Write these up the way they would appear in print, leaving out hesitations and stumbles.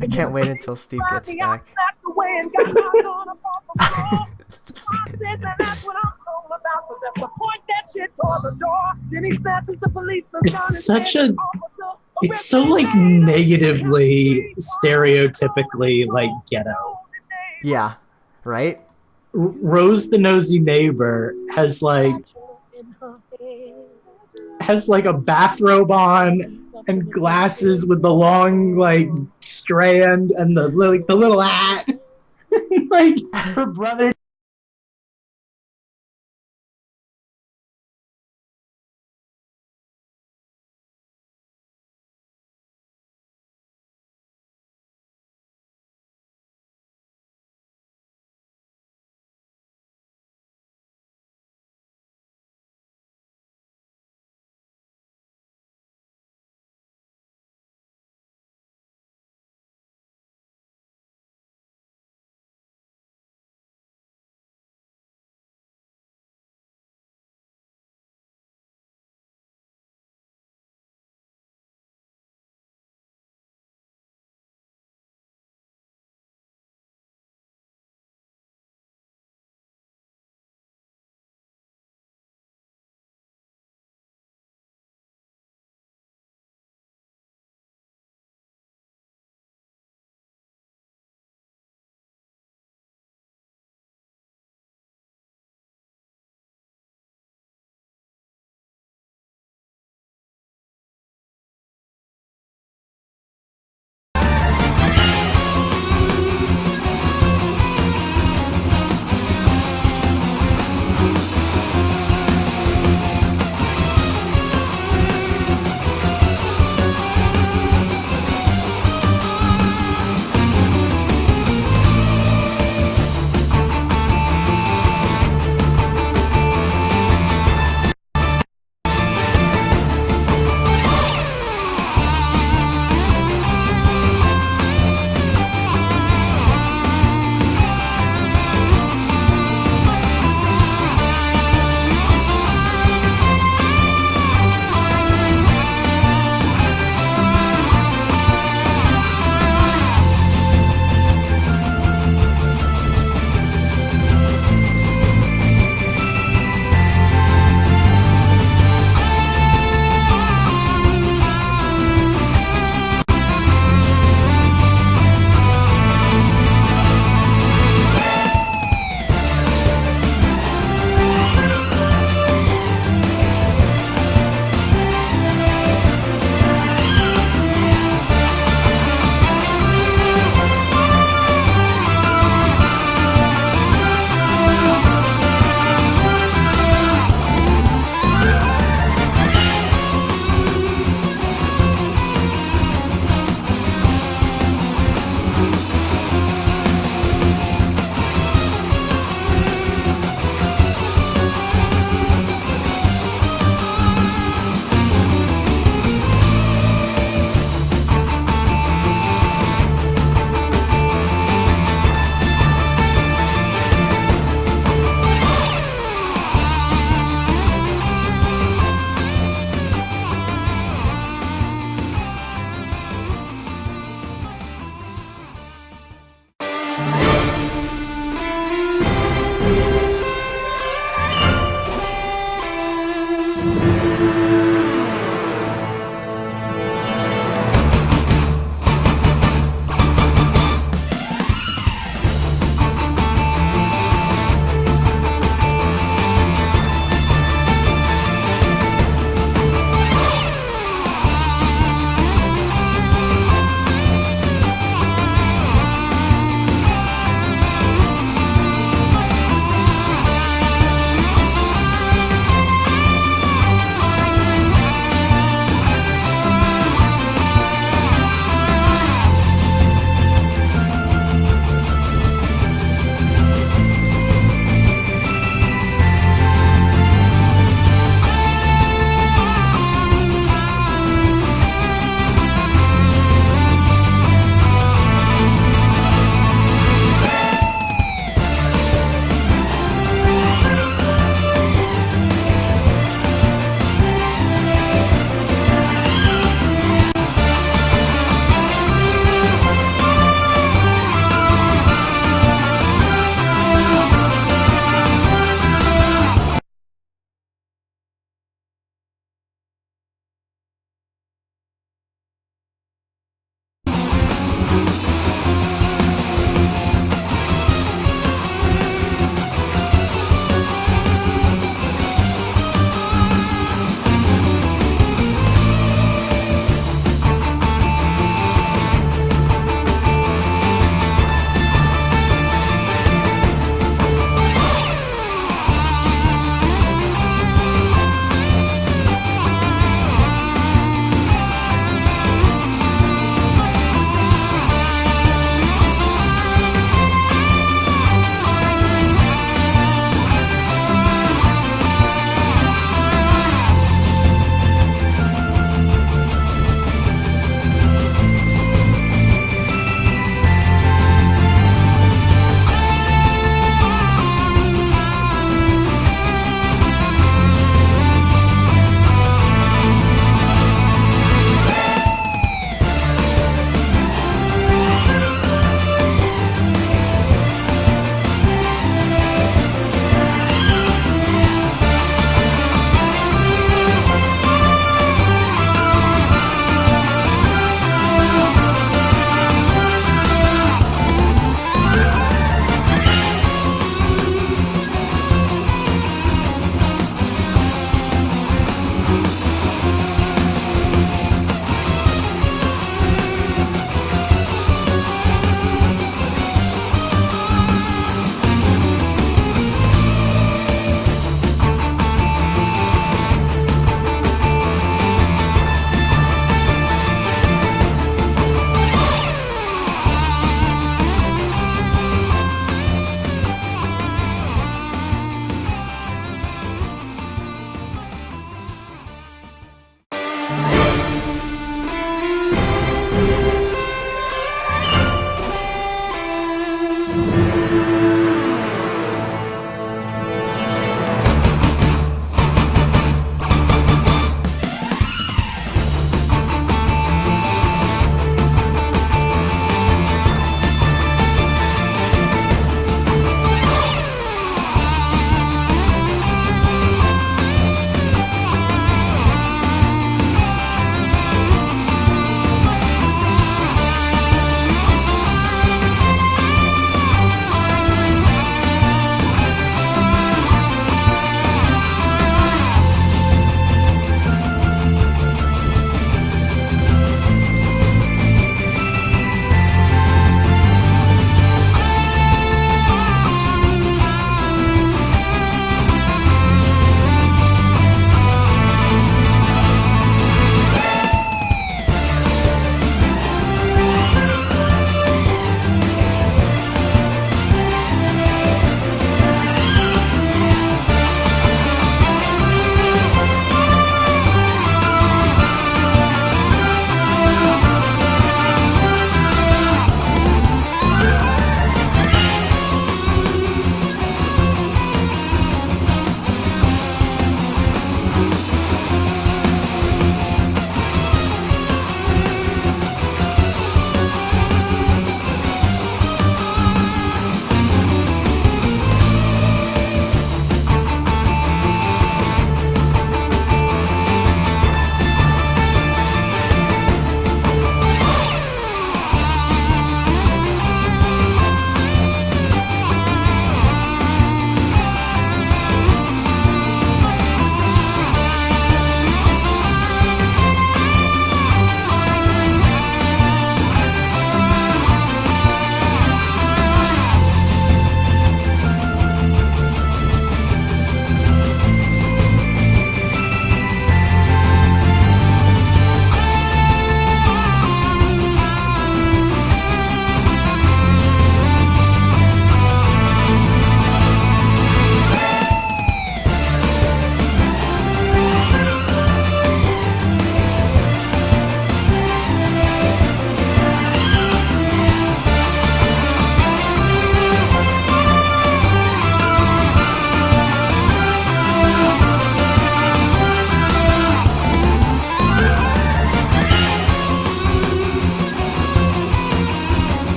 I can't wait until Steve gets back. It's such a it's so like negatively stereotypically like ghetto. Yeah, right? Rose the nosy neighbor has like a bathrobe on and glasses with the long like strand and the little hat. Like her brother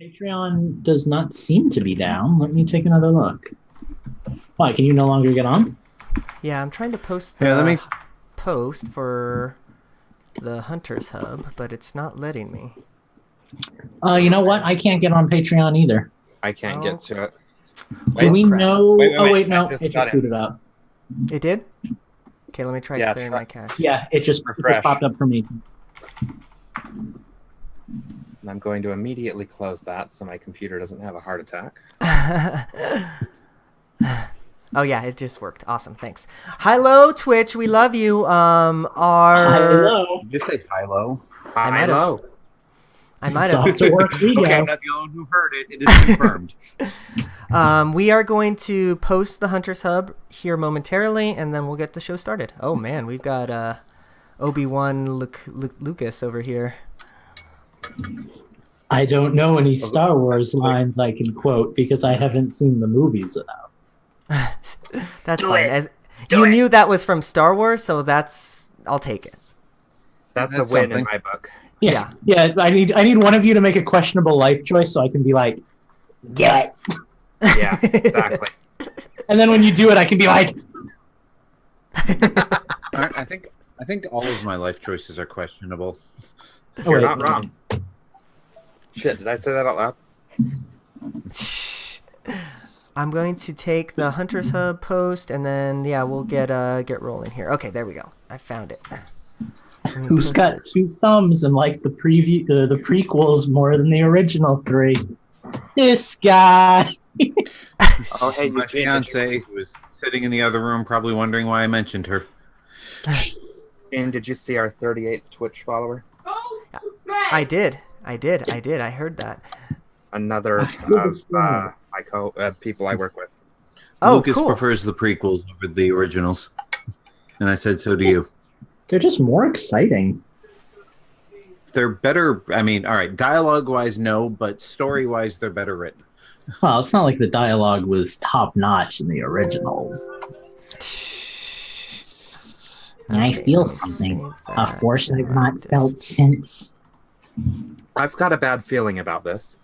Patreon does not seem to be down. Let me take another look. Why, can you no longer get on? Yeah, I'm trying to post the Here, let me. post for the Hunters Hub, but it's not letting me. You know what? I can't get on Patreon either. I can't get to it. Do we crap. know? Wait, No, I just it got just in. booted up. It did? Okay, let me try Yeah, clearing try- my cache. Yeah, it just Refresh. popped up for me. And I'm going to immediately close that so my computer doesn't have a heart attack. Oh yeah, it just worked. Awesome, thanks. Hello, Twitch. We love you. Hello. Did you say Hilo? I might have. Hello. I might It's have. off to work we go. Okay, I'm not the only one who heard it. It is confirmed. We are going to post the Hunters Hub here momentarily, and then we'll get the show started. Oh man, we've got Obi-Wan Lucas over here. I don't know any Star Wars lines I can quote because I haven't seen the movies enough. That's fine. You knew that was from Star Wars, so I'll take it. That's That's a win something. in my book. Yeah. I need one of you to make a questionable life choice so I can be like, get it. Yeah, exactly. And then when you do it, I can be like, I think all of my life choices are questionable. oh, You're wait, not wrong. Shit, did I say that out loud? I'm going to take the Hunters Hub post, and then we'll get rolling here. Okay, there we go. I found it. Who's got two thumbs and like the the prequels more than the original three? This guy. Oh, hey, My fiance, who was sitting in the other room, probably wondering why I mentioned her. Eugene, did you see our 38th Twitch follower? I did. I heard that. Another of my people I work with. Oh, Lucas cool. prefers the prequels over the originals. And I said, so do you. They're just more exciting. They're better. I mean, all right, dialogue-wise, no, but story-wise, they're better written. Well, it's not like the dialogue was top notch in the originals. I feel something. A force I've not felt since. I've got a bad feeling about this.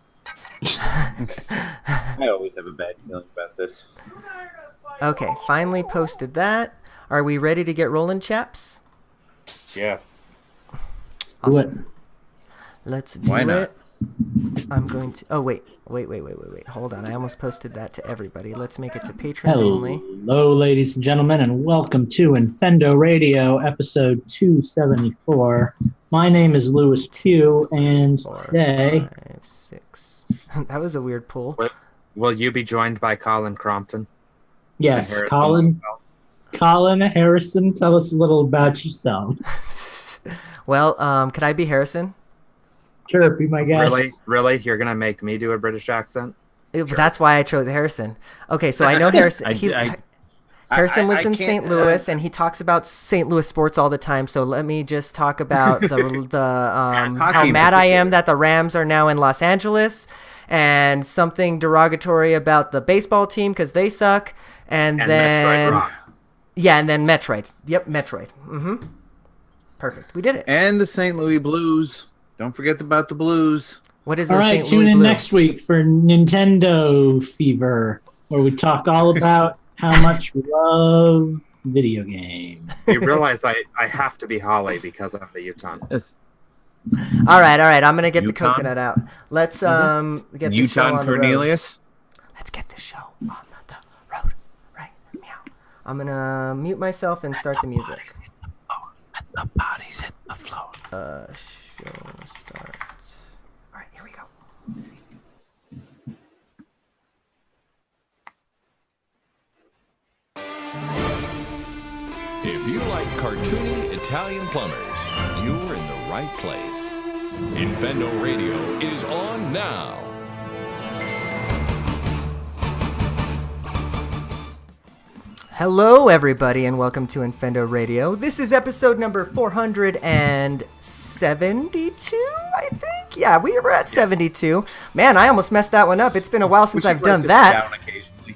I always have a bad feeling about this. Okay, finally posted that. Are we ready to get rolling, chaps? Yes. Do it. Let's do Why not? it. I'm going to. Oh wait. Hold on. I almost posted that to everybody. Let's make it to patrons only. Hello, ladies and gentlemen, and welcome to Infendo Radio, episode 274. My name is Louis Pugh, and 4, today... 5, 6. That was a weird pull. Will you be joined by Colin Crompton? Yes, And Harrison Colin Longwell? Colin Harrison, tell us a little about yourselves. Well, could I be Harrison? Sure, be my guest. Really? You're gonna make me do a British accent? That's why I chose Harrison. Okay, so I know Harrison. Harrison lives in St. Louis, and he talks about St. Louis sports all the time. So let me just talk about how mad I am that the Rams are now in Los Angeles, and something derogatory about the baseball team because they suck, and then Metroid rocks. yeah, and then Metroid. Yep, Metroid. Perfect. We did it. And the St. Louis Blues. Don't forget about the Blues. What is All the right, St. tune Louis in Blues? next week for Nintendo Fever, where we talk all about how much we love video games. You realize I have to be Holly because I'm the Utah. Yes. All right. I'm gonna get the Yukon? coconut out. Let's get this show Utah on the road. Cornelius. Let's get this show on the road. Right. Meow. I'm gonna mute myself and start the music. Let the bodies hit the floor. Show starts. All right, here we go. If you like cartoony Italian plumbers, you're in the right place. Infendo Radio is on now. Hello, everybody, and welcome to Infendo Radio. This is episode number 472, I think. Yeah, we were at 72. Man, I almost messed that one up. It's been a while since I've done that. Down occasionally.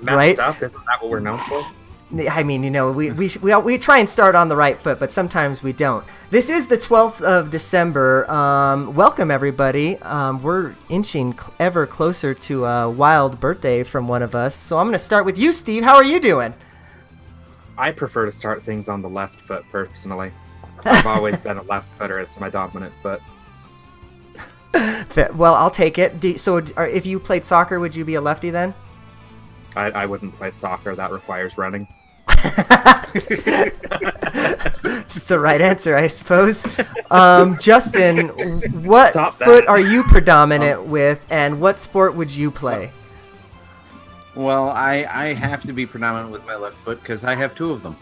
Messed Right? up? Isn't that what we're known for? I mean, we try and start on the right foot, but sometimes we don't. This is the 12th of December. Welcome, everybody. We're inching ever closer to a wild birthday from one of us. So I'm going to start with you, Steve. How are you doing? I prefer to start things on the left foot, personally. I've always been a left footer. It's my dominant foot. Well, I'll take it. So if you played soccer, would you be a lefty then? I wouldn't play soccer. That requires running. That's the right answer, I suppose. Justin, what foot are you predominant with, and what sport would you play? Well, I have to be predominant with my left foot because I have two of them.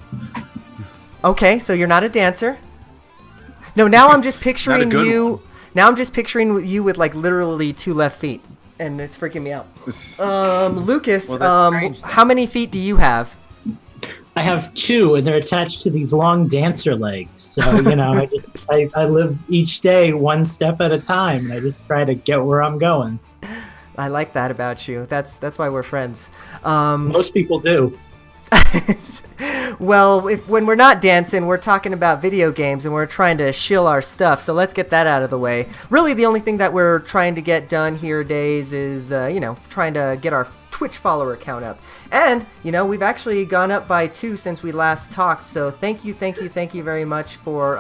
Okay, so you're not a dancer? No, now I'm just picturing you. Now I'm just picturing you with like literally two left feet, and it's freaking me out. Lucas, how many feet do you have? I have two, and they're attached to these long dancer legs. So, I live each day one step at a time, and I just try to get where I'm going. I like that about you. That's why we're friends. Most people do. Well, when we're not dancing, we're talking about video games, and we're trying to shill our stuff. So let's get that out of the way. Really, the only thing that we're trying to get done here days is, trying to get our Twitch follower count up. And, we've actually gone up by 2 since we last talked. So thank you very much for,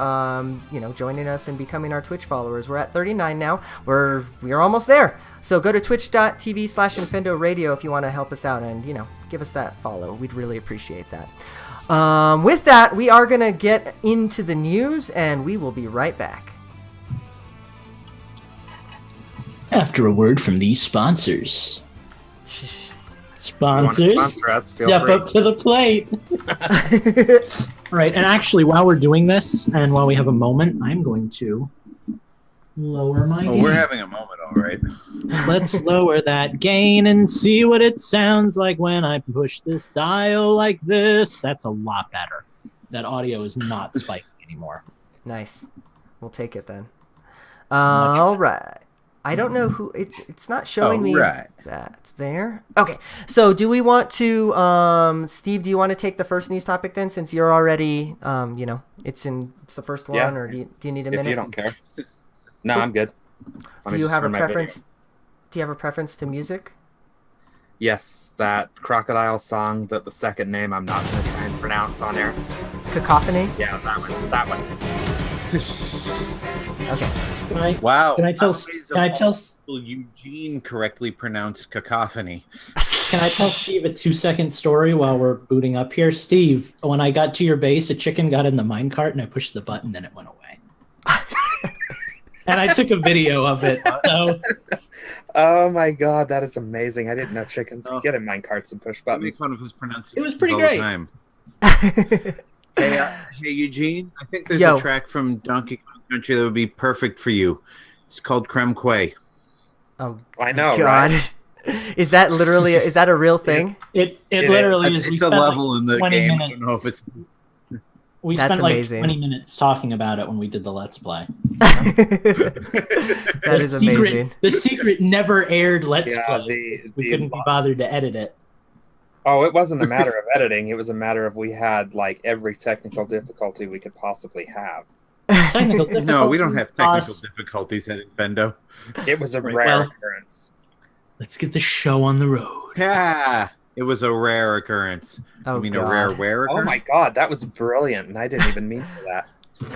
joining us and becoming our Twitch followers. We're at 39 now. We're almost there. So go to twitch.tv/Infendo Radio if you want to help us out and, give us that follow. We'd really appreciate that. With that, we are going to get into the news, and we will be right back. After a word from these sponsors. Sponsors, sponsor us, step free. up to the plate. Right, and actually, while we're doing this, and while we have a moment, I'm going to lower my gain. We're having a moment, all right. Let's lower that gain and see what it sounds like when I push this dial like this. That's a lot better. That audio is not spiky anymore. Nice. We'll take it then. All right. I don't know who it's not showing me that there. Okay. So do we want to Steve, do you want to take the first news topic then, since you're already it's the first one, or do you need a minute? If you don't care. No, I'm good. Do you have a preference? Do you have a preference to music? Yes, that Crocodile song that the second name I'm not going to try and pronounce on air. Cacophony? Yeah, that one. Okay. Wow. Can I tell Eugene correctly pronounced cacophony? Can I tell Steve a 2-second story while we're booting up here? Steve, when I got to your base, a chicken got in the minecart and I pushed the button and it went away. And I took a video of it. So. Oh my god, that is amazing. I didn't know chickens could get in minecarts and push buttons. I make fun of his pronunciation. It was pretty great. Hey, Eugene, I think there's a track from Donkey Kong Country that would be perfect for you. It's called Creme Quay. Oh, I know, God. right? Is that literally, is that a real thing? It literally is. It's a level in the game. I don't know if it's... We spent like 20 minutes talking about it when we did the Let's Play. That is amazing. The secret never aired Let's Play. We couldn't be bothered to edit it. Oh, it wasn't a matter of editing. It was a matter of we had like every technical difficulty we could possibly have. No, we don't have technical difficulties at Infendo. It was a rare occurrence. Let's get the show on the road. Yeah, it was a rare occurrence. Oh, I mean, God. a rare occurrence? Oh my god, that was brilliant, and I didn't even mean for that.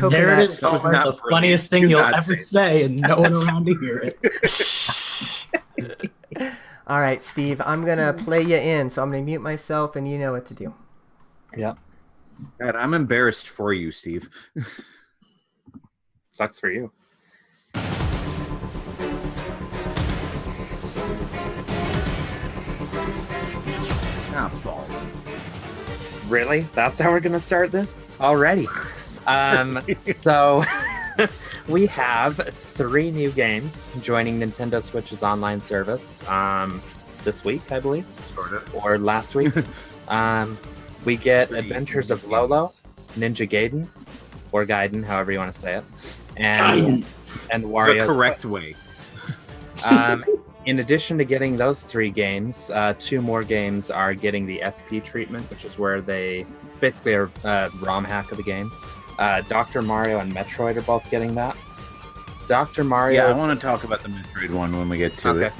There it is. The funniest thing you'll ever say, and no one around to hear it. All right, Steve, I'm going to play you in, so I'm going to mute myself, and you know what to do. Yep. God, I'm embarrassed for you, Steve. Sucks for you. Ah, balls. Really? That's how we're going to start this? Alrighty. So we have 3 new games joining Nintendo Switch's online service this week, I believe, Sort of. or last week. We get Adventures of Lolo, Ninja Gaiden, or Gaiden, however you want to say it, and Wario. The correct way. in addition to getting those 3 games, 2 more games are getting the SP treatment, which is where they basically are ROM hack of the game. Dr. Mario and Metroid are both getting that. Dr. Mario. Yeah, I want to talk about the Metroid one when we get to it.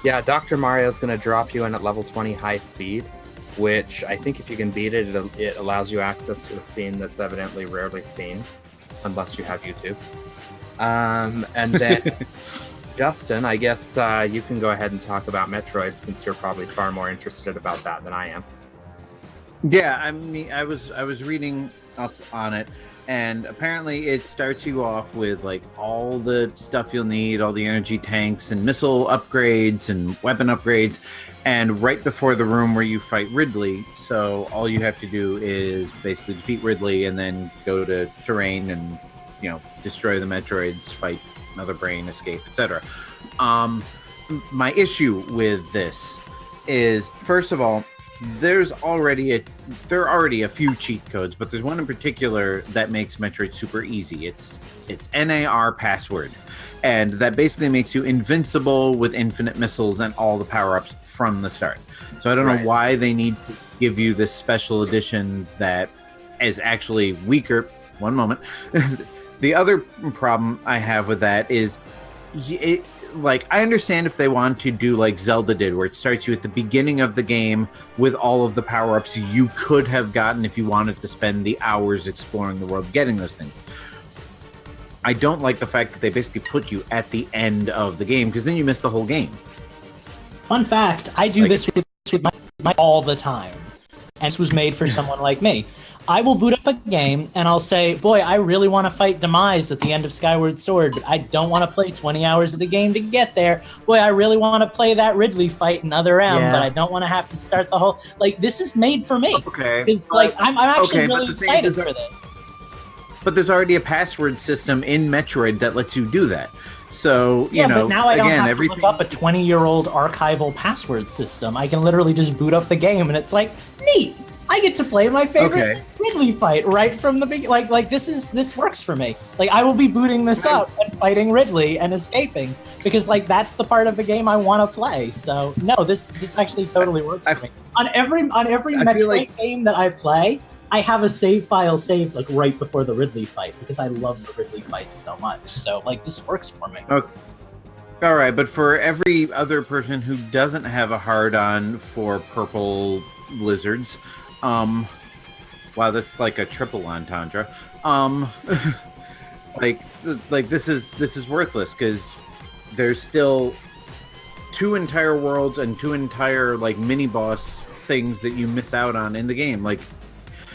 Yeah, Dr. Mario is going to drop you in at level 20 high speed, which I think if you can beat it, it allows you access to a scene that's evidently rarely seen, unless you have YouTube. And then, Justin, I guess you can go ahead and talk about Metroid, since you're probably far more interested about that than I am. Yeah, I mean, I was reading up on it, and apparently it starts you off with like all the stuff you'll need, all the energy tanks and missile upgrades and weapon upgrades, and right before the room where you fight Ridley, so all you have to do is basically defeat Ridley and then go to terrain and, you know, destroy the Metroids, fight another brain, escape, etc. My issue with this is, first of all, there are already a few cheat codes, but there's one in particular that makes Metroid super easy. It's NAR password, and that basically makes you invincible with infinite missiles and all the power-ups from the start. So I don't know why they need to give you this special edition that is actually weaker. One moment. The other problem I have with that is, like, I understand if they want to do like Zelda did, where it starts you at the beginning of the game with all of the power-ups you could have gotten if you wanted to spend the hours exploring the world getting those things. I don't like the fact that they basically put you at the end of the game, because then you miss the whole game. Fun fact, I do this with my all the time. And this was made for someone like me. I will boot up a game and I'll say, boy, I really want to fight Demise at the end of Skyward Sword, but I don't want to play 20 hours of the game to get there. Boy, I really want to play that Ridley fight in Other M, but I don't want to have to start the whole... Like, this is made for me. Okay. It's like, I'm actually really excited for this. But there's already a password system in Metroid that lets you do that. So, you know, but now I don't again, have to look up a 20-year-old archival password system. I can literally just boot up the game and it's like, neat! I get to play my favorite Ridley fight right from the beginning. Like this works for me. Like, I will be booting this up and fighting Ridley and escaping, because like that's the part of the game I want to play. So no, this actually totally works for me. On every Metroid game that I play, I have a save file saved like right before the Ridley fight, because I love the Ridley fight so much. So like this works for me. Okay. All right, but for every other person who doesn't have a hard-on for purple lizards, wow, that's like a triple entendre. Like this is worthless, because there's still 2 entire worlds and 2 entire like mini boss things that you miss out on in the game. Like,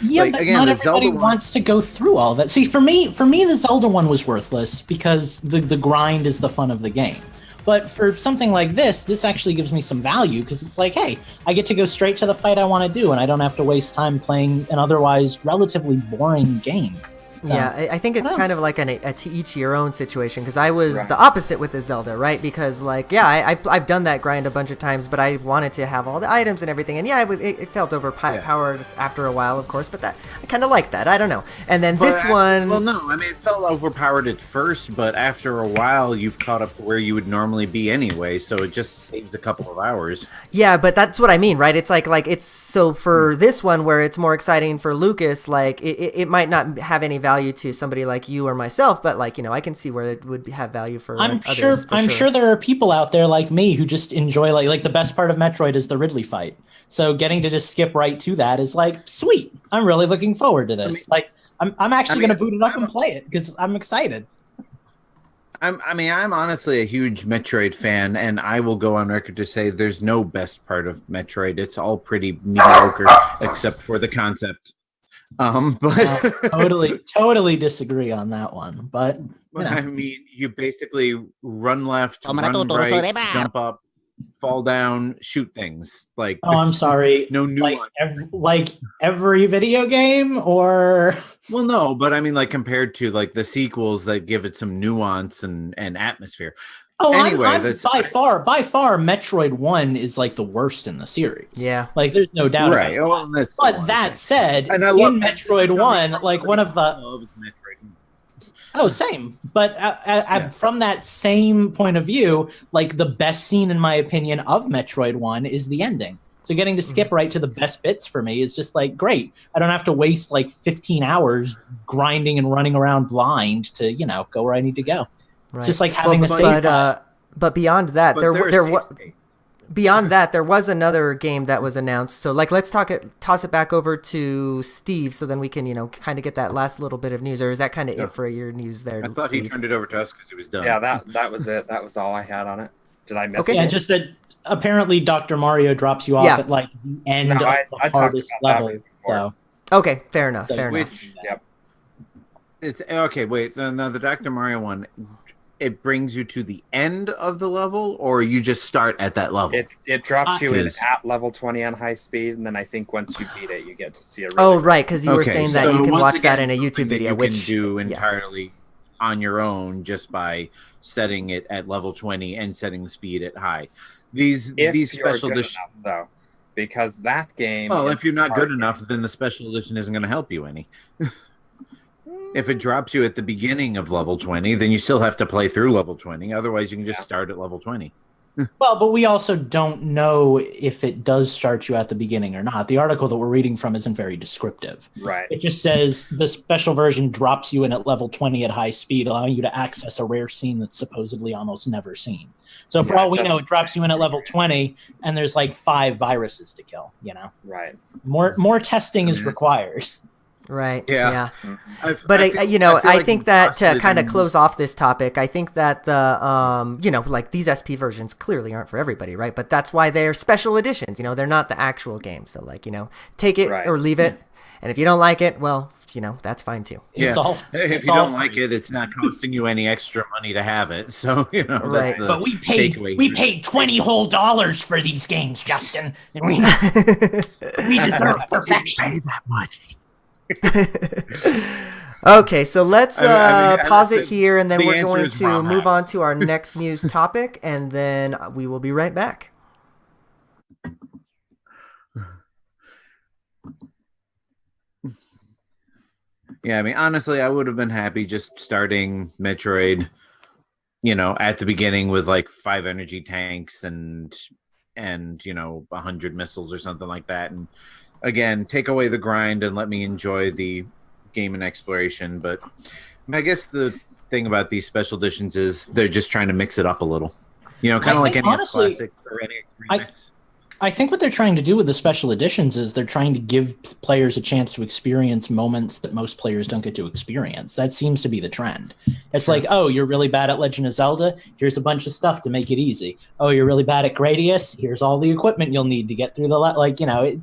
yeah, but again, not everybody wants to go through all that. See, for me, the Zelda one was worthless because the grind is the fun of the game. But for something like this actually gives me some value, because it's like, hey, I get to go straight to the fight I want to do, and I don't have to waste time playing an otherwise relatively boring game. So, yeah, I think it's kind of like a to each your own situation, because I was the opposite with the Zelda, right? Because like, yeah, I've done that grind a bunch of times, but I wanted to have all the items and everything, and yeah, it felt overpowered after a while, of course, but I kind of like that. I don't know. And then this one, well, no, I mean, it felt overpowered at first, but after a while, you've caught up to where you would normally be anyway, so it just saves a couple of hours. Yeah, but that's what I mean, right? It's like it's so for this one where it's more exciting for Lucas, like it might not have any value to somebody like you or myself, but like, you know, I can see where it would have value for others. I'm sure there are people out there like me who just enjoy like the best part of Metroid is the Ridley fight. So getting to just skip right to that is like, sweet. I'm really looking forward to this. I'm actually going to boot it up and play it because I'm excited. I'm honestly a huge Metroid fan, and I will go on record to say there's no best part of Metroid. It's all pretty mediocre except for the concept. But totally disagree on that one. But you know. I mean, you basically run left, run right, jump up, fall down, shoot things. Like, I'm sorry, no nuance. Like every video game, or well, no, but I mean, like compared to like the sequels that give it some nuance and atmosphere. Oh, anyway, by far, Metroid 1 is like the worst in the series. Yeah, like there's no doubt about it. Well, but that said, in Metroid 1, like one of the Oh, same. But from that same point of view, like the best scene, in my opinion, of Metroid 1 is the ending. So getting to skip right to the best bits for me is just like great. I don't have to waste like 15 hours grinding and running around blind to, go where I need to go. Right. It's just like having a save. But beyond that, there was another game that was announced. So let's toss it back over to Steve, so then we can kind of get that last little bit of news. Or is that kind of it for your news there? I thought Steve? He turned it over to us because he was done. Yeah, that was it. That was all I had on it. Did I miss it? Yeah, just that apparently Dr. Mario drops you off at like the end of the hardest level. So. Okay, fair enough. Yep. It's okay. Wait, no, the Dr. Mario one. It brings you to the end of the level, or you just start at that level? It drops you in at level 20 on high speed, and then I think once you beat it, you get to see a right, because you were saying that you can watch that in a YouTube video, which you can do entirely on your own just by setting it at level 20 and setting the speed at high. These special editions, though, because that game. Well, if you're not good enough, then the special edition isn't going to help you any. If it drops you at the beginning of level 20, then you still have to play through level 20. Otherwise, you can just start at level 20. Well, but we also don't know if it does start you at the beginning or not. The article that we're reading from isn't very descriptive. Right. It just says the special version drops you in at level 20 at high speed, allowing you to access a rare scene that's supposedly almost never seen. So for all we know, it drops you in at level 20, and there's like 5 viruses to kill, Right. More testing is required. Right. Yeah. But I think that to kind of close off this topic, I think that the these SP versions clearly aren't for everybody, right? But that's why they're special editions. They're not the actual game. So take it or leave it. And if you don't like it, well, that's fine too. Yeah. If you don't like it, it's not costing you any extra money to have it. So that's the but we paid $20 whole for these games, Justin. And we deserve perfection. Pay that much. Okay, so let's pause it here, and then we're going to move on to our next news topic, and then we will be right back. Yeah, honestly, I would have been happy just starting Metroid, at the beginning with like 5 energy tanks and 100 missiles or something like that, and again, take away the grind and let me enjoy the game and exploration. But I guess the thing about these special editions is they're just trying to mix it up a little. Kind of like NES Classic or NES Remix. I think what they're trying to do with the special editions is they're trying to give players a chance to experience moments that most players don't get to experience. That seems to be the trend. It's like, oh, you're really bad at Legend of Zelda? Here's a bunch of stuff to make it easy. Oh, you're really bad at Gradius? Here's all the equipment you'll need to get through the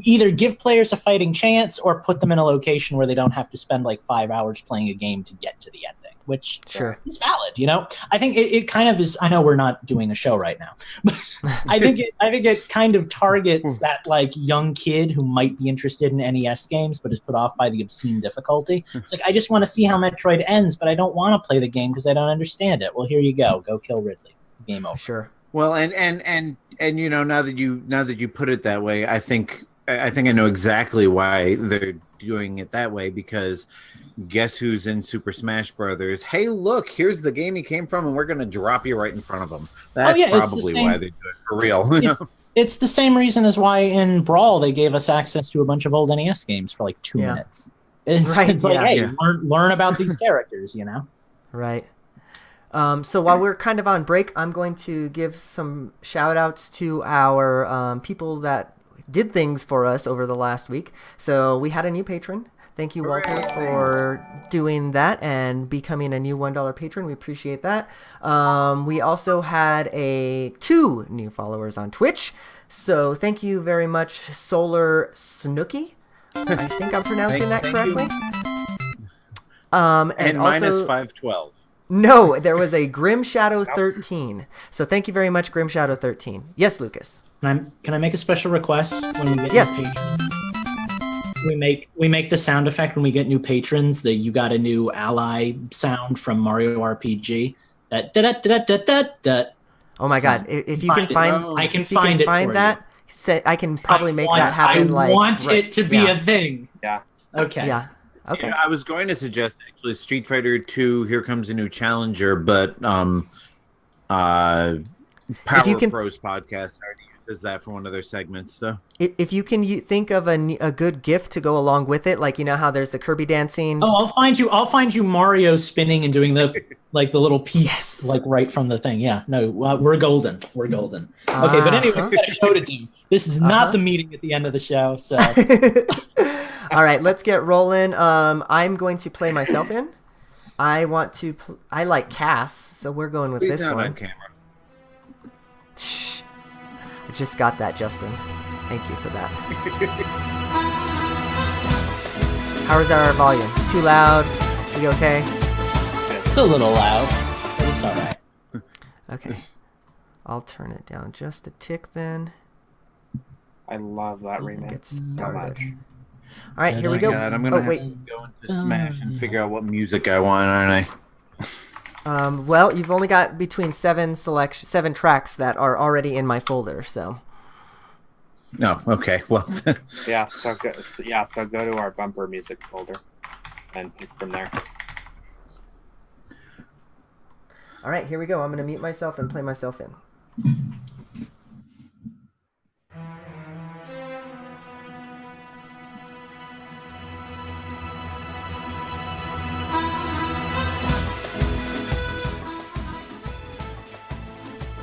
either give players a fighting chance or put them in a location where they don't have to spend like 5 hours playing a game to get to the ending, which is valid. I think it kind of is. I know we're not doing a show right now, but I think it kind of targets that like young kid who might be interested in NES games but is put off by the obscene difficulty. It's like, I just want to see how Metroid ends, but I don't want to play the game because I don't understand it. Well, here you go kill Ridley. Game over. Sure. Well, and now that you put it that way, I think I know exactly why they're doing it that way, because guess who's in Super Smash Brothers? Hey, look, here's the game he came from, and we're going to drop you right in front of him. That's probably why they do it for real. It's the same reason as why in Brawl they gave us access to a bunch of old NES games for like 2 minutes. It's like, hey, learn about these characters, Right. So while we're kind of on break, I'm going to give some shout outs to our people that did things for us over the last week. So we had a new patron. Thank you, Walter, for doing that and becoming a new $1 patron. We appreciate that. We also had 2 new followers on Twitch. So thank you very much, Solar Snooky. I think I'm pronouncing that correctly. And minus 512. No, there was a Grim Shadow 13. So thank you very much, Grim Shadow 13. Yes, Lucas. Can I make a special request when we get new patrons? We make the sound effect when we get new patrons, that you got a new ally sound from Mario RPG. That da. Oh my God! If you can find that, I can probably make that happen. I want it to be a thing. Yeah. Okay. Yeah. Okay. Yeah, I was going to suggest actually Street Fighter 2, Here Comes a New Challenger, but Power Pros podcast already uses that for one of their segments. So if you can think of a good gift to go along with it, like you know how there's the Kirby dancing. Oh, I'll find you Mario spinning and doing the little piece right from the thing. Yeah, no, we're golden. We're golden. Okay, but anyway, we got a show to do. This is not the meeting at the end of the show. So, all right, let's get rolling. I'm going to play myself in. I want to. I like Cass, so we're going with this one. On camera. Shh. I just got that, Justin. Thank you for that. How's our volume? Too loud? Are you okay? It's a little loud, but it's all right. Okay. I'll turn it down just a tick then. I love that remix so much. All right, here we go. God, I'm gonna have to go into Smash and figure out what music I want, aren't I? Well, you've only got between 7 tracks that are already in my folder, so. No, okay. Well, So go to our bumper music folder and pick from there. All right, here we go. I'm going to mute myself and play myself in.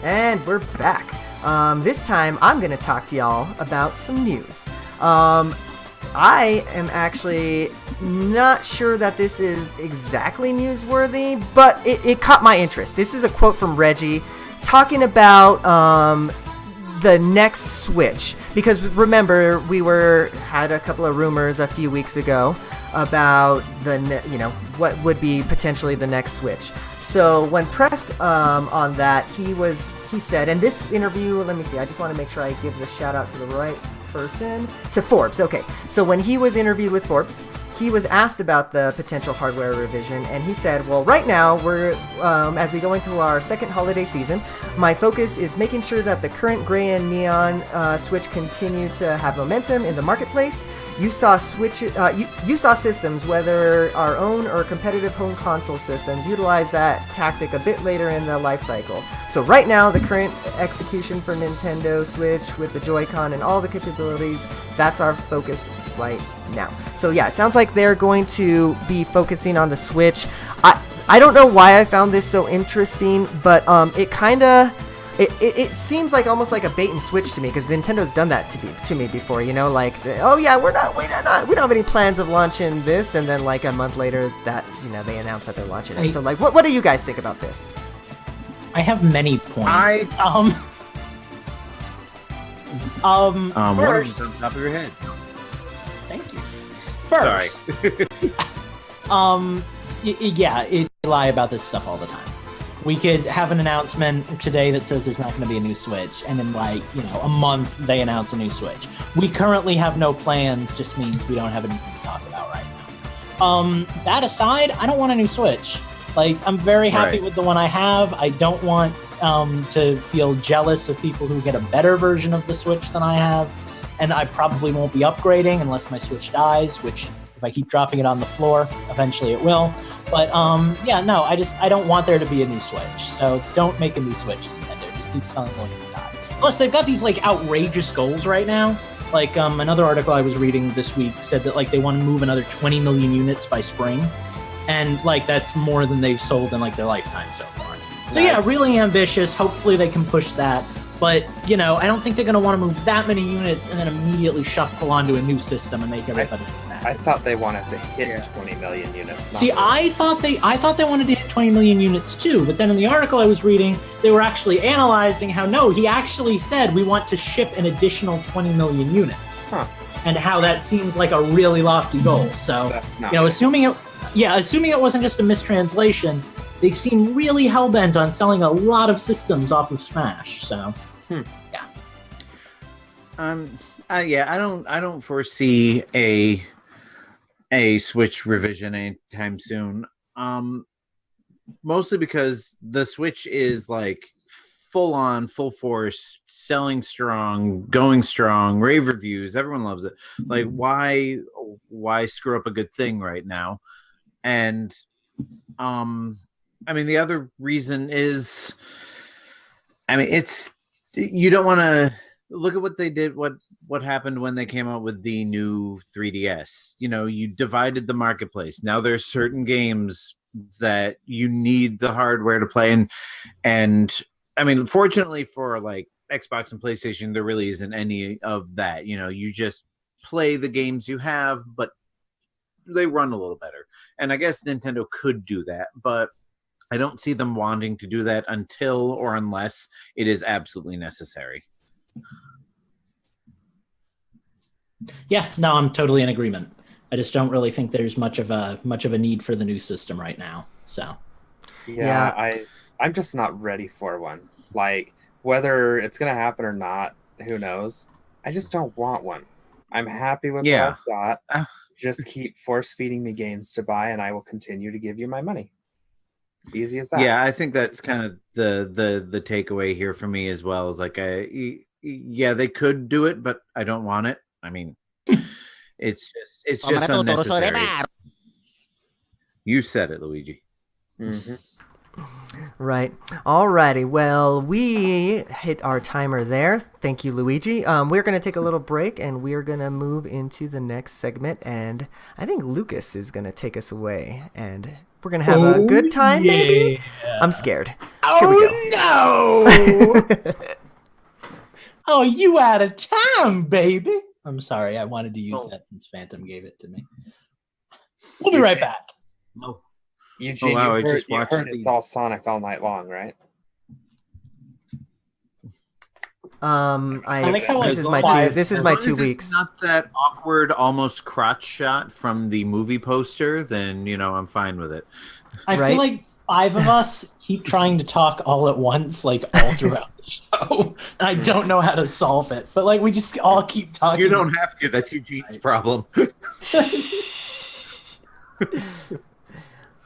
And we're back. This time, I'm going to talk to y'all about some news. I am actually not sure that this is exactly newsworthy, but it caught my interest. This is a quote from Reggie talking about the next Switch. Because remember, we had a couple of rumors a few weeks ago about what would be potentially the next Switch. So when pressed on that, he said, and this interview, let me see, I just want to make sure I give the shout out to the right person, to Forbes. Okay, so when he was interviewed with Forbes, he was asked about the potential hardware revision, and he said, well, right now, we're as we go into our second holiday season, my focus is making sure that the current gray and neon Switch continue to have momentum in the marketplace. You saw systems, whether our own or competitive home console systems, utilize that tactic a bit later in the life cycle. So right now, the current execution for Nintendo Switch with the Joy-Con and all the capabilities, that's our focus right now. So yeah, it sounds like they're going to be focusing on the Switch. I don't know why I found this so interesting, but it seems like almost like a bait and switch to me, because Nintendo's done that to me before, like, oh yeah, we don't have any plans of launching this, and then like a month later that they announce that they're launching it. So like, what do you guys think about this? I have many points. First, one on top of your head. Thank you. First, sorry. They lie about this stuff all the time. We could have an announcement today that says there's not going to be a new Switch, and in a month they announce a new Switch. We currently have no plans, just means we don't have anything to talk about right now. That aside, I don't want a new Switch. Like, I'm very happy with the one I have. I don't want to feel jealous of people who get a better version of the Switch than I have, and I probably won't be upgrading unless my Switch dies, which if I keep dropping it on the floor, eventually it will. But I don't want there to be a new Switch. So don't make a new Switch, Nintendo. Just keep selling the one you got. Plus, they've got these outrageous goals right now. Like another article I was reading this week said that they want to move another 20 million units by spring, and that's more than they've sold in their lifetime so far. So yeah, really ambitious. Hopefully they can push that. But I don't think they're going to want to move that many units and then immediately shuffle onto a new system and make everybody do that. I thought they wanted to hit 20 million units. See, I thought they wanted to hit 20 million units too, but then in the article I was reading, they were actually analyzing how he actually said we want to ship an additional 20 million units. And how that seems like a really lofty goal. So, assuming it wasn't just a mistranslation, they seem really hell-bent on selling a lot of systems off of Smash. So, yeah. I don't foresee a Switch revision anytime soon. Mostly because the Switch is full force, selling strong, going strong, rave reviews, everyone loves it. Why why screw up a good thing right now? And I mean, the other reason is, I mean, it's, you don't want to look at what they did, what happened when they came out with the new 3DS. You know, you divided the marketplace. Now there's certain games that you need the hardware to play, and I mean, fortunately for like Xbox and PlayStation, there really isn't any of that. You know, you just play the games you have, but they run a little better. And I guess Nintendo could do that, but I don't see them wanting to do that until or unless it is absolutely necessary. Yeah, no, I'm totally in agreement. I just don't really think there's much of a need for the new system right now. So I'm just not ready for one. Like, whether it's gonna happen or not, who knows? I just don't want one. I'm happy with what I've got. Just keep force feeding me games to buy, and I will continue to give you my money. Easy as that. Yeah, I think that's kind of the takeaway here for me as well. Is like, they could do it, but I don't want it. I mean, it's just unnecessary. You said it, Luigi. Mm-hmm. Right. Alrighty. Well, we hit our timer there. Thank you, Luigi. We're going to take a little break, and we're going to move into the next segment. And I think Lucas is going to take us away, and we're going to have a good time, maybe? I'm scared. Here we go. No! Oh, you out of town, baby. I'm sorry. I wanted to use that since Phantom gave it to me. We'll be right back. Oh. Eugene, you heard it's all Sonic all night long, right? This is my 2 weeks. It's not that awkward, almost crotch shot from the movie poster, then I'm fine with it. I feel like 5 of us keep trying to talk all at once, like all throughout the show. And I don't know how to solve it, but like we just all keep talking. You don't have to. That's Eugene's problem.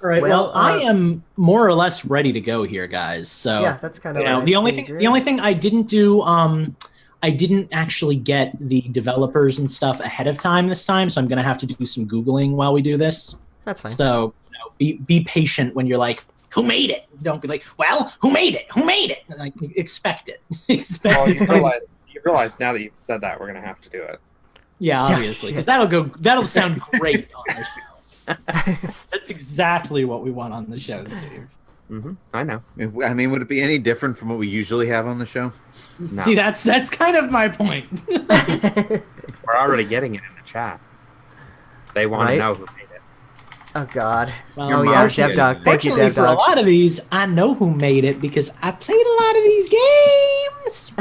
All right. Well, I am more or less ready to go here, guys. So yeah, that's kind of the only thing I didn't do. I didn't actually get the developers and stuff ahead of time this time, so I'm gonna have to do some Googling while we do this. That's fine. So be patient when you're like, who made it? Don't be like, well, who made it? Who made it? Like, expect it. You realize now that you've said that, we're gonna have to do it. Yeah, obviously, because that'll sound great on the show. That's exactly what we want on the show, Steve. Mm-hmm. I know. I mean, would it be any different from what we usually have on the show? No. See, that's kind of my point. We're already getting it in the chat. They want to know who made it. Oh, God. Well, DevDog. Thank you, DevDog. For a lot of these, I know who made it because I played a lot of these games.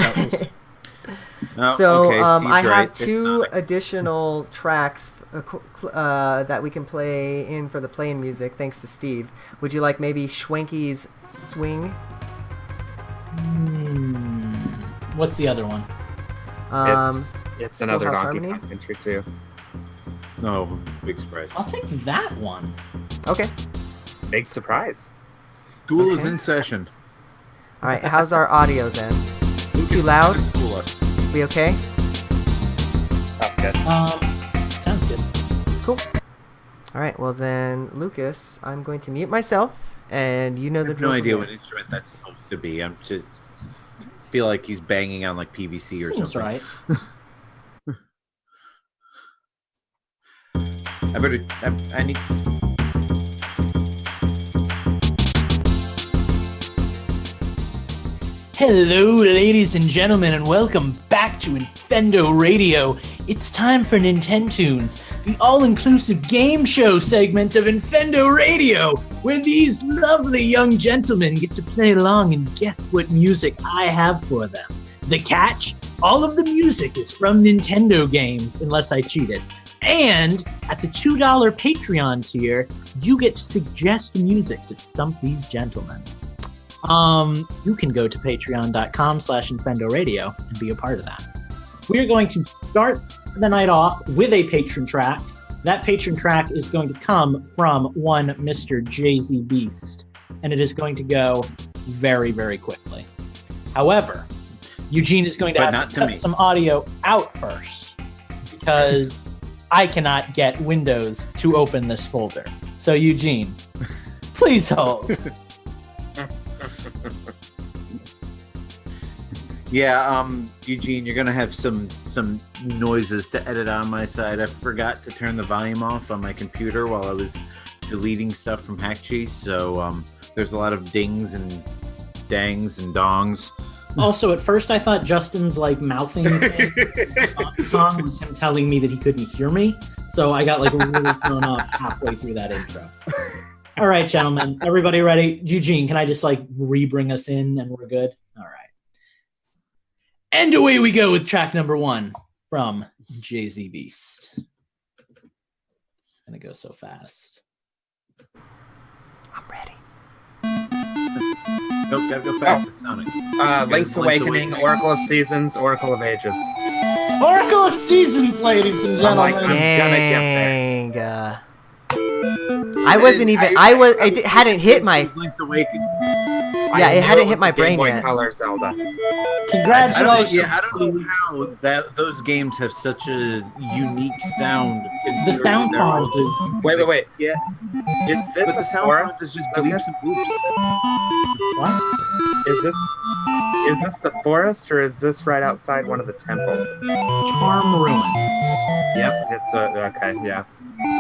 I have 2 additional tracks that we can play in for the play-in music, thanks to Steve. Would you like maybe Schwenky's Swing? What's the other one? It's another Donkey Kong country too. No, big surprise. I'll take that one. Okay. Big surprise. School is in session. All right, how's our audio then? Too loud? We okay? That's good. Sounds good. Cool. All right, well then, Lucas, I'm going to mute myself, and you know the drill. No idea what instrument that's supposed to be. I'm just feel like he's banging on like PVC or Seems something. Right. I need. Hello, ladies and gentlemen, and welcome back to Infendo Radio. It's time for Nintentunes, the all-inclusive game show segment of Infendo Radio, where these lovely young gentlemen get to play along and guess what music I have for them. The catch? All of the music is from Nintendo games, unless I cheated. And at the $2 Patreon tier, you get to suggest music to stump these gentlemen. You can go to patreon.com/Infendo Radio and be a part of that. We are going to start the night off with a patron track. That patron track is going to come from one Mr. Jay-Z Beast, and it is going to go very, very quickly. However, Eugene is going to have to cut some audio out first, because I cannot get Windows to open this folder. So Eugene, please hold. Yeah, Eugene, you're gonna have some noises to edit on my side. I forgot to turn the volume off on my computer while I was deleting stuff from Hackcheese, so there's a lot of dings and dangs and dongs. Also, at first I thought Justin's like mouthing thing song was him telling me that he couldn't hear me, so I got like really thrown off halfway through that intro. All right, gentlemen, everybody ready? Eugene, can I just like re-bring us in and we're good? All right. And away we go with track number 1 from Jay-Z Beast. It's gonna go so fast. I'm ready. Gotta go fast. It's Sonic. Link's Awakening, Oracle of Seasons, Oracle of Ages. Oracle of Seasons, ladies and gentlemen. Dang. I wasn't even. It hadn't hit my. Link's Awakening. Yeah, it hadn't hit my brain yet. Color Zelda. Congratulations. I don't know how those games have such a unique sound. The sound font is... Wait. Yeah. Is this but the sound font is just bleeps and bloops. What? Is this the forest, or is this right outside one of the temples? Charm Ruins. Yep, it's okay, yeah.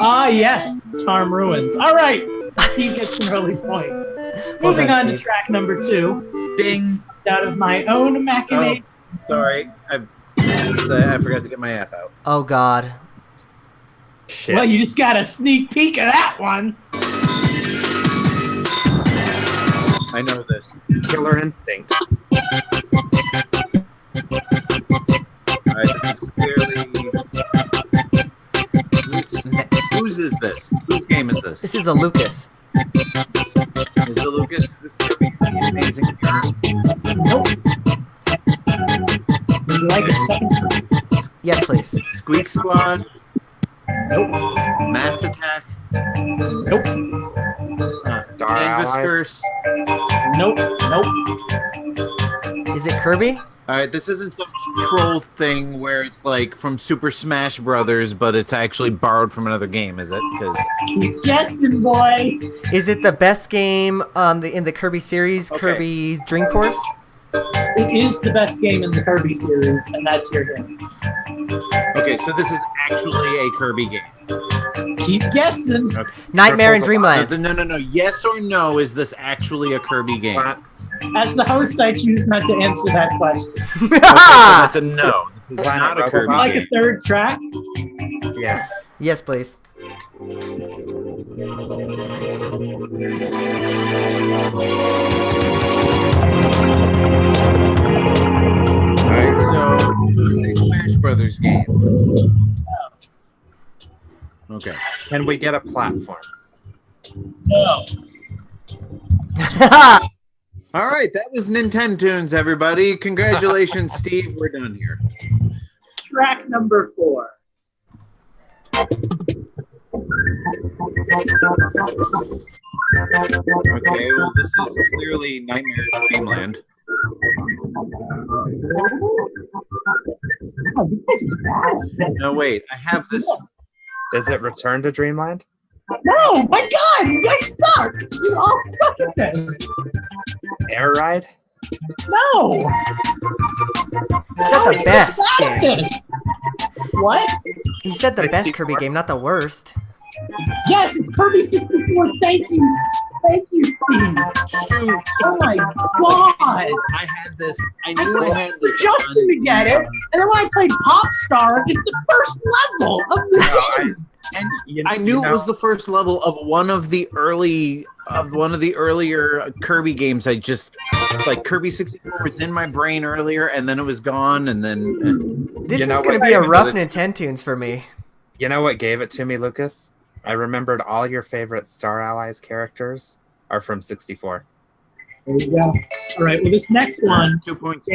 Ah, yes, Charm Ruins. All right, Steve gets an early point. Moving on to track number 2. Ding. Out of my own machination. Oh, sorry, I forgot to get my app out. Oh God. Shit. Well, you just got a sneak peek of that one. I know this. Killer Instinct. Alright, this is clearly... Whose is this? Whose game is this? This is a Lucas. Is it Lucas? This could be amazing. Nope. Would you like a second? Yes, please. Squeak Squad? Nope. Mass Attack? Nope. Canvas Curse? Nope. Is it Kirby? Alright, this isn't some troll thing where it's like from Super Smash Brothers, but it's actually borrowed from another game, is it? Keep guessing, boy. Is it the best game in the Kirby series, Okay. Kirby's Dream Course? It is the best game in the Kirby series, and that's your hint. Okay, so this is actually a Kirby game. Keep guessing. Okay. Nightmare in Dreamland. No. Yes or no, is this actually a Kirby game? As the host, I choose not to answer that question. Okay, so that's a no. It's not a Kirby Like game. a third track? Yeah. Yes, please. Alright, so it's a Smash Brothers game. Okay. Can we get a platform? No. Alright, that was Nintendoons, everybody. Congratulations, Steve. We're done here. Track number 4. Okay, well, this is clearly Nightmare in Dreamland. No, wait, I have this. Is it Return to Dreamland? No, my God, you guys suck. You all suck at this. Air Ride? No. He said the best game. What? He said the best 64? Kirby game, not the worst. Yes, it's Kirby 64. Thank you. Thank you, Steve. Shoot. Oh my God. I had this. I knew I had this. Justin to get it, and then when I played Popstar, it's the first level of the game. I knew it was the first level of one of the earlier Kirby games. I just like Kirby 64 was in my brain earlier, and then it was gone, and then This is going to be a rough Nintendoons for me. You know what gave it to me, Lucas? I remembered all your favorite Star Allies characters are from 64. There you go. All right, well, this next one 2 points.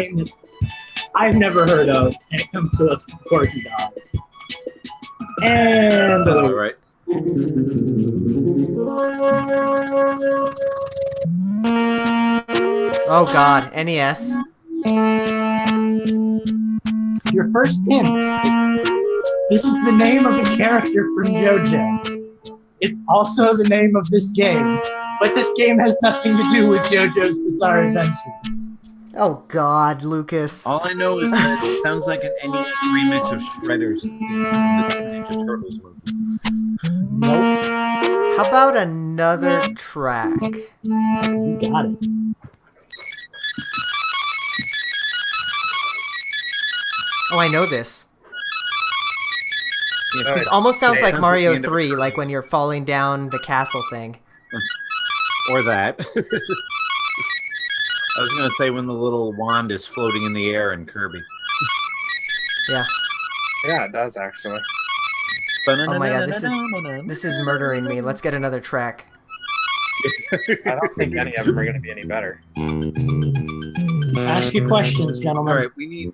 I've never heard of, and it comes to a Corky Dog. And All right. Oh God, NES. your first hint. This is the name of a character from JoJo. It's also the name of this game, but this game has nothing to do with JoJo's Bizarre Adventures. Oh God, Lucas. All I know is that it sounds like an NES remix of Shredder's the Ninja Turtles movie. Nope. How about another track? You got it. Oh, I know this. Yeah, This almost sounds like sounds Mario like the end of 3, a- like when you're falling down the castle thing. Or that. I was going to say when the little wand is floating in the air in Kirby. Yeah. Yeah, it does actually. Oh my God, this is murdering me. Let's get another track. I don't think any of them are going to be any better. Ask your questions, gentlemen. All right, we need.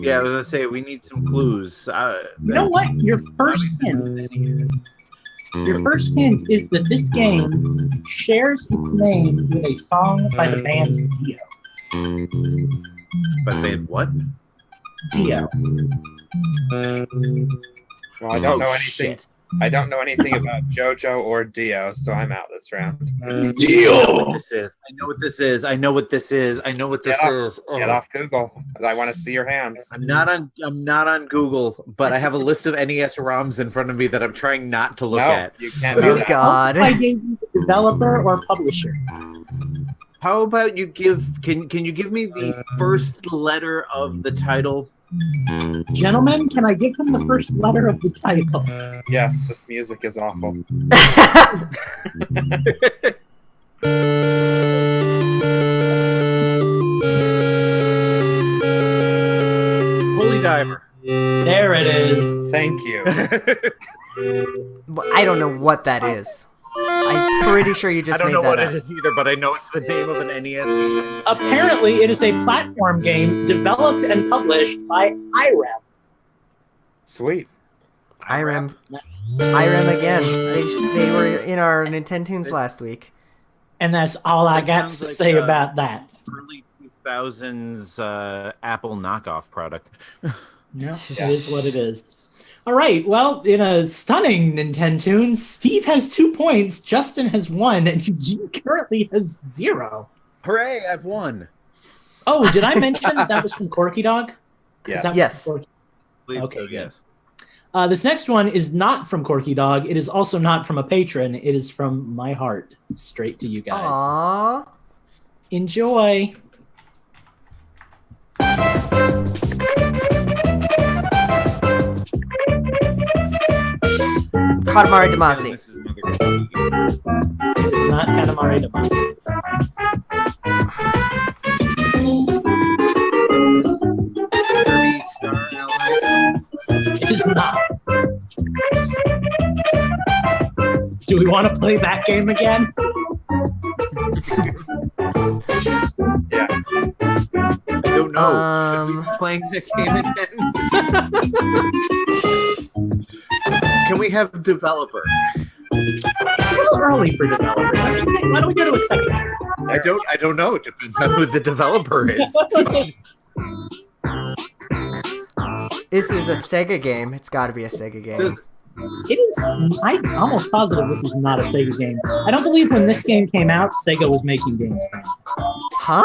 Yeah, I was gonna say we need some clues. You know what? Your first hint is that this game shares its name with a song by the band Dio. But then what? Dio. Well, I don't know anything. Shit. I don't know anything about JoJo or Dio, so I'm out this round. Dio. This is. I know what this is. I know what this is. I know what this is. Get off Google. I want to see your hands. I'm not on Google, but I have a list of NES ROMs in front of me that I'm trying not to look at. You can't do Oh that. God. I gave you the developer or publisher. How about you give? Can you give me the first letter of the title? Gentlemen, can I give him the first letter of the title? Yes, this music is awful. Holy Diver. There it is. Thank you. I don't know what that is. I'm pretty sure you I just don't made know that what up. it is either, but I know it's the name of an NES game. Apparently, it is a platform game developed and published by IREM. Sweet. IREM again. They were in our Nintendo's last week. And that's all I That got sounds to like, say about that. Early 2000s Apple knockoff product. Yeah, it is what it is. All right, well, in a stunning Nintendo's, Steve has 2 points, Justin has 1, and Eugene currently has 0. Hooray, I've won. Oh, did I mention that was from Corky Dog? Yes. Is that Yes. from Corky? Please, Okay, good. yes. This next one is not from Corky Dog. It is also not from a patron. It is from my heart, straight to you guys. Aww. Enjoy. Katamari Damacy. This is another game. It is not Katamari Damacy. Kirby Star Allies. It is not. Do we want to play that game again? Yeah. I don't know. Should we be playing the game again? Can we have developer? It's a little early for developer. Why don't we go to a second? I don't know. It depends on who the developer is. This is a Sega game. It's got to be a Sega game. It is. I'm almost positive this is not a Sega game. I don't believe when this game came out, Sega was making games. Huh?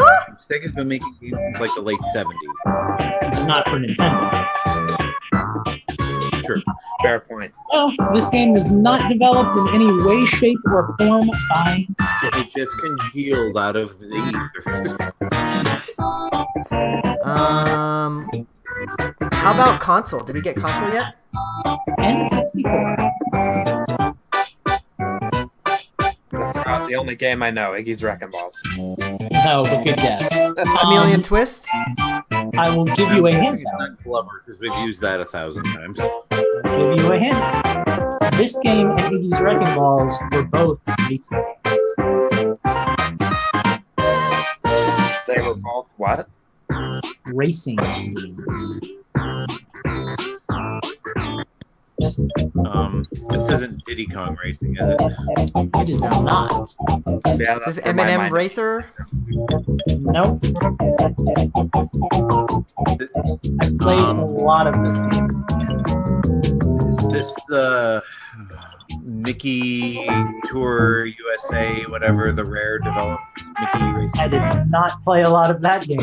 Sega's been making games since like the late 70s. Not for Nintendo. True. Fair point. Well, this game was not developed in any way, shape, or form by Sega. It just congealed out of the ether. How about console? Did we get console yet? N64. That's about the only game I know. Iggy's Wrecking Balls. No, but good guess. Chameleon Twist? I will give you a I hint. think it's not clever because we've used that 1,000 times. I'll give you a hint. This game and Iggy's Wrecking Balls were both racing games. They were both what? Racing games. This isn't Diddy Kong Racing, is it? It is not. Yeah, Is this where my M&M mind- Racer? Nope. I played a lot of this game as a kid. Is this the Mickey Tour USA, whatever the Rare developed Mickey Racing? I did not play a lot of that game.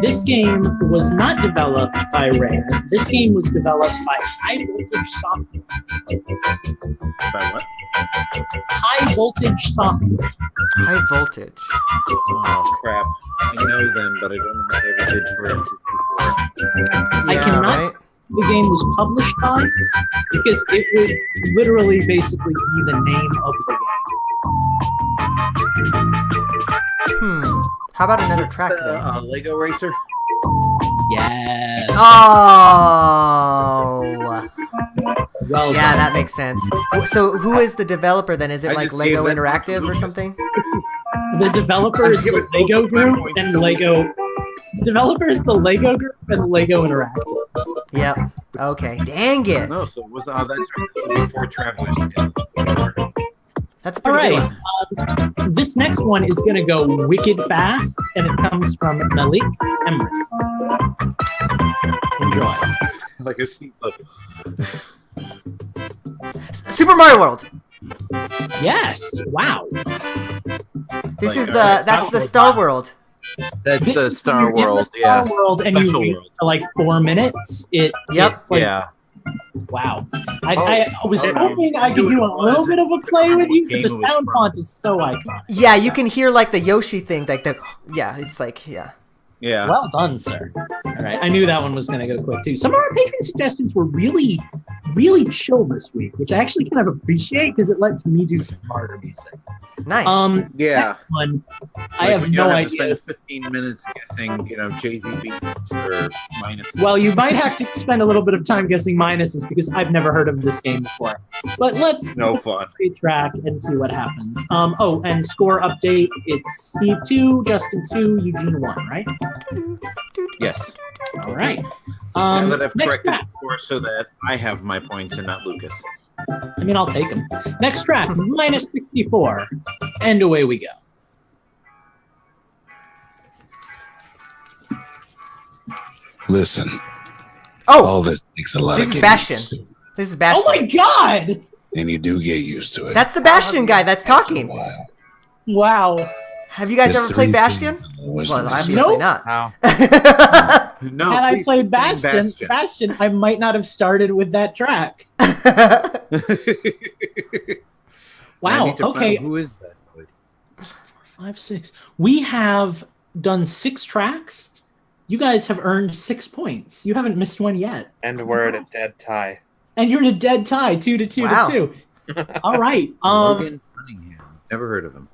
This game was not developed by Rare. This game was developed by High Voltage Software. By what? High Voltage Software. High Voltage. Oh crap! I know them, but I don't know what they ever did for N64. Yeah, I cannot. right? The game was published by because it would literally basically be the name of the game. How about another track then? Lego Racer. Yes. Oh. Well Yeah, done. that makes sense. So who is the developer then? Is it I like just Lego gave that Interactive to or Lucas. something? The developer is the Lego Group and Lego. The developer is the Lego Group and Lego Interactive. Yep. Okay. Dang it. No, so it was that's right. Before Travelers. That's a All pretty right. good one. This next one is going to go wicked fast, and it comes from Malik Emrys. Enjoy. Like a sequel. Super Mario World. Yes. Wow. This Like, is that's the Star World. That's This the is Star when you're in the World. Star Yeah. World, and you Special wait World. for like 4 minutes. Yep. It's like, Yeah. Wow. I was Oh, hoping I could dude, do it a little was. bit of a play with you, but Game the it was sound from. font is so iconic. Yeah, you can hear like the Yoshi thing, like the it's like Yeah. Well done, sir. All right. I knew that one was going to go quick, too. Some of our patron suggestions were really, really chill this week, which I actually kind of appreciate because it lets me do some harder music. nice. Yeah. Next one, I Like, have you no don't idea. to spend 15 minutes guessing, Jay-Z beats or minus. Well, you might have to spend a little bit of time guessing minuses because I've never heard of this game before. But let's No fun. play track and see what happens. Oh, and score update. It's Steve 2, Justin 2, Eugene 1, right? Yes. All right. Now that I've Next corrected track. the score so that I have my points and not Lucas. I mean, I'll take them. Next track, minus 64. And away we go. Listen, oh, all this takes a lot this of is getting Bastion. used to, This is Bastion. Oh my god! and you do get used to it. That's the Bastion guy that's after a talking. while. Wow. Have you guys This ever played 3 Bastion? thing was Well, nice. obviously Nope. not. Wow. No, Had I please played explain Bastion, I might not have started with that track. I Wow. need to Okay. find who is that voice? 5, 6. We have done 6 tracks. You guys have earned 6 points. You haven't missed one yet. And we're at a dead tie. And you're in a dead tie, 2 to 2 Wow. to 2. All right. Logan Cunningham. Never heard of him.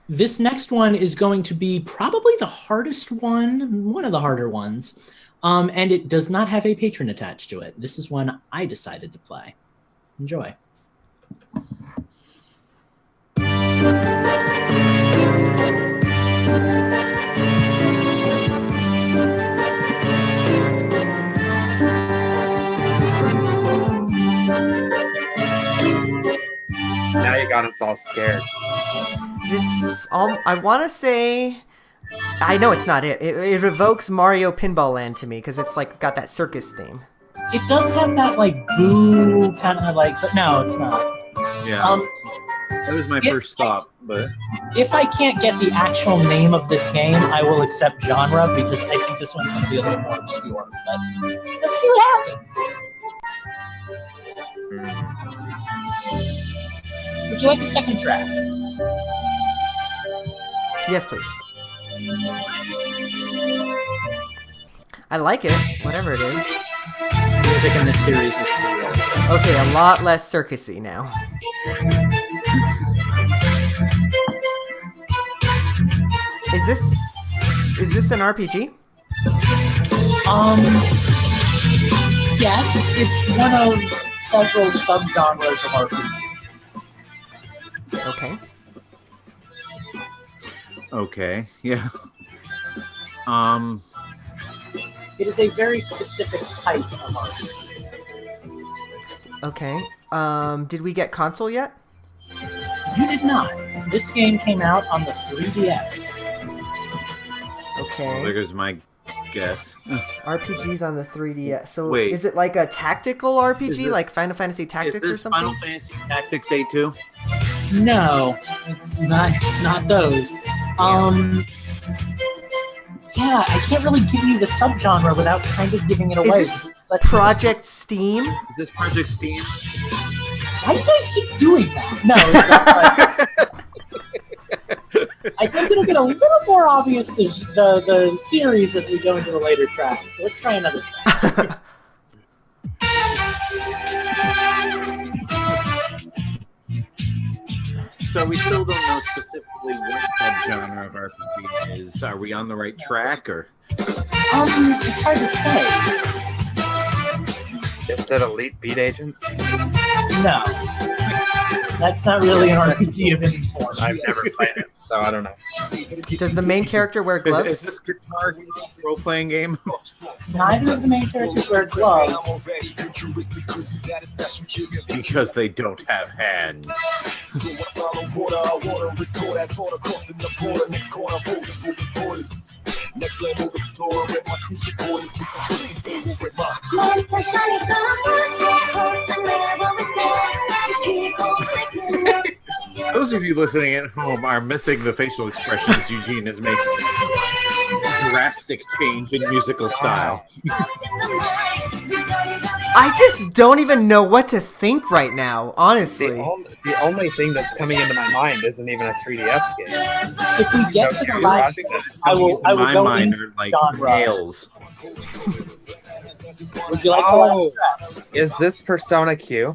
This next one is going to be probably the hardest one of the harder ones. And it does not have a patron attached to it. This is one I decided to play. Enjoy. Now you got us all scared. This I want to say, I know it's not it. It evokes Mario Pinball Land to me because it's like got that circus theme. It does have that like boo kind of like, but no, it's not. Yeah. That was my if- first thought, but If I can't get the actual name of this game, I will accept genre because I think this one's going to be a little more obscure. But let's see what happens. Would you like a second track? Yes, please. I like it, whatever it is. Music in this series is really good. Okay, a lot less circusy now. Is this an RPG? Yes, it's one of several subgenres of RPG. Okay. okay. Yeah. It is a very specific type of RPG. Okay. Did we get console yet? You did not. This game came out on the 3DS. Okay. There goes my guess. RPGs on the 3DS. So Wait. is it like a tactical RPG, like Final Fantasy Tactics or something? Final Fantasy Tactics A2? No, it's not. It's not those. Yeah, I can't really give you the subgenre without kind of giving it away. Is this Project Steam? Is this Project Steam? Why do you guys keep doing that? No, it's not. I think it'll get a little more obvious the series as we go into the later tracks. So let's try another track. So we still don't know specifically what subgenre of RPG is. Are we on the right track, or? It's hard to say. Is it Elite Beat Agents? No. That's not really an RPG of any form. I've never played it, so I don't know. Does the main character wear gloves? Is this guitar role-playing game? Neither of the main characters wear gloves. Because they don't have hands. What is this? Those of you listening at home are missing the facial expressions Eugene is making. Drastic change in musical style. I just don't even know what to think right now, honestly. The only thing that's coming into my mind isn't even a 3DS game. If we get to the last one, I will my go mind into are like genre. nails. Would you like the last track? Is this Persona Q?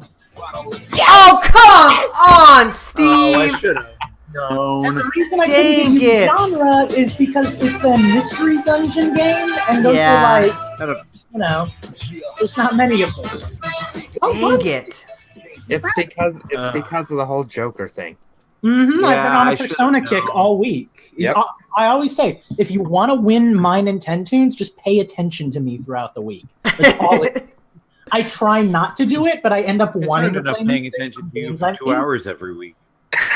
Oh, come on, Steve! Oh, I should have And known. the reason I Dang couldn't give you it. genre is because it's a mystery dungeon game, and those Yeah. are like, you know, there's not many of those. Dang it. It's because of the whole Joker thing. Mm-hmm. I've been Yeah, on a I should've Persona kick known. all week. Yep. I always say, if you want to win my Nintendoons, just pay attention to me throughout the week. That's all I try not to do it, but I end up It's wanting hard to enough play paying games attention to you games for I'm 2 in. hours every week.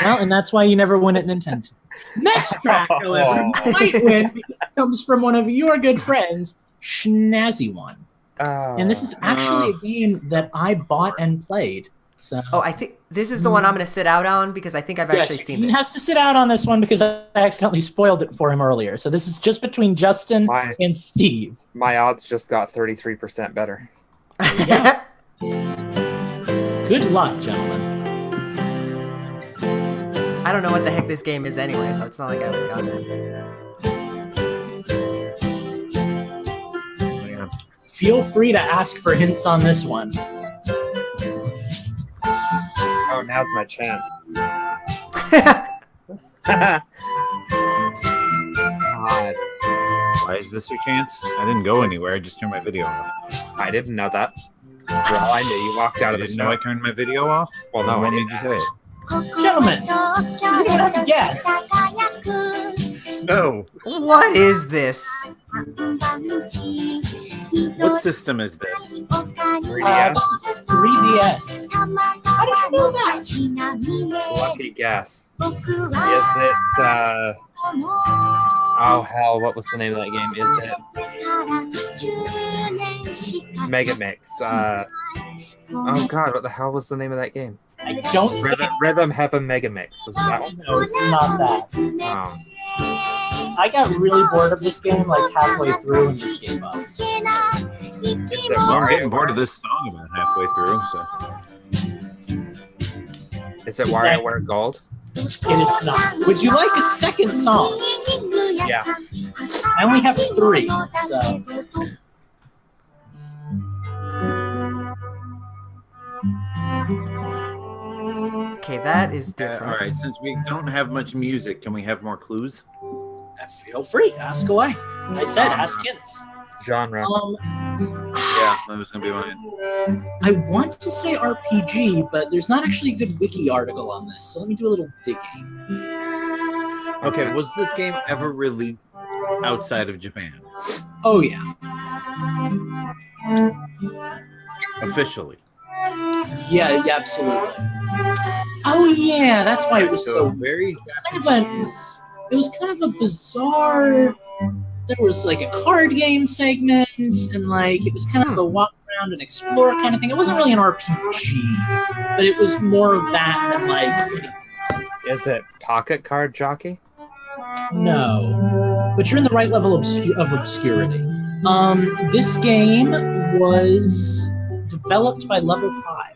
Well, and that's why you never win at Nintendo. Next track, however, might win because it comes from one of your good friends, Schnazzy One. And this is actually a game that I bought and played. So Oh, I think this is the one I'm going to sit out on because I think I've actually seen he this. has to sit out on this one because I accidentally spoiled it for him earlier. So this is just between Justin and Steve. My odds just got 33% better. Good luck, gentlemen. I don't know what the heck this game is anyway, so it's not like I would have gotten it. Feel free to ask for hints on this one. Oh, now's my chance. God, Why is this your chance? I didn't go anywhere. I just turned my video off. I didn't know that. For all I knew, you walked out I of the didn't know I show. turned my video off. Well, no, I when didn't did you say it? Gentlemen, you don't have to guess. No. What is this? What system is this? 3DS. This is 3DS. How did you know that? Lucky guess. Is it, oh hell, what was the name of that game? Is it Mega Mix? Oh god, what the hell was the name of that game? I don't Rhythm Heaven Mega Mix. Was it that one? know. It's not that. Oh. I got really bored of this game like halfway through and just gave up. Is it Well, I'm Wario? getting bored of this song about halfway through. So Is it WarioWare Gold? It is not. Would you like a second song? Yeah. I only have 3, so. Okay, that is all different. right. Since we don't have much music, can we have more clues? Feel free. Ask away. I said ask hints. Genre. Yeah, that was gonna be mine. I want to say RPG, but there's not actually a good wiki article on this, so let me do a little digging. Okay, was this game ever released outside of Japan? Oh, yeah. Officially. Yeah, absolutely. Oh, yeah, that's why it was So so... very It was kind of a bizarre there was like a card game segment, and like it was kind of a walk around and explore kind of thing. It wasn't really an RPG, but it was more of that than like. Is it Pocket Card Jockey? No, but you're in the right level of obscurity. This game was developed by Level 5.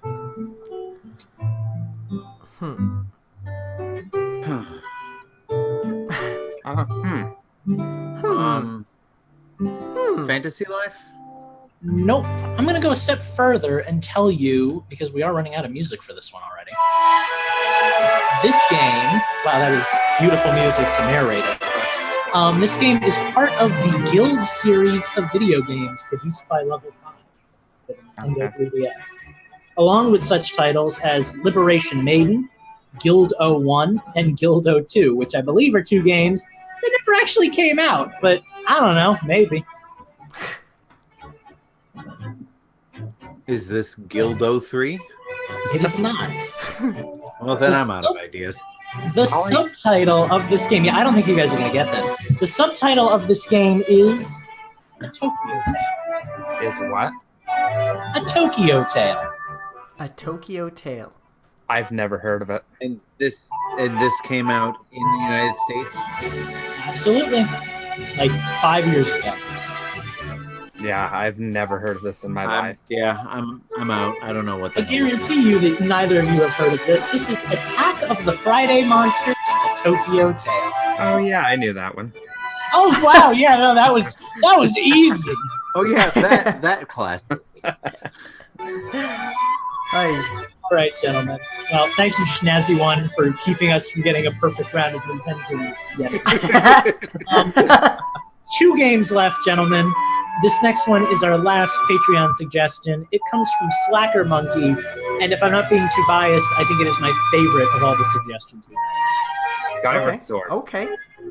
Fantasy Life? Nope. I'm going to go a step further and tell you, because we are running out of music for this one already. This game, wow, that is beautiful music to narrate over. This game is part of the Guild series of video games produced by Level 5 for the Nintendo 3DS, along with such titles as Liberation Maiden, Guild 01, and Guild 02, which I believe are 2 games that never actually came out, but I don't know, maybe. Is this Guild 03? It is not. Well, then I'm out of ideas. The subtitle of this game, I don't think you guys are going to get this. The subtitle of this game is A Tokyo Tale. Is what? A Tokyo Tale. A Tokyo Tale. I've never heard of it. And this came out in the United States? Absolutely. Like 5 years ago. Yeah, I've never heard of this in my life. Yeah, I'm out. I don't know what I guarantee you that neither of you have heard of this. This is Attack of the Friday Monsters, A Tokyo Tale. Oh yeah, I knew that one. Oh wow, yeah, no, that was easy. Oh yeah, that classic. Hi. All right, gentlemen. Well, thank you, Schnazzy One, for keeping us from getting a perfect round of Nintendos yet. 2 games left, gentlemen. This next one is our last Patreon suggestion. It comes from Slacker Monkey, and if I'm not being too biased, I think it is my favorite of all the suggestions we've had. Skyward Sword. Okay.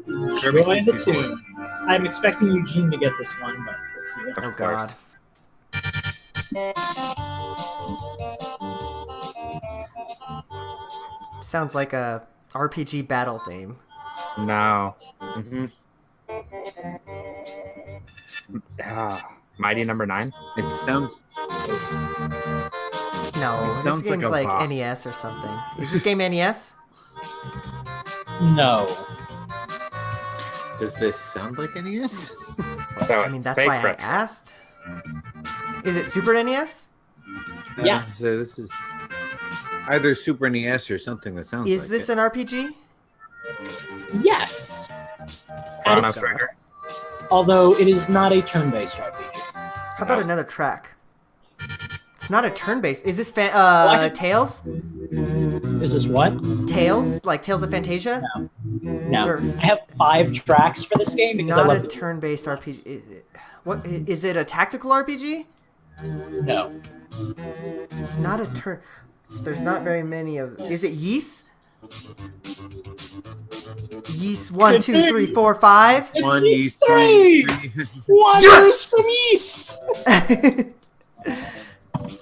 Join the tunes. I'm expecting Eugene to get this one, but we'll see. Oh God. Sounds like a RPG battle theme. No. Mm-hmm. Mighty Number 9? It sounds... No, this game's like NES or something. Is this game NES? No. Does this sound like NES? I mean, that's why I asked. Is it Super NES? Yes. So this is either Super NES or something that sounds like Is this an RPG? Yes. Chrono Trigger. Although it is not a turn-based RPG. How about another track? It's not a turn-based. Is this Tales? Is this what? Tales? Like Tales of Fantasia? No. I have 5 tracks for this game It's because not I love a turn-based RPG. What is it? A tactical RPG? No. It's not a turn. There's not very many of. Is it Yeast? Yeast 1, 2, 3, 4, 5. 1 Yeast 3. Wonders from Yeast.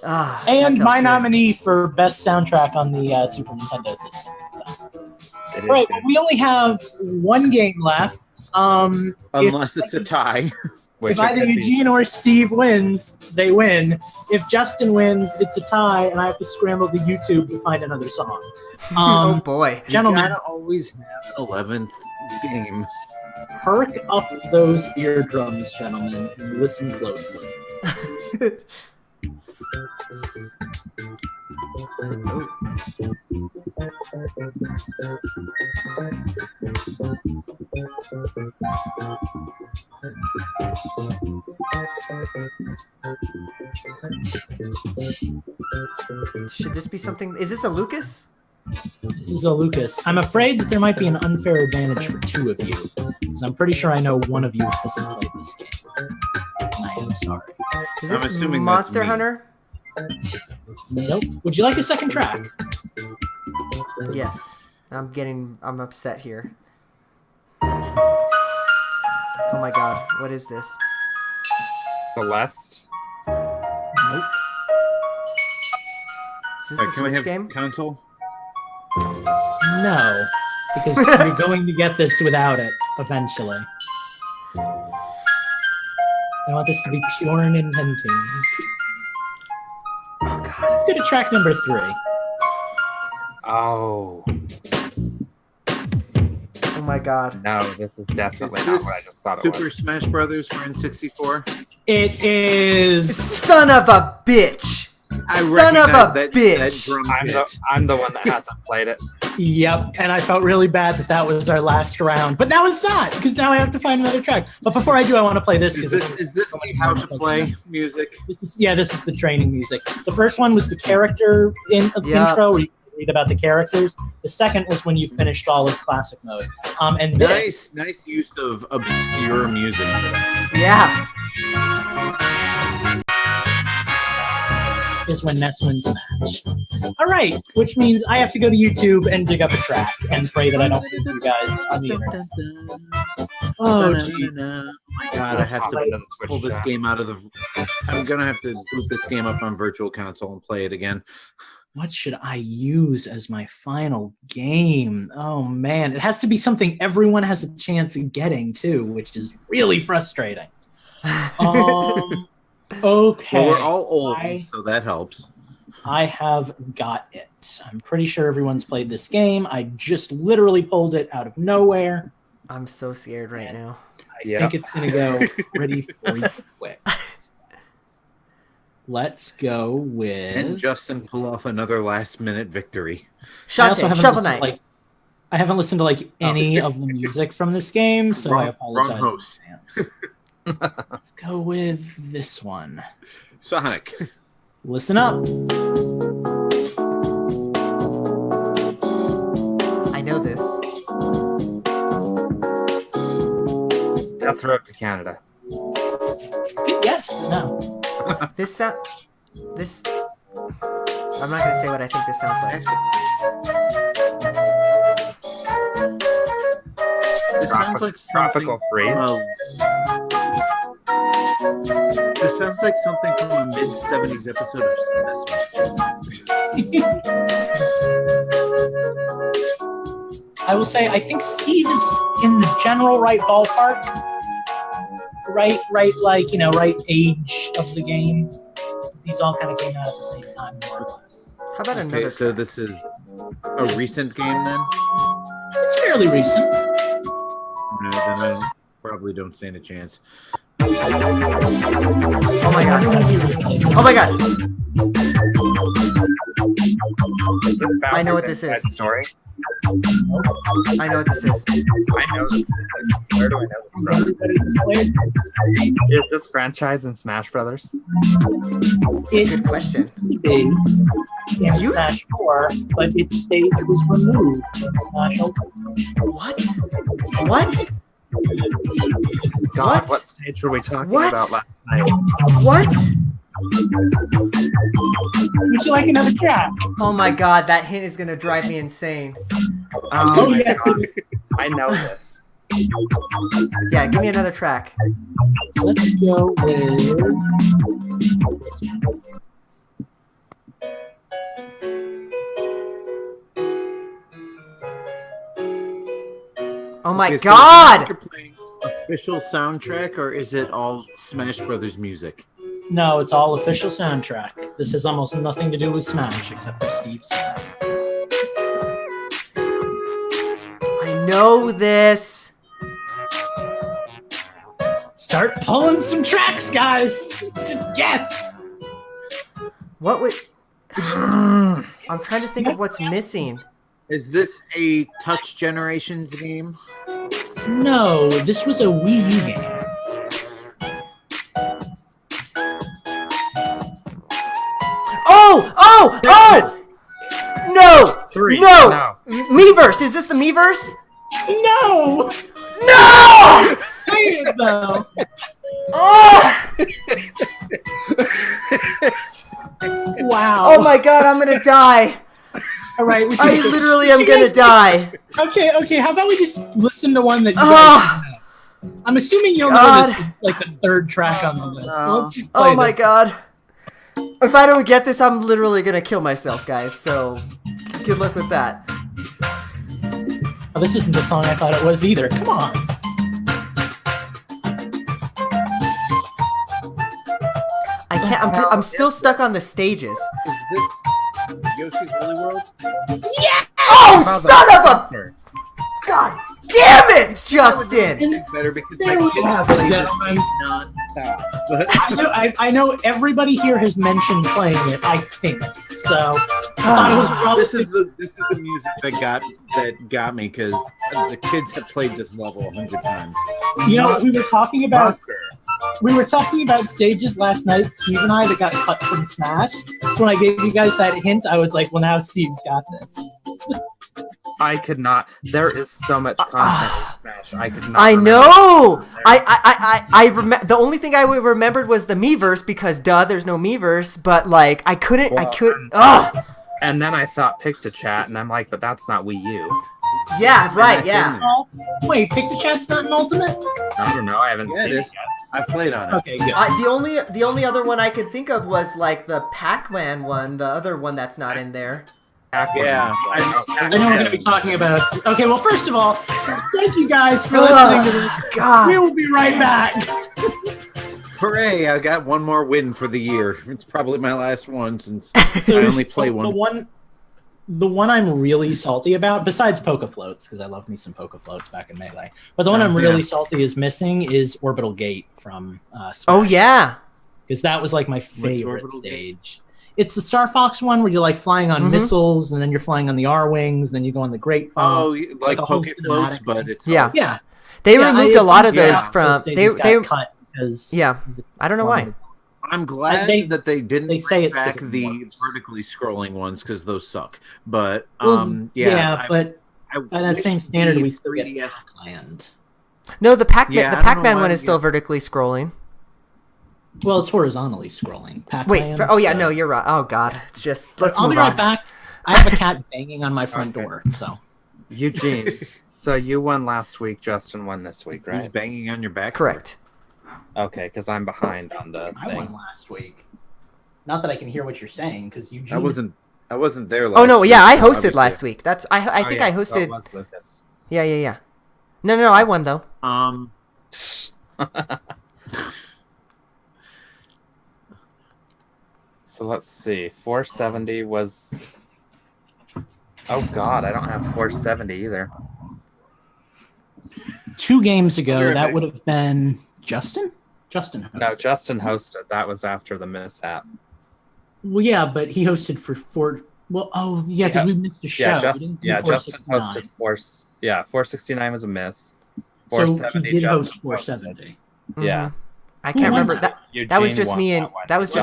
And my nominee for best soundtrack on the Super Nintendo system. So. Right, we only have 1 game left. Unless it's a tie. If either Eugene or Steve wins, they win. If Justin wins, it's a tie, and I have to scramble to YouTube to find another song. Oh boy, gentlemen! You gotta always have an 11th game. Perk up those eardrums, gentlemen, and listen closely. Should this be something? Is this a Lucas? This is a Lucas. I'm afraid that there might be an unfair advantage for 2 of you, because I'm pretty sure I know one of you hasn't played this game. And I am sorry. Is this Monster Hunter? Nope. Would you like a second track? Yes. I'm upset here. Oh my god, what is this? Celeste? Nope. Is this a Switch game? Console? No, because you're going to get this without it eventually. I want this to be pure Nintendo's. Oh God. Let's go to track number 3. Oh. Oh my God. No, this is definitely Is not this what I just thought it Super was. Smash Brothers for N64? It is. Son of a bitch. I Son of recognize a that bitch. drum I'm the one that hasn't played it. Yep, and I felt really bad that was our last round. But now it's not, because now I have to find another track. But before I do, I want to play this. Is this the how to play music? This is the training music. The first one was the character intro, where you read about the characters. The second was when you finished all of classic mode. And this Nice use of obscure music. Yeah. is when Ness wins the match. All right, which means I have to go to YouTube and dig up a track and pray that I don't lose you guys on the internet. Oh, geez. Oh my God, I have to pull this game out of the... I'm going to have to boot this game up on Virtual Console and play it again. What should I use as my final game? Oh, man. It has to be something everyone has a chance of getting, too, which is really frustrating. Okay. Well, we're all old, so that helps. I have got it. I'm pretty sure everyone's played this game. I just literally pulled it out of nowhere. I'm so scared right now. I think it's going to go pretty quick. Let's go with... And Justin pull off another last-minute victory. Shovel Knight. I haven't listened to any of the music from this game, so I apologize. Wrong host. Let's go with this one. Sonic. Listen up. I know this. Death Road to Canada. Good guess, but no. This I'm not gonna say what I think this sounds like. This sounds like Tropical Freeze. This sounds like something from a mid-70s episode of Sesame. I will say, I think Steve is in the general right ballpark. Right age of the game. These all kind of came out at the same time, more or less. How about another? Okay, so this is a recent game then? It's fairly recent. No, then I probably don't stand a chance. Oh my god. Oh my god. Is this I know what this is. Story? I know what this is. I know this. Where do I know this from? Is this franchise in Smash Brothers? It's a good question. Yeah, Smash 4, but its stage was removed from Smash Ultimate. What? What? God, what stage were we talking about last night? What? Would you like another track? Oh my god, that hint is gonna drive me insane. Oh yes. I know this. Yeah, give me another track. Let's go with... Oh my Okay, so god! you're playing official soundtrack, or is it all Smash Brothers music? No, it's all official soundtrack. This has almost nothing to do with Smash, except for Steve's Smash. I know this. Start pulling some tracks, guys! Just guess! What would... I'm trying to think of what's missing. Is this a Touch Generations game? No, this was a Wii U game. Oh! No! Three. No! Miiverse! Is this the Miiverse? No! No! Say it, though! Oh! Wow. Oh my god, I'm gonna die. All right. I literally am gonna die. Okay. How about we just listen to one that you guys know? I'm assuming you'll know this is like the third track on the list. So let's just play Oh my this. god. If I don't get this, I'm literally gonna kill myself, guys. So, good luck with that. Oh, this isn't the song I thought it was either. Come on. can't. I'm still stuck on the stages. Is this Yoshi's Woolly World? Yeah! Oh, son of a! God damn it, Justin! Better because There my we kids have play it, this gentlemen. non-stop. But I know everybody here has mentioned playing it, I think. So I thought it was probably this is the music that got me because the kids have played this level 100 times. we were talking about stages last night, Steve and I, that got cut from Smash. So when I gave you guys that hint, I was like, well, now Steve's got this. I could not. There is so much content in Smash. I could not. I know. I remember. The only thing I remembered was the Miiverse because there's no Miiverse. But like, I couldn't. And then I thought Pictochat, and I'm like, but that's not Wii U. Yeah, right. Yeah. Wait, Pictochat's not an Ultimate? I don't know. I haven't seen it yet. I've played on it. Okay, good. The only other one I could think of was like the Pac-Man one, the other one that's not in there. Yeah, I know we're going to be talking about. Okay, well, first of all, thank you guys for listening to this. God. We will be right back. Hooray! I got one more win for the year. It's probably my last one since I only play one. The one I'm really salty about, besides Poke Floats, because I love me some Poke Floats back in Melee, but the one I'm really salty is missing is Orbital Gate from Smash. Oh yeah, because that was like my favorite stage. It's the Star Fox one where you're like flying on missiles, and then you're flying on the R-Wings, then you go on the Great Fox. Oh, like Poke Floats, but it's yeah. They removed a lot of those from. They cut because I don't know why. I'm glad that they didn't bring back the vertically scrolling ones because those suck. But but by that same standard, we still get 3DS Pac-Land. No, the Pac-Man one is still vertically scrolling. Well, it's horizontally scrolling. Wait, no, you're right. Oh God, it's just I'll be right back. I have a cat banging on my front door. So, Eugene, so you won last week. Justin won this week, right? Who's banging on your back? Correct. Okay, because I'm behind on the thing. I won last week. Not that I can hear what you're saying, because Eugene. I wasn't there last. Oh no, week, yeah, I hosted last week. That's I think I hosted. So it was Lucas. Yeah. No, I won though. So let's see. 470 was. Oh God, I don't have 470 either. 2 games ago, that would have been Justin. Justin hosted. No, Justin hosted. That was after the mishap. Well, yeah, but he hosted for 4. Well, because we missed a show. Justin hosted 469 was a miss. So he did host 470. Yeah. I can't remember that. That was just me and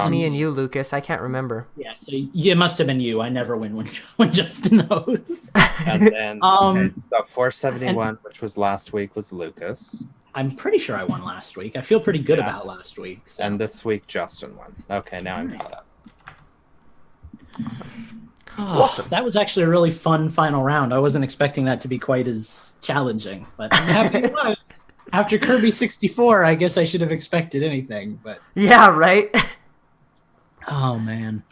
me and you, Lucas. I can't remember. Yeah, so it must have been you. I never win when Justin hosts. And then the 471, which was last week, was Lucas. I'm pretty sure I won last week. I feel pretty good about last week. So. And this week, Justin won. Okay, now I'm caught up. Awesome. That was actually a really fun final round. I wasn't expecting that to be quite as challenging, but I'm happy it was. After Kirby 64, I guess I should have expected anything, but yeah, right. Oh man.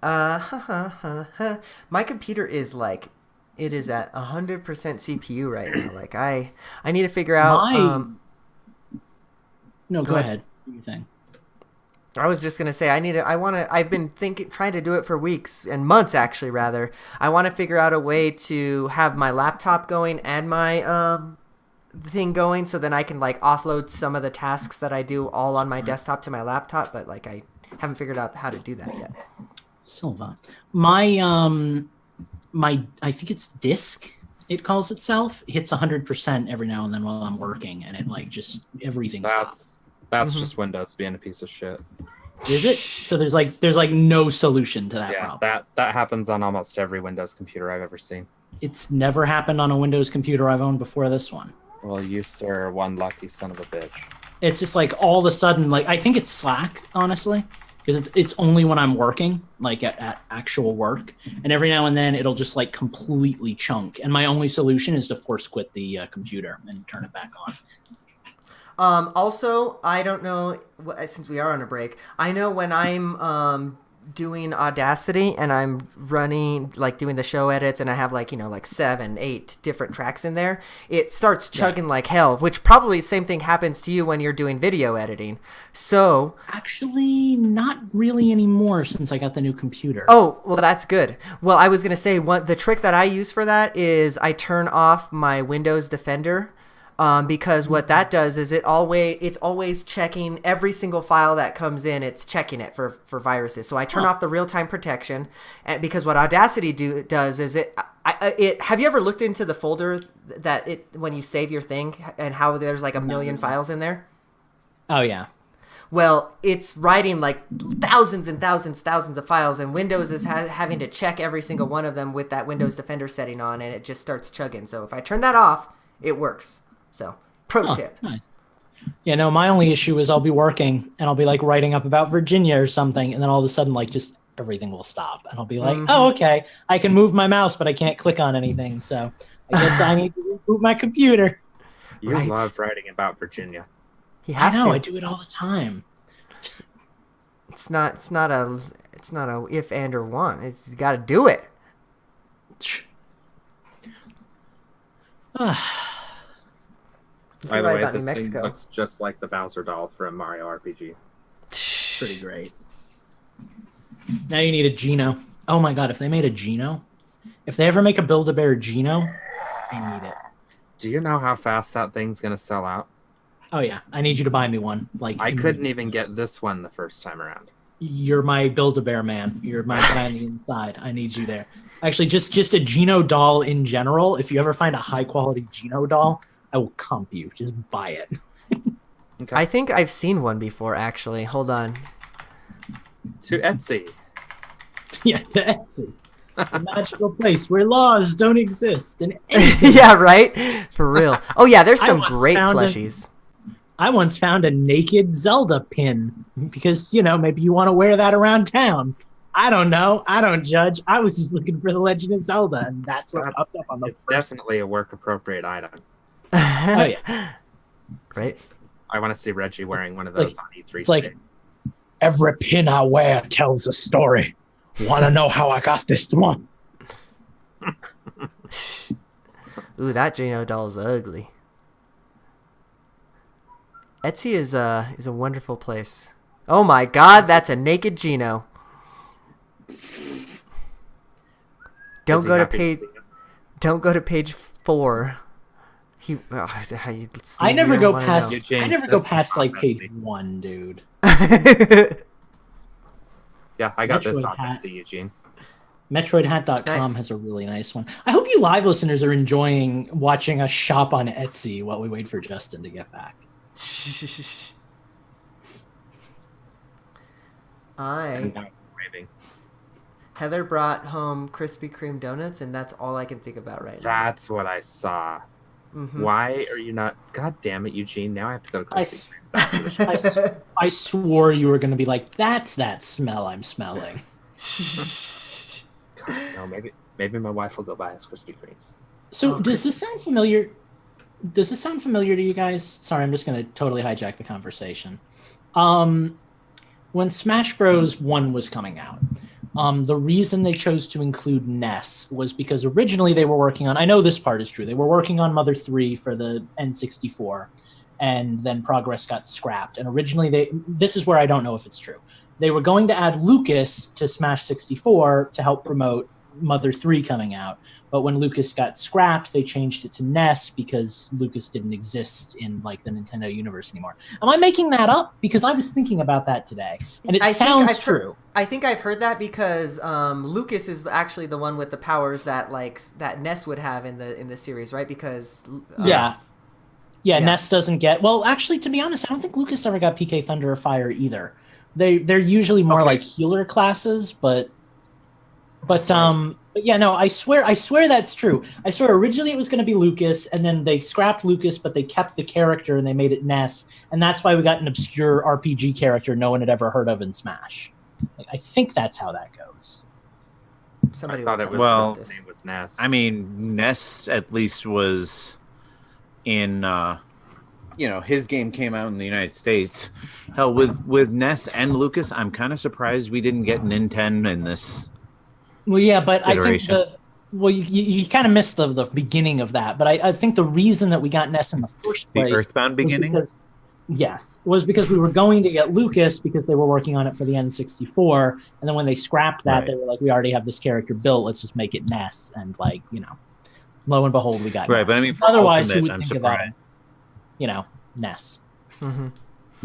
My computer is like, it is at 100% CPU right now. Like I need to figure out. No, go ahead. Do your thing. I was just gonna say I've been trying to do it for weeks and months actually. Rather, I want to figure out a way to have my laptop going and my thing going, so then I can like offload some of the tasks that I do all on my desktop to my laptop. But like I haven't figured out how to do that yet. Silva, my I think it's disk. It calls itself. It hits 100% every now and then while I'm working, and it like just everything stops. That's just Windows being a piece of shit. Is it? So there's like no solution to that problem. That happens on almost every Windows computer I've ever seen. It's never happened on a Windows computer I've owned before this one. Well, you sir are one lucky son of a bitch. It's just like all of a sudden, like I think it's Slack, honestly, because it's only when I'm working, like at actual work, and every now and then it'll just like completely chunk, and my only solution is to force quit the computer and turn it back on. Also, I don't know, since we are on a break, I know when I'm doing Audacity and I'm running, like doing the show edits, and I have like, 7, 8 different tracks in there, it starts chugging like hell, which probably same thing happens to you when you're doing video editing. So actually not really anymore since I got the new computer. Oh, well, that's good. Well, I was going to say the trick that I use for that is I turn off my Windows Defender. Because what that does is it's always checking every single file that comes in. It's checking it for viruses. So I turn off the real-time protection, and because what Audacity does is it have you ever looked into the folder that when you save your thing and how there's like a million files in there? Oh yeah. Well, it's writing like thousands and thousands of files, and Windows is having to check every single one of them with that Windows Defender setting on, and it just starts chugging. So if I turn that off, it works. So, pro tip. Nice. Yeah, no, my only issue is I'll be working and I'll be like writing up about Virginia or something, and then all of a sudden like just everything will stop, and I'll be like, oh, okay, I can move my mouse, but I can't click on anything, so I guess I need to reboot my computer. You love writing about Virginia. He has I to. I do it all the time. It's not a if and or want. You got to do it. By the way, this thing looks just like the Bowser doll from Mario RPG. Pretty great. Now you need a Geno. Oh my god, if they made a Geno, if they ever make a Build-A-Bear Geno, I need it. Do you know how fast that thing's gonna sell out? Oh yeah, I need you to buy me one. Like I couldn't even get this one the first time around. You're my Build-A-Bear man. You're my guy on the inside. I need you there. Actually, just a Geno doll in general. If you ever find a high-quality Geno doll, I will comp you. Just buy it. Okay. I think I've seen one before, actually. Hold on. To Etsy. Yeah, to Etsy. A magical place where laws don't exist. And yeah, right? For real. Oh, yeah, there's some great plushies. I once found a naked Zelda pin because, maybe you want to wear that around town. I don't know. I don't judge. I was just looking for The Legend of Zelda, and that's what popped up on the It's definitely a work-appropriate item. Oh, yeah. Right? I want to see Reggie wearing one of those on E3 It's like, every pin I wear tells a story. Want to know how I got this one? Ooh, that Geno doll is ugly. Etsy is a wonderful place. Oh my god, that's a naked Geno. Don't go to page 4. I never go past like page 1, dude. Yeah, I got this on Etsy, Eugene. MetroidHat.com has a really nice one. I hope you live listeners are enjoying watching us shop on Etsy while we wait for Justin to get back. Heather brought home Krispy Kreme donuts, and that's all I can think about right now. That's what I saw. Mm-hmm. Why are you not? God damn it, Eugene! Now I have to go to Krispy Kreme's. I swore you were going to be like, "That's that smell I'm smelling." God, no, maybe my wife will go buy us Krispy Kremes. So, does this sound familiar? Does this sound familiar to you guys? Sorry, I'm just going to totally hijack the conversation. When Smash Bros. 1 was coming out, the reason they chose to include Ness was because originally they were working on, I know this part is true, they were working on Mother 3 for the N64, and then Progress got scrapped. And originally this is where I don't know if it's true. They were going to add Lucas to Smash 64 to help promote Mother 3 coming out. But when Lucas got scrapped, they changed it to Ness because Lucas didn't exist in like the Nintendo universe anymore. Am I making that up? Because I was thinking about that today, and it sounds true. I think I've heard that because Lucas is actually the one with the powers that that Ness would have in the series, right? Because yeah, Ness doesn't get. Well, actually, to be honest, I don't think Lucas ever got PK Thunder or Fire either. They're usually more like healer classes, but yeah, no, I swear that's true. I swear originally it was going to be Lucas, and then they scrapped Lucas, but they kept the character and they made it Ness, and that's why we got an obscure RPG character no one had ever heard of in Smash. I think that's how that goes. Somebody thought it was his name was Ness. I mean, Ness at least was in his game came out in the United States. Hell, with Ness and Lucas, I'm kind of surprised we didn't get Nintendo in this. Well, yeah, but iteration. I think you kind of missed the beginning of that. But I think the reason that we got Ness in the first place, the Earthbound beginning, was because we were going to get Lucas because they were working on it for the N64, and then when they scrapped that, They were like, we already have this character built, let's just make it Ness, and lo and behold, we got right. Ness. But I mean, otherwise, Ultimate, who would I'm think surprised. about Ness? Mm-hmm.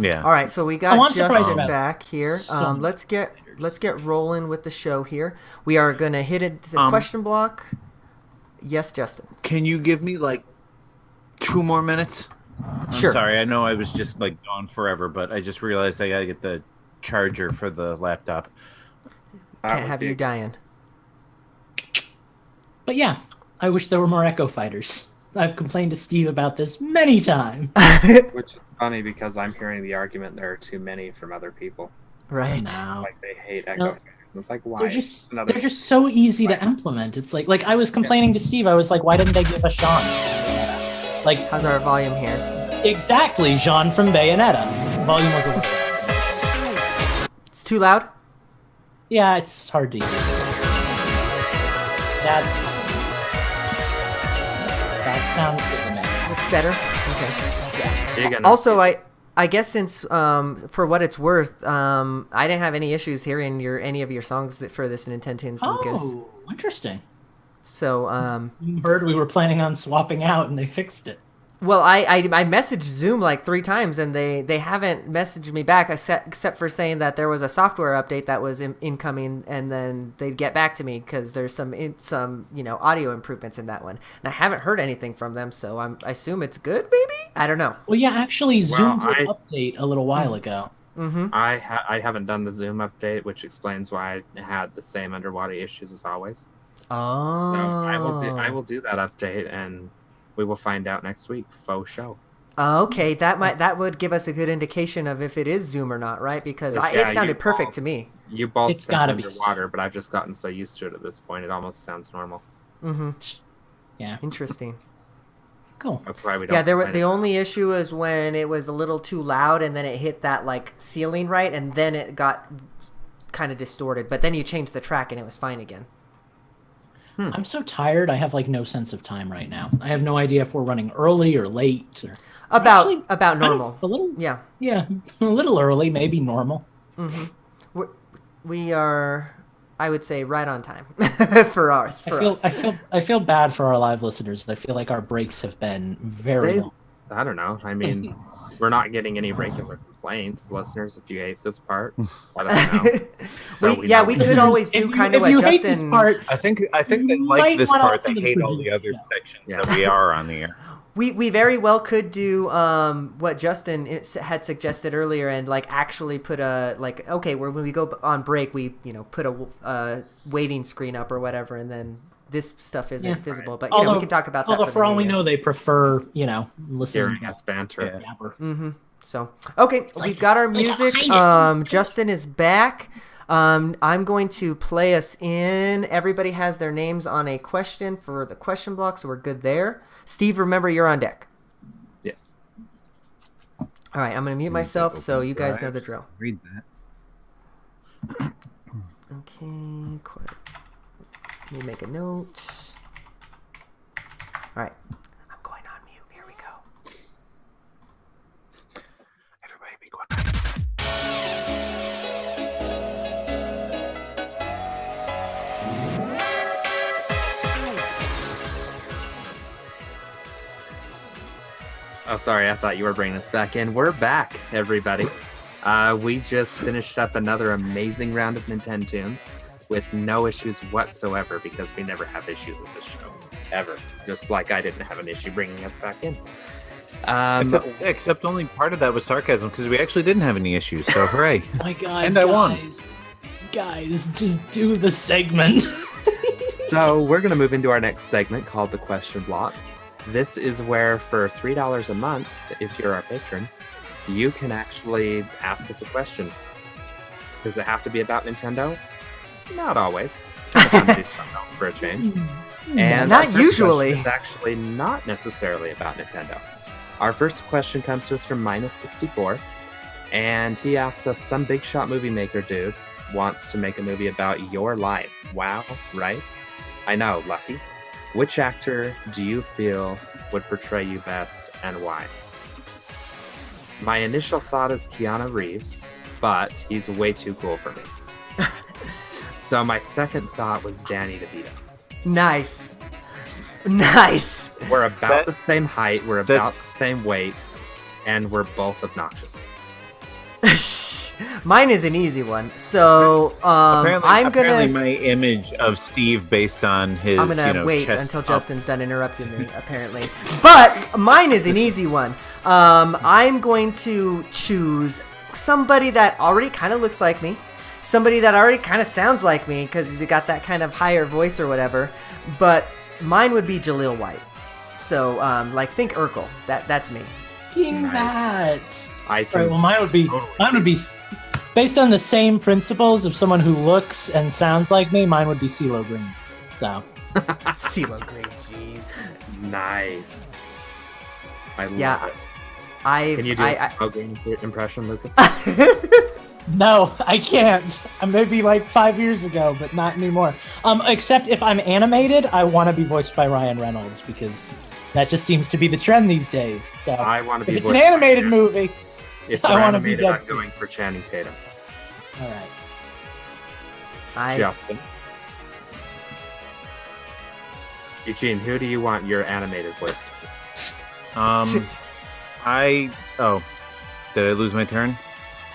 Yeah. All right, so we got Justin back here. So let's get rolling with the show here. We are gonna hit it the question block. Yes, Justin. Can you give me like 2 more minutes? Sure. I'm sorry, I know I was just like gone forever, but I just realized I gotta get the charger for the laptop. Can't have you dying. But yeah, I wish there were more Echo Fighters. I've complained to Steve about this many times. Which is funny because I'm hearing the argument there are too many from other people. Right. No. Like they hate Echo Fighters. And it's like, why? They're just so easy to implement. It's like I was complaining to Steve. I was like, why didn't they give us Jean? Like, how's our volume here? Exactly, Jean from Bayonetta. Volume was a little. It's too loud? Yeah, it's hard to hear. That sounds good to me. It's better? Okay. Yeah. Also, I guess since for what it's worth, I didn't have any issues hearing any of your songs for this Nintendo Lucas. Oh, interesting. So you heard we were planning on swapping out and they fixed it. Well, I messaged Zoom like 3 times and they haven't messaged me back except for saying that there was a software update that was incoming, and then they'd get back to me because there's some audio improvements in that one. And I haven't heard anything from them, so I assume it's good. Maybe, I don't know. Well, yeah, actually, Zoom did update a little while ago. Mm-hmm. I haven't done the Zoom update, which explains why I had the same underwater issues as always. Oh. So I will do that update, and we will find out next week. Faux show. Okay, that would give us a good indication of if it is Zoom or not, right? Because it sounded perfect to me. You both it's gotta sound underwater, but I've just gotten so used to it at this point. It almost sounds normal. Mm-hmm. Yeah. Interesting. Cool. That's why we don't. Yeah, the only issue is when it was a little too loud, and then it hit that like ceiling right, and then it got kind of distorted. But then you changed the track, and it was fine again. I'm so tired. I have like no sense of time right now. I have no idea if we're running early or late. Or about normal. A little. Yeah, a little early, maybe normal. Mm-hmm. We are, I would say, right on time for us. I feel bad for our live listeners. I feel like our breaks have been very long. I don't know. I mean, we're not getting any regular complaints, listeners. If you hate this part, let us know. We could always do kind of what Justin. I think they like this part. They hate all the other sections that we are on the air. We very well could do what Justin had suggested earlier, and like actually put when we go on break, we put a waiting screen up or whatever, and then this stuff isn't visible. But we can talk about that. Although for all we know, they prefer listening to us banter. Mm-hmm. So okay, we've got our music. Justin is back. I'm going to play us in. Everybody has their names on a question for the question block, so we're good there. Steve, remember you're on deck. Yes. All right, I'm going to mute myself so you guys know the drill. Read that. Okay, quick. Let me make a note. All right, I'm going on mute. Here we go. Everybody be quiet. Oh, sorry. I thought you were bringing us back in. We're back, everybody. We just finished up another amazing round of Nintendo tunes with no issues whatsoever, because we never have issues at this show. Ever. Just like I didn't have an issue bringing us back in. Except only part of that was sarcasm, because we actually didn't have any issues, so hooray. Oh my God, and I won. Guys, just do the segment. So we're going to move into our next segment called the Question Block. This is where for $3 a month, if you're our patron, you can actually ask us a question. Does it have to be about Nintendo? Not always. Sometimes do something else for a change. And not usually. It's actually not necessarily about Nintendo. Our first question comes to us from Minus64, and he asks us, some big shot movie maker dude wants to make a movie about your life. Wow, right? I know, Lucky. Which actor do you feel would portray you best and why? My initial thought is Keanu Reeves, but he's way too cool for me. So my second thought was Danny DeVito. Nice. We're about the same height, we're about the same weight, and we're both obnoxious. Mine is an easy one. So apparently my image of Steve based on his I'm gonna wait chest until up. Justin's done interrupting me, apparently. But mine is an easy one. I'm going to choose somebody that already kind of looks like me, somebody that already kind of sounds like me because he got that kind of higher voice or whatever. But mine would be Jaleel White. So think Urkel. That's me. That. I can, Right, well, mine would be based on the same principles of someone who looks and sounds like me. Mine would be CeeLo Green. So CeeLo Green, jeez. Nice. I love Yeah, it. Can you do a CeeLo Green impression, Lucas? no, I can't. Maybe like 5 years ago, but not anymore. Except if I'm animated, I want to be voiced by Ryan Reynolds because that just seems to be the trend these days. So I want to be if it's voiced an by animated Channing. movie, If I they're want to be animated, I'm Deadpool. going for Channing Tatum. All right. Justin. Eugene, who do you want your animated voice to be? Did I lose my turn?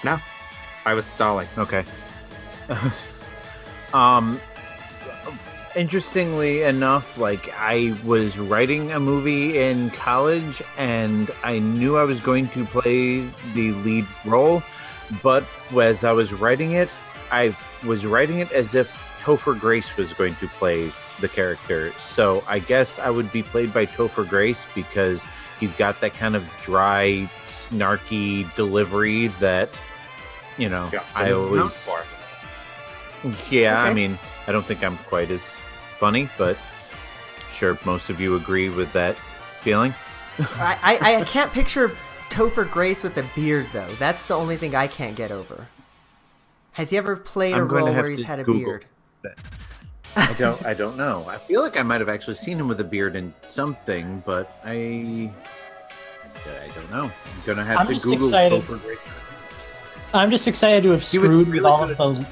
No, I was stalling. Okay. Interestingly enough, I was writing a movie in college and I knew I was going to play the lead role, but as I was writing it, I was writing it as if Topher Grace was going to play the character. So I guess I would be played by Topher Grace because he's got that kind of dry, snarky delivery that, Justin I is known always... for. Yeah, Okay. I mean, I don't think I'm quite as funny, but sure, most of you agree with that feeling. I can't picture Topher Grace with a beard, though. That's the only thing I can't get over. Has he ever played a I'm going to role have where he's to had a Google beard? that. I don't know. I feel like I might have actually seen him with a beard in something, but I don't know. I'm gonna have I'm to just Google excited. Topher Grace. I'm just excited to have He was screwed really with all good of the.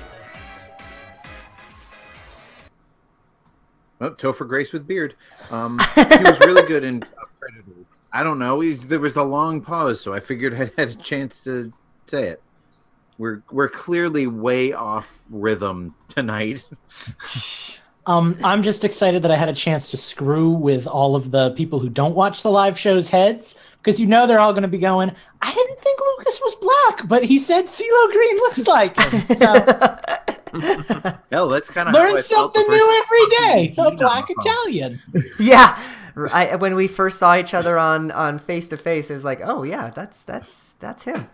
Oh, Topher Grace with beard. He was really good in Predator. I don't know. There was a long pause, so I figured I had a chance to say it. We're clearly way off rhythm tonight. I'm just excited that I had a chance to screw with all of the people who don't watch the live show's heads because they're all going to be going, I didn't think Lucas was black, but he said CeeLo Green looks like him. So Hell, that's kind of learn something new every day. A black Italian. Yeah. When we first saw each other on Face to Face, it was like, oh yeah, that's him.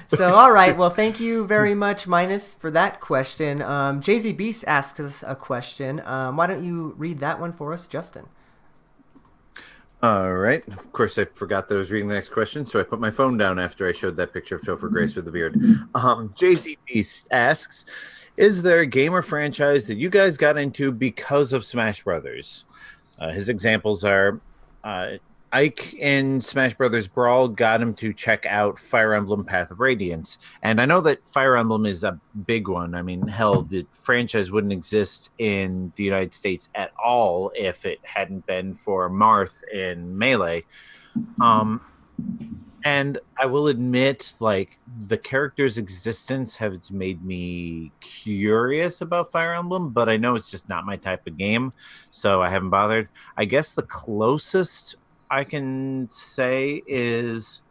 So all right, well, thank you very much, Minus, for that question. JZ Beast asks us a question. Why don't you read that one for us, Justin? All right. Of course, I forgot that I was reading the next question, so I put my phone down after I showed that picture of Topher Grace with the beard. JZ Beast asks, is there a game or franchise that you guys got into because of Smash Brothers? His examples are Ike in Smash Brothers Brawl got him to check out Fire Emblem Path of Radiance. And I know that Fire Emblem is a big one. I mean, hell, the franchise wouldn't exist in the United States at all if it hadn't been for Marth in Melee. And I will admit, the character's existence has made me curious about Fire Emblem, but I know it's just not my type of game, so I haven't bothered. I guess the closest I can say is,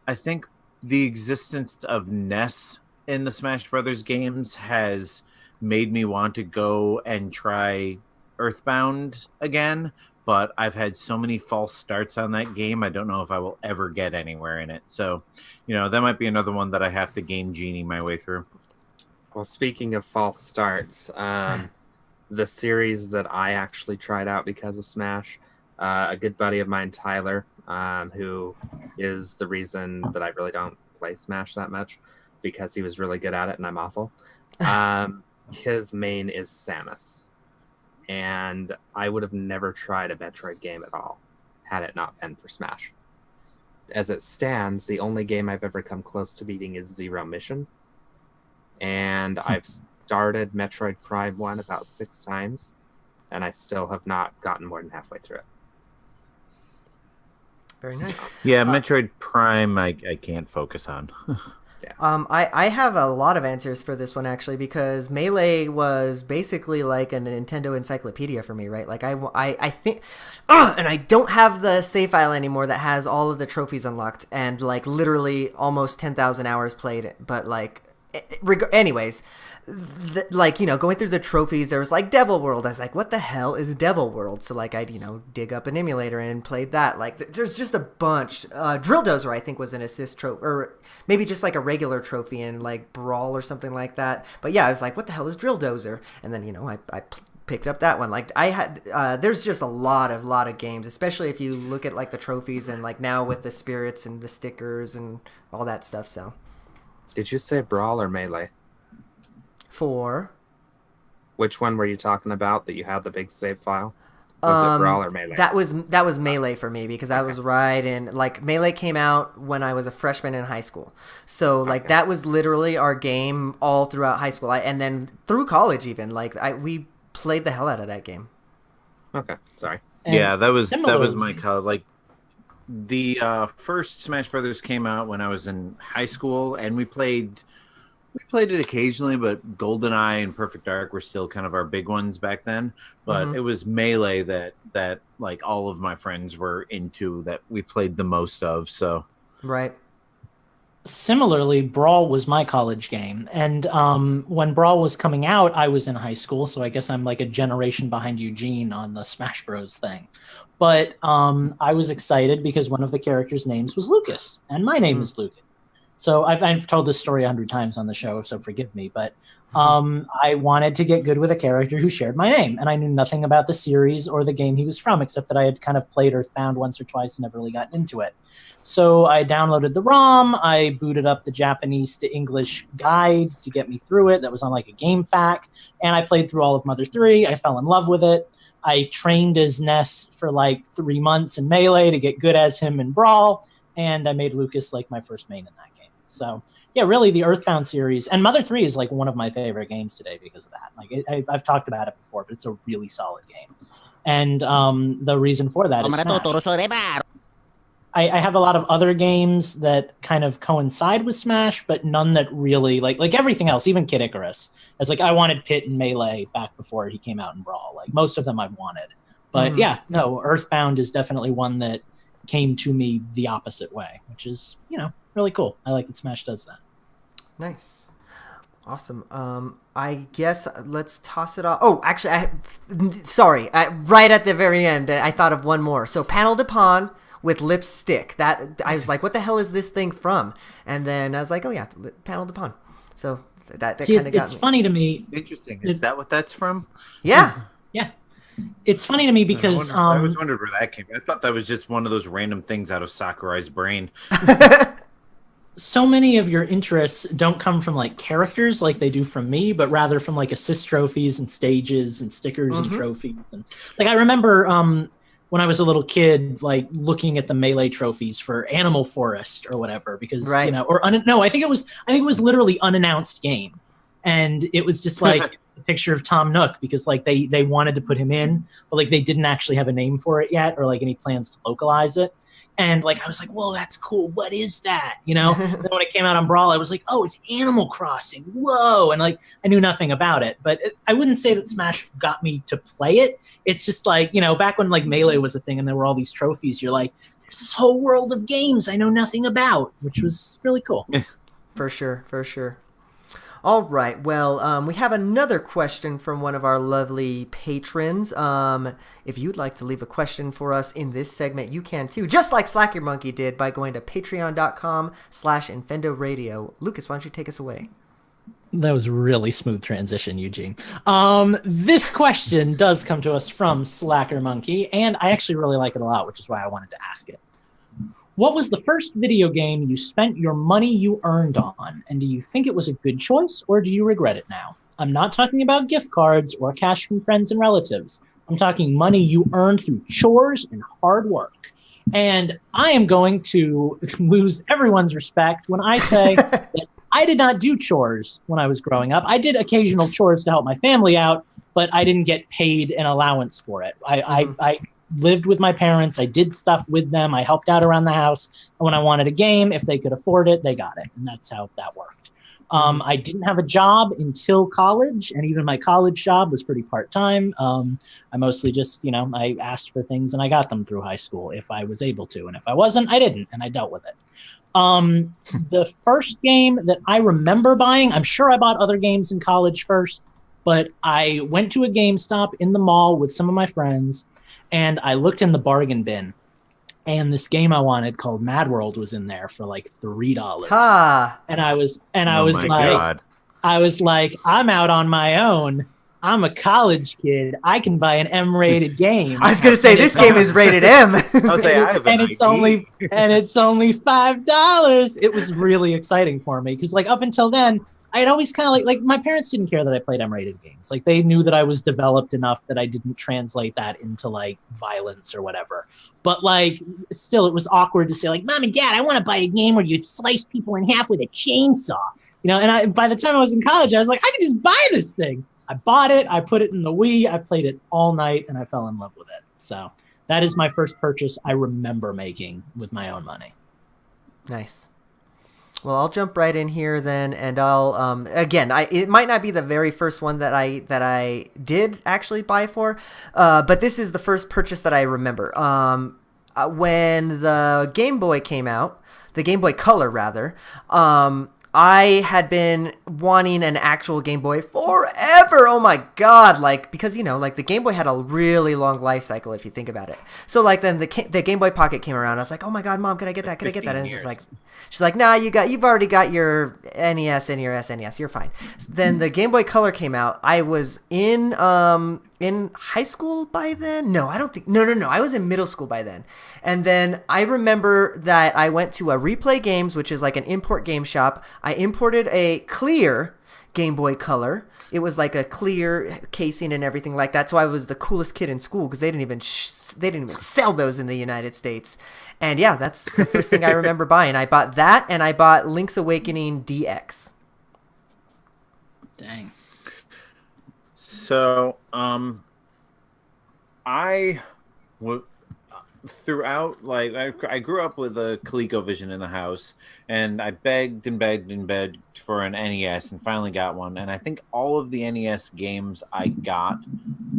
I think the existence of Ness in the Smash Brothers games has made me want to go and try Earthbound again. But I've had so many false starts on that game, I don't know if I will ever get anywhere in it. So, that might be another one that I have to Game Genie my way through. Well, speaking of false starts, the series that I actually tried out because of Smash, a good buddy of mine, Tyler, who is the reason that I really don't play Smash that much, because he was really good at it and I'm awful. His main is Samus. And I would have never tried a Metroid game at all had it not been for Smash. As it stands, the only game I've ever come close to beating is Zero Mission. And I've started Metroid Prime 1 about 6 times, and I still have not gotten more than halfway through it. Very nice. Yeah, Metroid Prime I can't focus on. I have a lot of answers for this one, actually, because Melee was basically like a Nintendo encyclopedia for me, right? Like I think, and I don't have the save file anymore that has all of the trophies unlocked and like literally almost 10,000 hours played, but like, anyways, like, you know, going through the trophies, there was like Devil World. I was like, what the hell is Devil World? So like I'd, you know, dig up an emulator and played that. Like there's just a bunch. Drill Dozer, I think, was an assist trophy, or maybe just like a regular trophy in like Brawl or something like that. But yeah, I was like, what the hell is Drill Dozer? And then, you know, I picked up that one. Like I had, there's just a lot of games, especially if you look at like the trophies and like now with the spirits and the stickers and all that stuff. So did you say Brawl or Melee? For which one were you talking about that you had the big save file? Was it Brawl or Melee? That was Melee for me, because I was right in, like, Melee came out when I was a freshman in high school. So like that was literally our game all throughout high school. And then through college even, like we played the hell out of that game. Okay, sorry. And yeah, that was my college. Like the first Smash Brothers came out when I was in high school, and we played it occasionally, but GoldenEye and Perfect Dark were still kind of our big ones back then. But it was Melee that like all of my friends were into, that we played the most of. So right. Similarly, Brawl was my college game, and when Brawl was coming out, I was in high school, so I guess I'm like a generation behind Eugene on the Smash Bros. Thing. But I was excited because one of the characters' names was Lucas, and my name is Lucas. So I've told this story 100 times on the show, so forgive me. But I wanted to get good with a character who shared my name, and I knew nothing about the series or the game he was from, except that I had kind of played Earthbound once or twice and never really gotten into it. So I downloaded the ROM, I booted up the Japanese to English guide to get me through it. That was on like a GameFAQ, and I played through all of Mother 3. I fell in love with it. I trained as Ness for like 3 months in Melee to get good as him in Brawl, and I made Lucas like my first main in that game. So yeah, really the Earthbound series, and Mother 3 is like one of my favorite games today because of that. Like I've talked about it before, but it's a really solid game. And the reason for that is Smash. I have a lot of other games that kind of coincide with Smash, but none that really like everything else, even Kid Icarus. It's like I wanted Pit and Melee back before he came out in Brawl. Like most of them I've wanted. But yeah, no, Earthbound is definitely one that came to me the opposite way, which is, you know, really cool. I like that Smash does that. Nice. Awesome. I guess let's toss it off. Oh, actually, sorry. Right at the very end, I thought of one more. So Panel de Pon with Lipstick. That I was like, what the hell is this thing from? And then I was like, oh yeah, Panel de Pon. So that kind of got me. It's funny to me. Interesting. Is that what that's from? Yeah. Yeah. It's funny to me because I always wondered where that came from. I thought that was just one of those random things out of Sakurai's brain. So many of your interests don't come from like characters like they do from me, but rather from like assist trophies and stages and stickers and trophies. And like I remember when I was a little kid, like looking at the Melee trophies for Animal Forest or whatever, because you know, or I think it was literally unannounced game, and it was just like a picture of Tom Nook because like they wanted to put him in, but like they didn't actually have a name for it yet or like any plans to localize it. And like I was like, whoa, that's cool. What is that? You know? Then when it came out on Brawl, I was like, oh, it's Animal Crossing. Whoa! And like I knew nothing about it, but I wouldn't say that Smash got me to play it. It's just like, you know, back when like Melee was a thing and there were all these trophies, you're like, there's this whole world of games I know nothing about, which was really cool. For sure, for sure. All right. Well, we have another question from one of our lovely patrons. If you'd like to leave a question for us in this segment, you can too, just like Slacker Monkey did by going to patreon.com/Infendo Radio. Lucas, why don't you take us away? That was a really smooth transition, Eugene. This question does come to us from Slacker Monkey, and I actually really like it a lot, which is why I wanted to ask it. What was the first video game you spent your money you earned on? And do you think it was a good choice or do you regret it now? I'm not talking about gift cards or cash from friends and relatives. I'm talking money you earned through chores and hard work. And I am going to lose everyone's respect when I say that I did not do chores when I was growing up. I did occasional chores to help my family out, but I didn't get paid an allowance for it. I lived with my parents. I did stuff with them. I helped out around the house. And when I wanted a game, if they could afford it, they got it. And that's how that worked. I didn't have a job until college, and even my college job was pretty part-time. I mostly just, I asked for things and I got them through high school if I was able to. And if I wasn't, I didn't, and I dealt with it. The first game that I remember buying, I'm sure I bought other games in college first, but I went to a GameStop in the mall with some of my friends, and I looked in the bargain bin, and this game I wanted called Mad World was in there for like $3. Ha! And I was like, I'm out on my own. I'm a college kid. I can buy an M-rated game. I was gonna say this game is rated M. And it's only $5. It was really exciting for me because like up until then, I had always kind of like my parents didn't care that I played M-rated games. Like they knew that I was developed enough that I didn't translate that into like violence or whatever. But like still, it was awkward to say like, Mom and Dad, I want to buy a game where you slice people in half with a chainsaw. And by the time I was in college, I was like, I can just buy this thing. I bought it. I put it in the Wii. I played it all night, and I fell in love with it. So that is my first purchase I remember making with my own money. Nice. Well, I'll jump right in here then, and I'll again. It might not be the very first one that I did actually buy for, but this is the first purchase that I remember. When the Game Boy came out, the Game Boy Color rather. I had been wanting an actual Game Boy forever. Oh my God. Like, because, like the Game Boy had a really long life cycle if you think about it. So like then the Game Boy Pocket came around. I was like, oh my God, Mom, can I get that? Can I get that? And she's like, nah, you've already got your NES and your SNES. You're fine. So then the Game Boy Color came out. I was in high school by then. No, I don't think, no. I was in middle school by then. And then I remember that I went to a Replay Games, which is like an import game shop. I imported a clear Game Boy Color. It was like a clear casing and everything like that. So I was the coolest kid in school because they didn't even sell those in the United States. And yeah, that's the first thing I remember buying. I bought that, and I bought Link's Awakening DX. Dang. So, throughout, like, I grew up with a ColecoVision in the house, and I begged and begged and begged for an NES and finally got one. And I think all of the NES games I got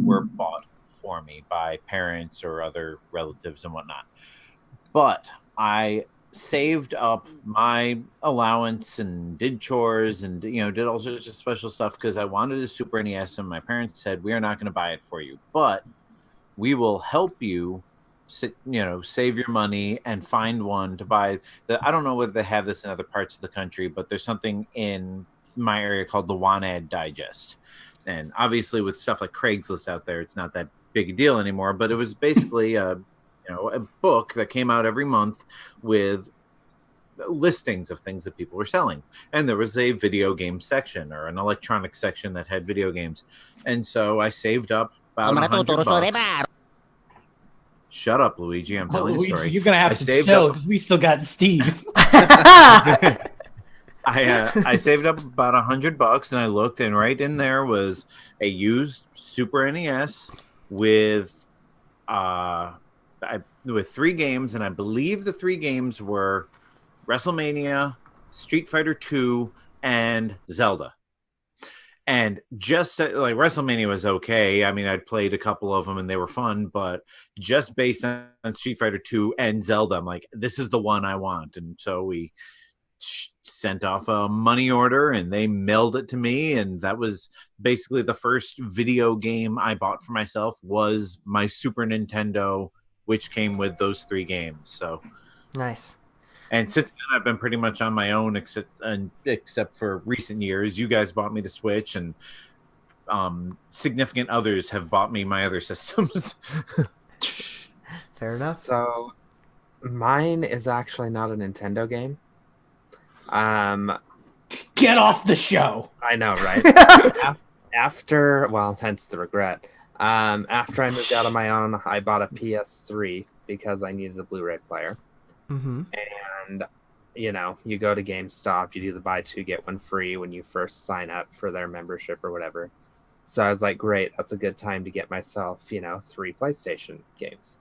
were bought for me by parents or other relatives and whatnot. But I saved up my allowance and did chores and did all sorts of special stuff because I wanted a Super NES, and my parents said, we are not going to buy it for you, but we will help you save your money and find one to buy. I don't know whether they have this in other parts of the country, but there's something in my area called the Wanad Digest. And obviously with stuff like Craigslist out there, it's not that big a deal anymore, but it was basically a book that came out every month with listings of things that people were selling. And there was a video game section or an electronic section that had video games. And so I saved up about $100. Shut up, Luigi. I'm telling you a story. You're going to have to chill because we still got Steve. I saved up about $100, and I looked, and right in there was a used Super NES with 3 games, and I believe the 3 games were WrestleMania, Street Fighter 2, and Zelda. And just like WrestleMania was okay. I mean, I'd played a couple of them and they were fun, but just based on Street Fighter 2 and Zelda, I'm like, this is the one I want. And so we sent off a money order and they mailed it to me. And that was basically the first video game I bought for myself was my Super Nintendo, which came with those 3 games. So nice. And since then, I've been pretty much on my own, except for recent years. You guys bought me the Switch, and significant others have bought me my other systems. Fair enough. So Mine is actually not a Nintendo game. Get off the show. I know, right? After, well, hence the regret. After I moved out on my own, I bought a PS3 because I needed a Blu-ray player. Mm-hmm. And, you know, you go to GameStop, you do the buy two, get one free when you first sign up for their membership or whatever. So I was like, great, that's a good time to get myself, 3 PlayStation games.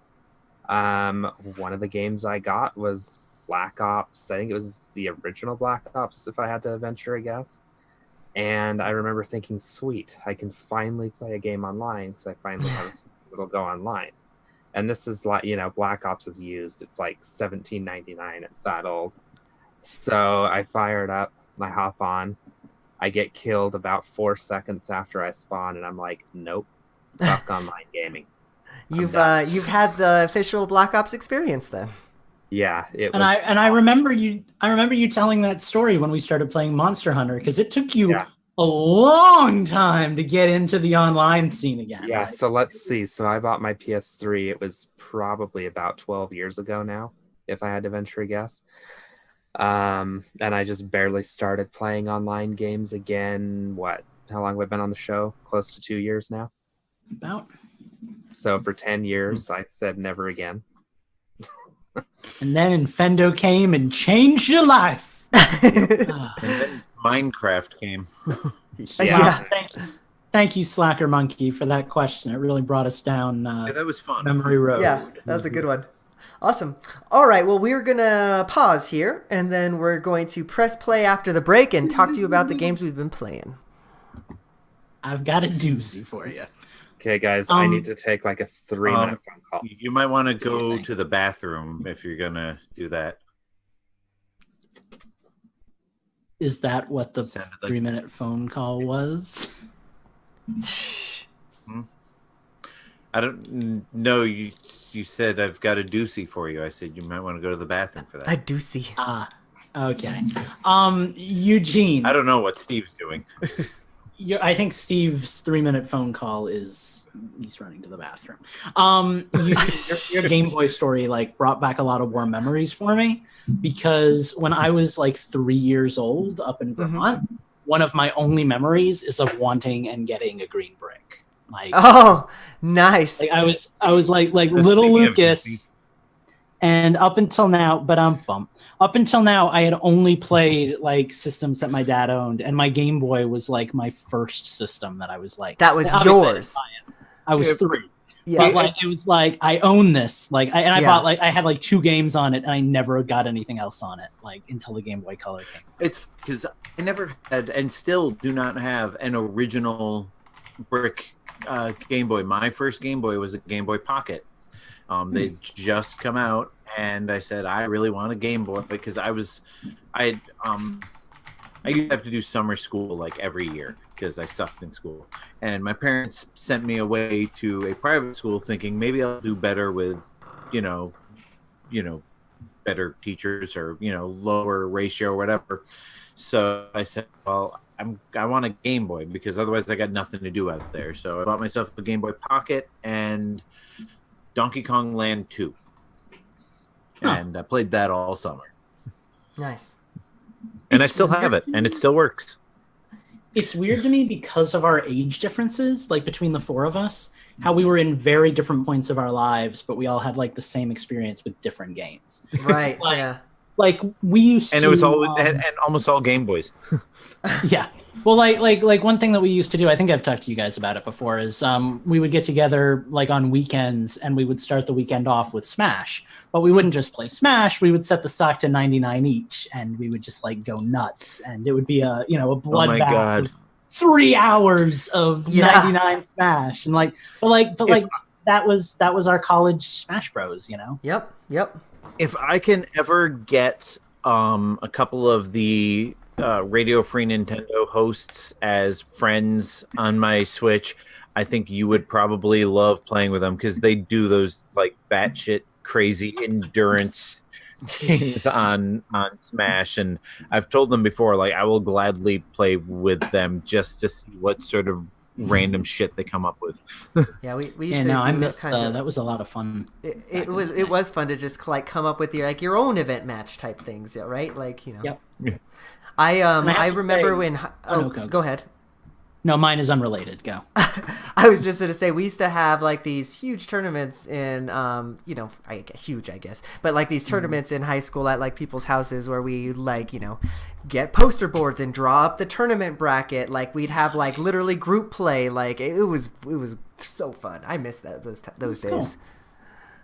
One of the games I got was Black Ops. I think it was the original Black Ops, if I had to venture a guess. And I remember thinking, sweet, I can finally play a game online, so I finally have a system that'll go online. And this is like, Black Ops is used. It's like $17.99. It's that old. So I fire it up, I hop on. I get killed about 4 seconds after I spawn, and I'm like, nope, fuck online gaming. You've had the official Black Ops experience then. Yeah, I remember you telling that story when we started playing Monster Hunter, because it took you a long time to get into the online scene again. Yeah, so let's see. So I bought my PS3. It was probably about 12 years ago now, if I had to venture a guess. And I just barely started playing online games again. How long have I been on the show? Close to 2 years now. About. So for 10 years, I said never again. And then Infendo came and changed your life. And then Minecraft came. Yeah. Thank you, Slacker Monkey, for that question. It really brought us down that was fun. memory road. Yeah, that was a good one. Awesome. All right, well, we're going to pause here, and then we're going to press play after the break and talk to you about the games we've been playing. I've got a doozy for you. Okay, guys, I need to take like a 3-minute phone call. You might want to go to the bathroom if you're going to do that. Is that what the 3-minute phone call was? I don't know. You said I've got a doozy for you. I said you might want to go to the bathroom for that. A doozy. Okay. Eugene. I don't know what Steve's doing. I think Steve's 3-minute phone call is he's running to the bathroom. Your Game Boy story brought back a lot of warm memories for me, because when I was 3 years old up in Vermont, one of my only memories is of wanting and getting a green brick. Oh, nice. I was like little Lucas, and up until now, up until now, I had only played systems that my dad owned, and my Game Boy was my first system that I was that was yours. I was 3. Yeah. But it was I own this. I bought I had 2 games on it, and I never got anything else on it until the Game Boy Color came. It's because I never had and still do not have an original brick Game Boy. My first Game Boy was a Game Boy Pocket. They just come out, and I said I really want a Game Boy because I used to have to do summer school every year because I sucked in school, and my parents sent me away to a private school thinking maybe I'll do better with better teachers or lower ratio or whatever. So I said, well, I want a Game Boy because otherwise I got nothing to do out there. So I bought myself a Game Boy Pocket and Donkey Kong Land 2. And I played that all summer. Nice. And I still have it, and it still works. It's weird to me because of our age differences, between the 4 of us, how we were in very different points of our lives, but we all had the same experience with different games. Right. Yeah. We used to, and it was all and almost all Game Boys. Yeah. Well, one thing that we used to do, I think I've talked to you guys about it before, is we would get together on weekends, and we would start the weekend off with Smash. But we wouldn't just play Smash. We would set the stock to 99 each, and we would just go nuts. And it would be a bloodbath. Oh 3 hours of 99 Smash, and that was our college Smash Bros. Yep. If I can ever get a couple of the Radio Free Nintendo hosts as friends on my Switch, I think you would probably love playing with them because they do those batshit crazy endurance things on Smash, and I've told them before I will gladly play with them just to see what sort of random shit they come up with. Yeah, we used to I do missed kind of. that was a lot of fun. It was fun to just like come up with your own event match type things, right? Like Yep. I remember when. Go ahead. No, mine is unrelated. Go. I was just going to say, we used to have like these huge tournaments in, huge, I guess, but like these tournaments in high school at like people's houses where we like, get poster boards and draw up the tournament bracket. Like we'd have like literally group play. Like it was so fun. I miss those days. Cool.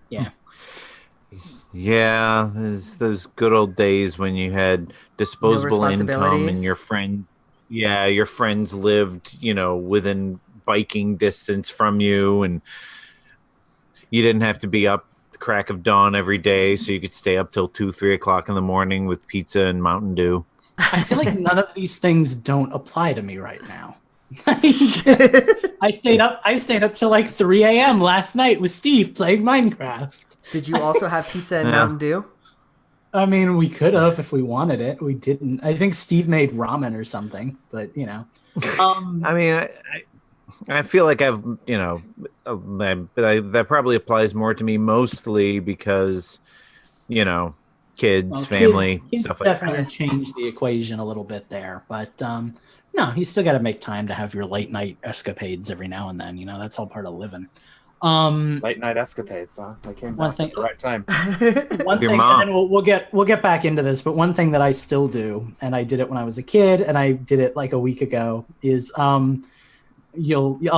Yeah. Yeah, there's those good old days when you had disposable income and your friends lived, within biking distance from you, and you didn't have to be up the crack of dawn every day, so you could stay up till 2-3 o'clock in the morning with pizza and Mountain Dew. I feel like none of these things don't apply to me right now. I stayed up till like 3 a.m. last night with Steve playing Minecraft. Did you also have pizza and Mountain Dew? I mean, we could have if we wanted it. We didn't. I think Steve made ramen or something, but I mean, I feel like that probably applies more to me mostly because, kids, family, kids stuff like that. Definitely changed the equation a little bit there, but no, you still got to make time to have your late night escapades every now and then. That's all part of living. Late night escapades, huh? I came back at the right time. One thing, and then we'll get back into this, but one thing that I still do, and I did it when I was a kid, and I did it like a week ago, is I'll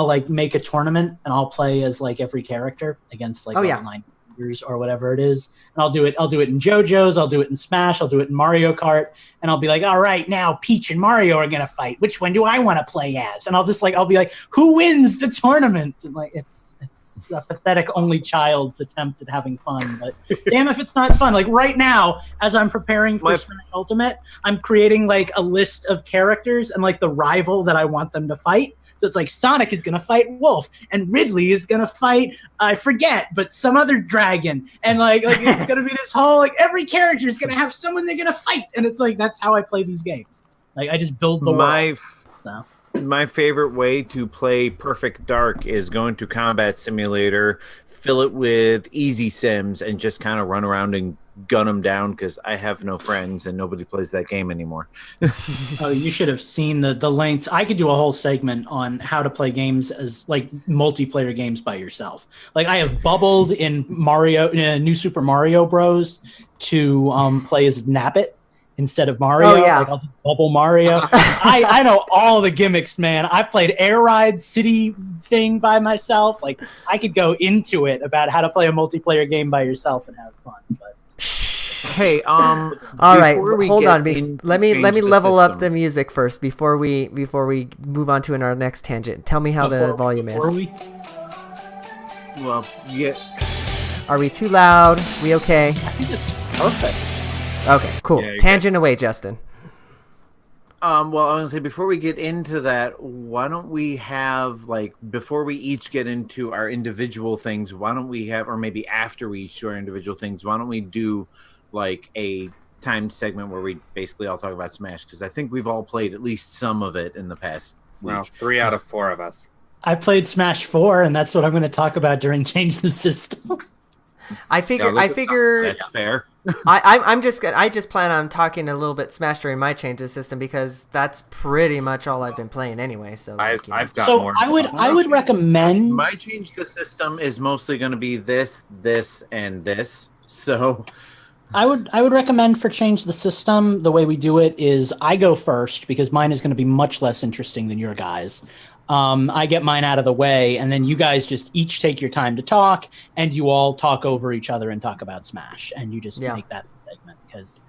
like make a tournament, and I'll play as like every character against like online or whatever it is, and I'll do it in JoJo's, I'll do it in Smash, I'll do it in Mario Kart, and I'll be like, all right, now Peach and Mario are gonna fight. Which one do I want to play as? And I'll be like, who wins the tournament? And like it's a pathetic only child's attempt at having fun, but damn if it's not fun. Like right now, as I'm preparing for Smash Ultimate, I'm creating like a list of characters and like the rival that I want them to fight. So it's like Sonic is going to fight Wolf, and Ridley is going to fight, I forget, but some other dragon. And like it's going to be this whole, like every character is going to have someone they're going to fight. And it's like, that's how I play these games. Like I just build the world. My favorite way to play Perfect Dark is going to Combat Simulator, fill it with easy sims, and just kind of run around and gun them down because I have no friends and nobody plays that game anymore. Oh, you should have seen the lengths. I could do a whole segment on how to play games as like multiplayer games by yourself. Like I have bubbled in New Super Mario Bros. To play as Nabbit instead of Mario. Oh, yeah. Like I'll do Bubble Mario. I know all the gimmicks, man. I played Air Ride City thing by myself. Like I could go into it about how to play a multiplayer game by yourself and have fun. But hey, all right, hold on. Let me level up the music first before we move on to our next tangent. Tell me how the volume is. Well, yeah. Are we too loud? We okay? I think it's perfect. Okay, cool. Yeah, Tangent away, Justin. Well, I was going to say, before we get into that, why don't we have, like, before we each get into our individual things, why don't we have, or maybe after we each do our individual things, why don't we do, like, a timed segment where we basically all talk about Smash? Because I think we've all played at least some of it in the past week. Well, 3 out of 4 of us. I played Smash 4, and that's what I'm going to talk about during Change the System. I figure that's fair. I just plan on talking a little bit Smash during my Change the System because that's pretty much all I've been playing anyway. So I've got so more. I would recommend My Change the System is mostly going to be this, and this. So I would recommend for Change the System, the way we do it is I go first because mine is going to be much less interesting than your guys. I get mine out of the way, and then you guys just each take your time to talk, and you all talk over each other and talk about Smash, and you just make that segment because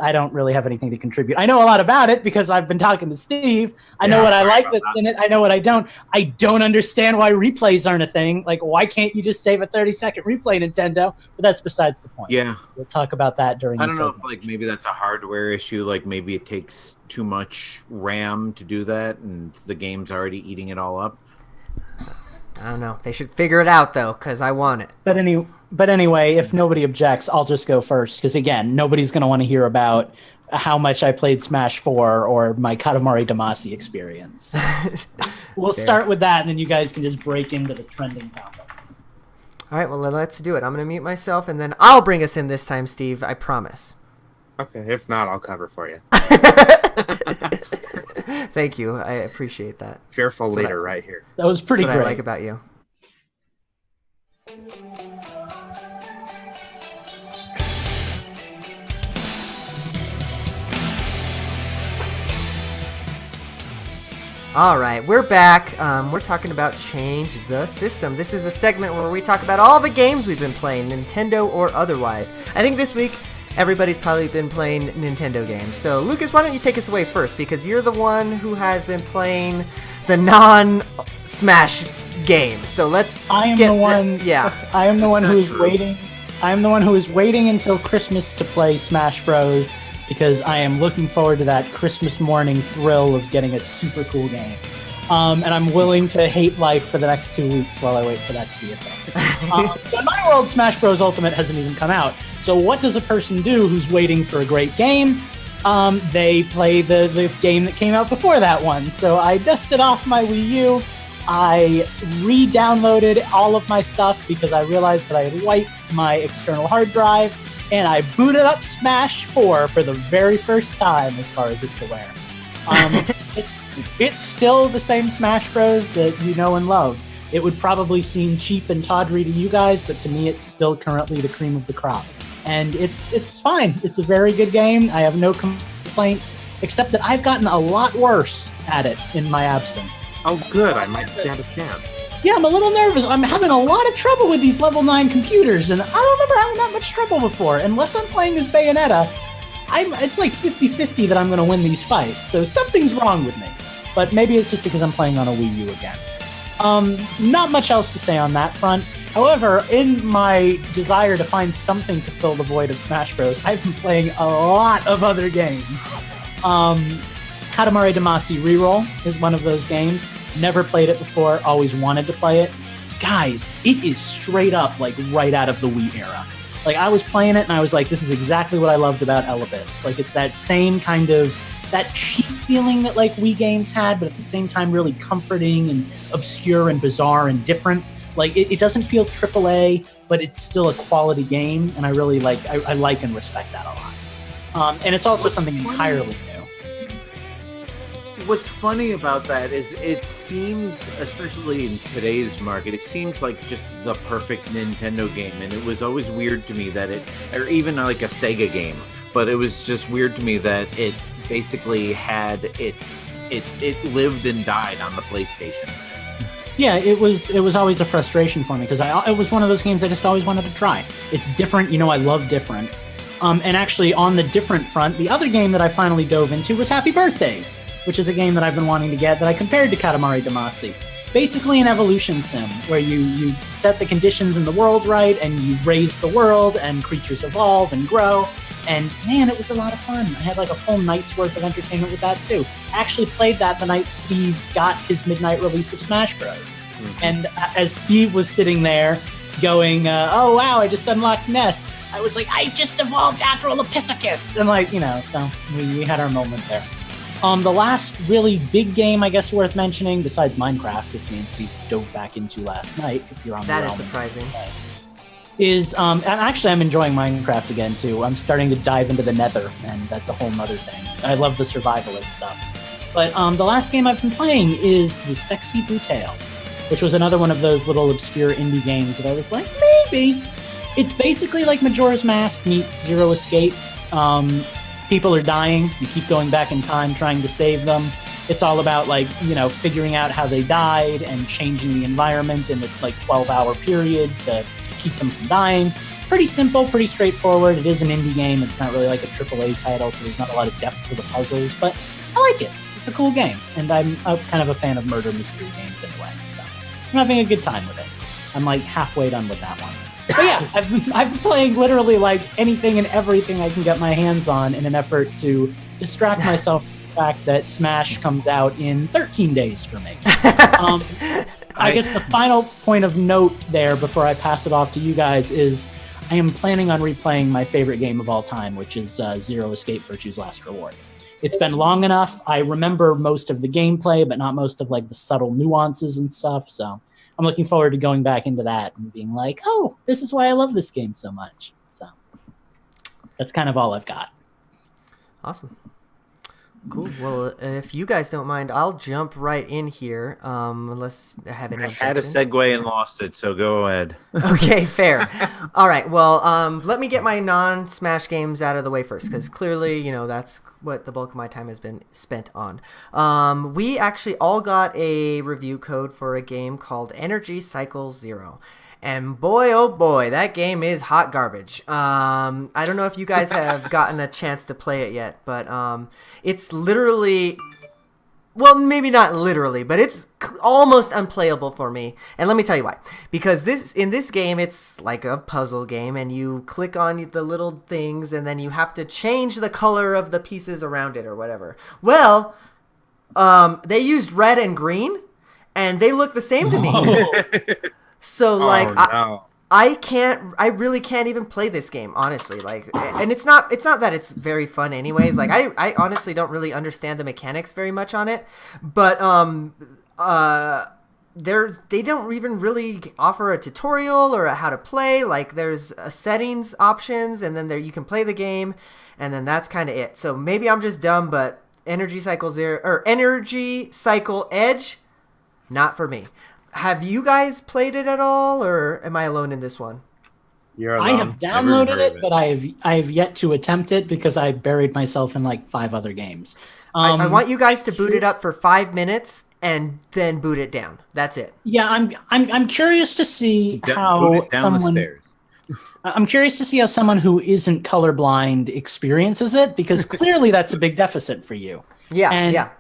I don't really have anything to contribute. I know a lot about it because I've been talking to Steve. I know what I like that's in it. I know what I don't. I don't understand why replays aren't a thing. Like, why can't you just save a 30-second replay, Nintendo? But that's besides the point. Yeah. We'll talk about that during I don't know if, like, maybe that's a hardware issue. Like, maybe it takes too much RAM to do that, and the game's already eating it all up. I don't know. They should figure it out, though, because I want it. But anyway, if nobody objects, I'll just go first because again, nobody's going to want to hear about how much I played Smash 4 or my Katamari Damacy experience. We'll start with that, and then you guys can just break into the trending topic. All right, well, let's do it. I'm going to mute myself, and then I'll bring us in this time, Steve. I promise. Okay, if not, I'll cover for you. Thank you. I appreciate that. Fearful leader right here. That was pretty great. What I like about you. All right, we're back. We're talking about Change the System. This is a segment where we talk about all the games we've been playing, Nintendo or otherwise. I think this week, everybody's probably been playing Nintendo games. So, Lucas, why don't you take us away first? Because you're the one who has been playing the non-Smash games. So let's I am the one who is waiting. I am the one who is waiting until Christmas to play Smash Bros. Because I am looking forward to that Christmas morning thrill of getting a super cool game. And I'm willing to hate life for the next 2 weeks while I wait for that to be a thing. In my world, Smash Bros. Ultimate hasn't even come out. So what does a person do who's waiting for a great game? They play the game that came out before that one. So I dusted off my Wii U. I re-downloaded all of my stuff because I realized that I had wiped my external hard drive. And I booted up Smash 4 for the very first time, as far as it's aware. It's still the same Smash Bros. That you know and love. It would probably seem cheap and tawdry to you guys, but to me, it's still currently the cream of the crop. And it's fine. It's a very good game. I have no complaints, except that I've gotten a lot worse at it in my absence. Oh, good. I might stand a chance. Yeah, I'm a little nervous. I'm having a lot of trouble with these level 9 computers, and I don't remember having that much trouble before. Unless I'm playing as Bayonetta, it's like 50-50 that I'm going to win these fights. So something's wrong with me. But maybe it's just because I'm playing on a Wii U again. Not much else to say on that front. However, in my desire to find something to fill the void of Smash Bros., I've been playing a lot of other games. Katamari Damacy Reroll is one of those games. Never played it before, always wanted to play it. Guys, it is straight up like right out of the Wii era. Like I was playing it and I was like, this is exactly what I loved about Elevate. Like it's that same kind of, that cheap feeling that like Wii games had, but at the same time really comforting and obscure and bizarre and different. Like it doesn't feel AAA, but it's still a quality game, and I really like, I like and respect that a lot. And it's also something entirely new. What's funny about that is it seems, especially in today's market, it seems like just the perfect Nintendo game, and it was always weird to me that it, or even like a Sega game, but it was just weird to me that it basically had it lived and died on the PlayStation. Yeah, it was always a frustration for me because it was one of those games I just always wanted to try. It's different, I love different. And actually, on the different front, the other game that I finally dove into was Happy Birthdays, which is a game that I've been wanting to get that I compared to Katamari Damacy. Basically an evolution sim, where you set the conditions in the world right, and you raise the world, and creatures evolve and grow. And man, it was a lot of fun. I had like a full night's worth of entertainment with that too. I actually played that the night Steve got his midnight release of Smash Bros. Mm-hmm. And as Steve was sitting there going, oh wow, I just unlocked Ness, I was like, I just evolved Astrolopithecus! And so we had our moment there. The last really big game, I guess, worth mentioning, besides Minecraft, which me and Steve dove back into last night, if you're on the realm. That is surprising. Is, and actually I'm enjoying Minecraft again, too. I'm starting to dive into the nether, and that's a whole nother thing. I love the survivalist stuff. But the last game I've been playing is the Sexy Bouteille, which was another one of those little obscure indie games that I was like, maybe. It's basically like Majora's Mask meets Zero Escape. People are dying. You keep going back in time trying to save them. It's all about figuring out how they died and changing the environment in a 12-hour period to keep them from dying. Pretty simple, pretty straightforward. It is an indie game. It's not really like a AAA title, so there's not a lot of depth to the puzzles, but I like it. It's a cool game, and I'm kind of a fan of murder mystery games anyway, so I'm having a good time with it. I'm like halfway done with that one. But yeah, I've been playing literally like anything and everything I can get my hands on in an effort to distract myself from the fact that Smash comes out in 13 days for me. I guess the final point of note there before I pass it off to you guys is I am planning on replaying my favorite game of all time, which is Zero Escape Virtue's Last Reward. It's been long enough. I remember most of the gameplay, but not most of like the subtle nuances and stuff. So I'm looking forward to going back into that and being like, oh, this is why I love this game so much. So that's kind of all I've got. Awesome. Cool. Well, if you guys don't mind, I'll jump right in here. Unless I have any objections. I had a segue and lost it, so go ahead. Okay, fair. All right. Well, let me get my non-Smash games out of the way first, because clearly, you know, that's what the bulk of my time has been spent on. We actually all got a review code for a game called Energy Cycle Zero. And boy, oh boy, that game is hot garbage. I don't know if you guys have gotten a chance to play it yet, but it's literally, well, maybe not literally, but it's almost unplayable for me. And let me tell you why. Because in this game, it's like a puzzle game, and you click on the little things, and then you have to change the color of the pieces around it or whatever. Well, they used red and green, and they look the same to me. So like I really can't even play this game, honestly. Like, and it's not that it's very fun anyways. Like I honestly don't really understand the mechanics very much on it, but they don't even really offer a tutorial or how to play. Like there's a settings options, and then there you can play the game, and then that's kind of it. So maybe I'm just dumb, but Energy Cycle Edge, not for me. Have you guys played it at all, or am I alone in this one? You're alone. I have downloaded it, but I have yet to attempt it because I buried myself in like 5 other games. I want you guys to boot it up for 5 minutes and then boot it down. That's it. Yeah, I'm curious to see how someone. I'm curious to see how someone who isn't colorblind experiences it, because clearly that's a big deficit for you. Yeah, and yeah.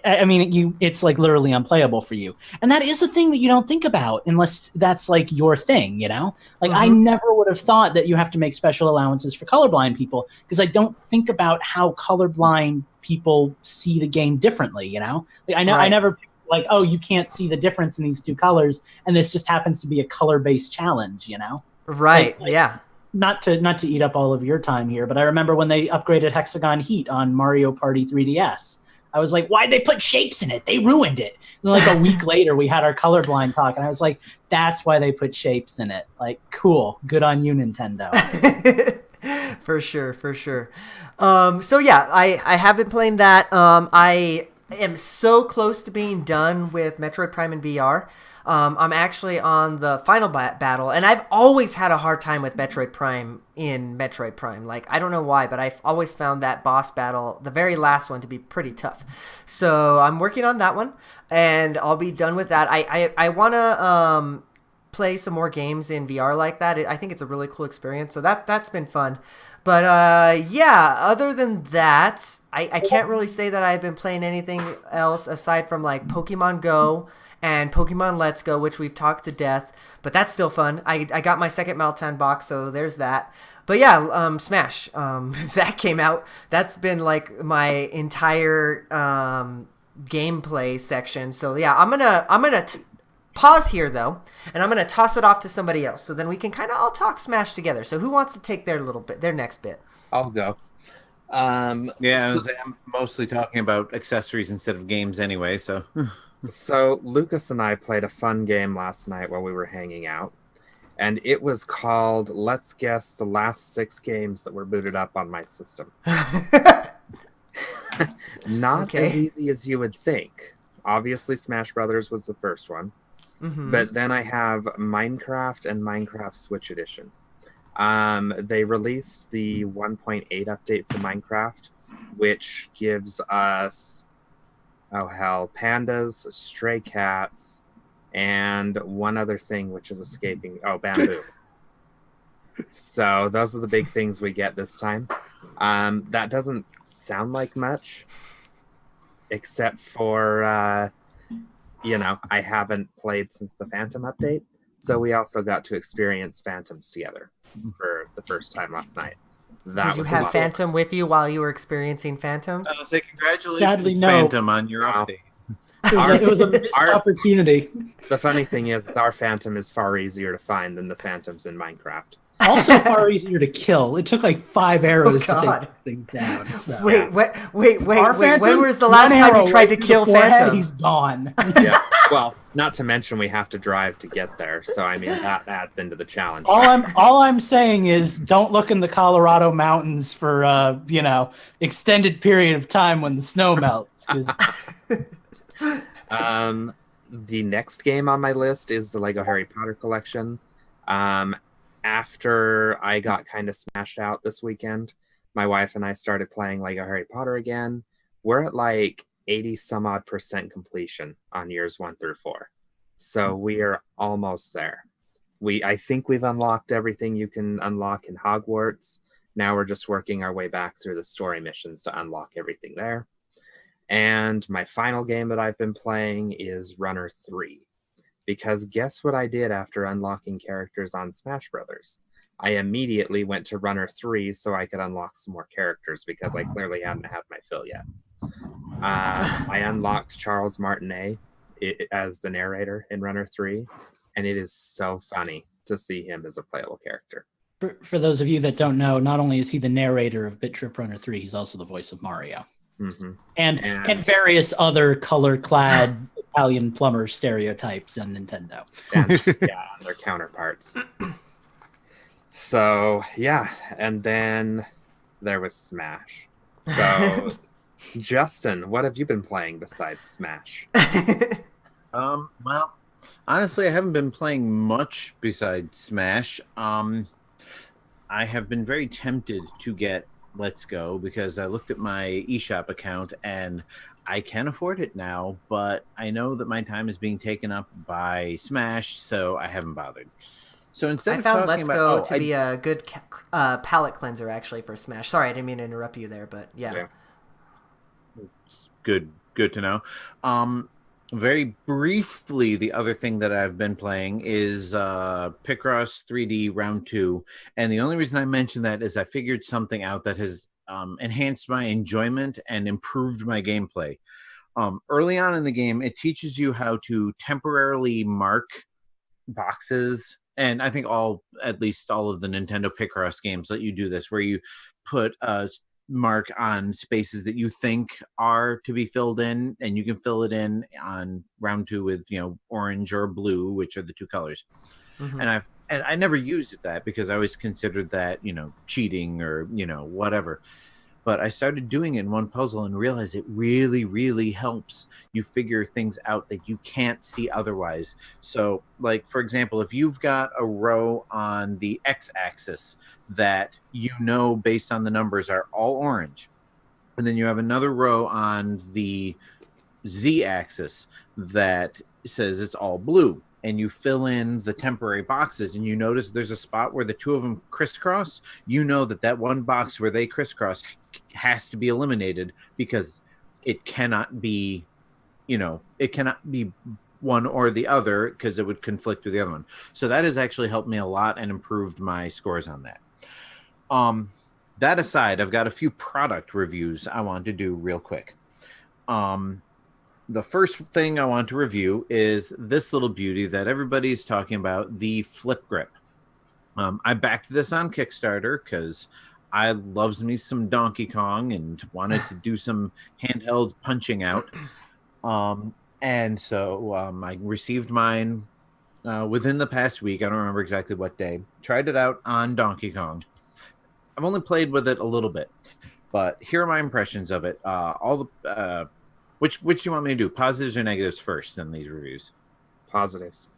I mean, it's like literally unplayable for you, and that is a thing that you don't think about unless that's like your thing, you know. Like I never would have thought that you have to make special allowances for colorblind people, because I don't think about how colorblind people see the game differently, you know. Like I never like, oh, you can't see the difference in these 2 colors, and this just happens to be a color-based challenge, you know. Right. Like, yeah. Not to eat up all of your time here, but I remember when they upgraded Hexagon Heat on Mario Party 3DS. I was like, why'd they put shapes in it? They ruined it. And like a week later, we had our colorblind talk, and I was like, that's why they put shapes in it. Like, cool. Good on you, Nintendo. For sure. So yeah, I have been playing that. I am so close to being done with Metroid Prime in VR. I'm actually on the final battle, and I've always had a hard time with Metroid Prime in Metroid Prime. Like, I don't know why, but I've always found that boss battle, the very last one, to be pretty tough. So I'm working on that one, and I'll be done with that. I want to play some more games in VR like that. I think it's a really cool experience, so that's been fun. But yeah, other than that, I can't really say that I've been playing anything else aside from like Pokemon Go and Pokemon Let's Go, which we've talked to death, but that's still fun. I got my second Meltdown box, so there's that. But yeah, Smash, that came out. That's been like my entire gameplay section. So yeah, I'm gonna pause here though, and I'm gonna toss it off to somebody else, so then we can kind of all talk Smash together. So who wants to take their next bit? I'll go. I'm mostly talking about accessories instead of games anyway, so. So Lucas and I played a fun game last night while we were hanging out, and it was called Let's Guess the Last 6 Games That Were Booted Up on My System. Not as easy as you would think. Obviously, Smash Brothers was the first one, but then I have Minecraft and Minecraft Switch Edition. They released the 1.8 update for Minecraft, which gives us pandas, stray cats, and one other thing which is escaping. Oh, bamboo. So those are the big things we get this time. That doesn't sound like much, except for, I haven't played since the Phantom update. So we also got to experience Phantoms together for the first time last night. Did you have Phantom with you while you were experiencing Phantoms? I was like, congratulations, Sadly, no. Phantom, on your update. It was a missed opportunity. The funny thing is, our Phantom is far easier to find than the Phantoms in Minecraft. Also far easier to kill. It took like 5 arrows to take the thing down. So. Wait. When was the last time you tried to kill Phantom? He's gone. Yeah. Well, not to mention we have to drive to get there. So I mean that adds into the challenge. All I'm saying is don't look in the Colorado mountains for extended period of time when the snow melts. The next game on my list is the Lego Harry Potter collection. After I got kind of smashed out this weekend, my wife and I started playing Lego Harry Potter again. We're at like 80 some odd % completion on years 1 through 4. So we are almost there. I think we've unlocked everything you can unlock in Hogwarts. Now we're just working our way back through the story missions to unlock everything there. And my final game that I've been playing is Runner 3. Because guess what I did after unlocking characters on Smash Brothers? I immediately went to Runner 3 so I could unlock some more characters because I clearly hadn't had my fill yet. I unlocked Charles Martinet as the narrator in Runner 3, and it is so funny to see him as a playable character. For those of you that don't know, not only is he the narrator of Bit Trip Runner 3, he's also the voice of Mario. Mm-hmm. And various other color-clad Italian plumber stereotypes on Nintendo. And their counterparts. So, yeah. And then there was Smash. So, Justin, what have you been playing besides Smash? Well, honestly, I haven't been playing much besides Smash. I have been very tempted to get Let's Go because I looked at my eShop account and I can afford it now, but I know that my time is being taken up by Smash, so I haven't bothered. So instead, I found Let's Go to be a good palate cleanser actually for Smash. Sorry, I didn't mean to interrupt you there, but yeah. It's good to know. Very briefly, the other thing that I've been playing is Picross 3D Round 2. And the only reason I mentioned that is I figured something out that has enhanced my enjoyment and improved my gameplay. Early on in the game, it teaches you how to temporarily mark boxes. And I think at least all of the Nintendo Picross games let you do this, where you put mark on spaces that you think are to be filled in, and you can fill it in on round 2 with orange or blue, which are the 2 colors. Mm-hmm. And I never used that because I always considered that cheating or whatever. But I started doing it in one puzzle and realized it really, really helps you figure things out that you can't see otherwise. So, like, for example, if you've got a row on the x-axis that based on the numbers are all orange, and then you have another row on the z-axis that says it's all blue, and you fill in the temporary boxes and you notice there's a spot where the 2 of them crisscross, that one box where they crisscross has to be eliminated because it cannot be one or the other because it would conflict with the other one. So that has actually helped me a lot and improved my scores on that. That aside, I've got a few product reviews I want to do real quick. The first thing I want to review is this little beauty that everybody's talking about, the Flip Grip. I backed this on Kickstarter because I loves me some Donkey Kong and wanted to do some handheld punching out. And so I received mine within the past week. I don't remember exactly what day. Tried it out on Donkey Kong. I've only played with it a little bit, but here are my impressions of it. Which do you want me to do? Positives or negatives first in these reviews? Positives.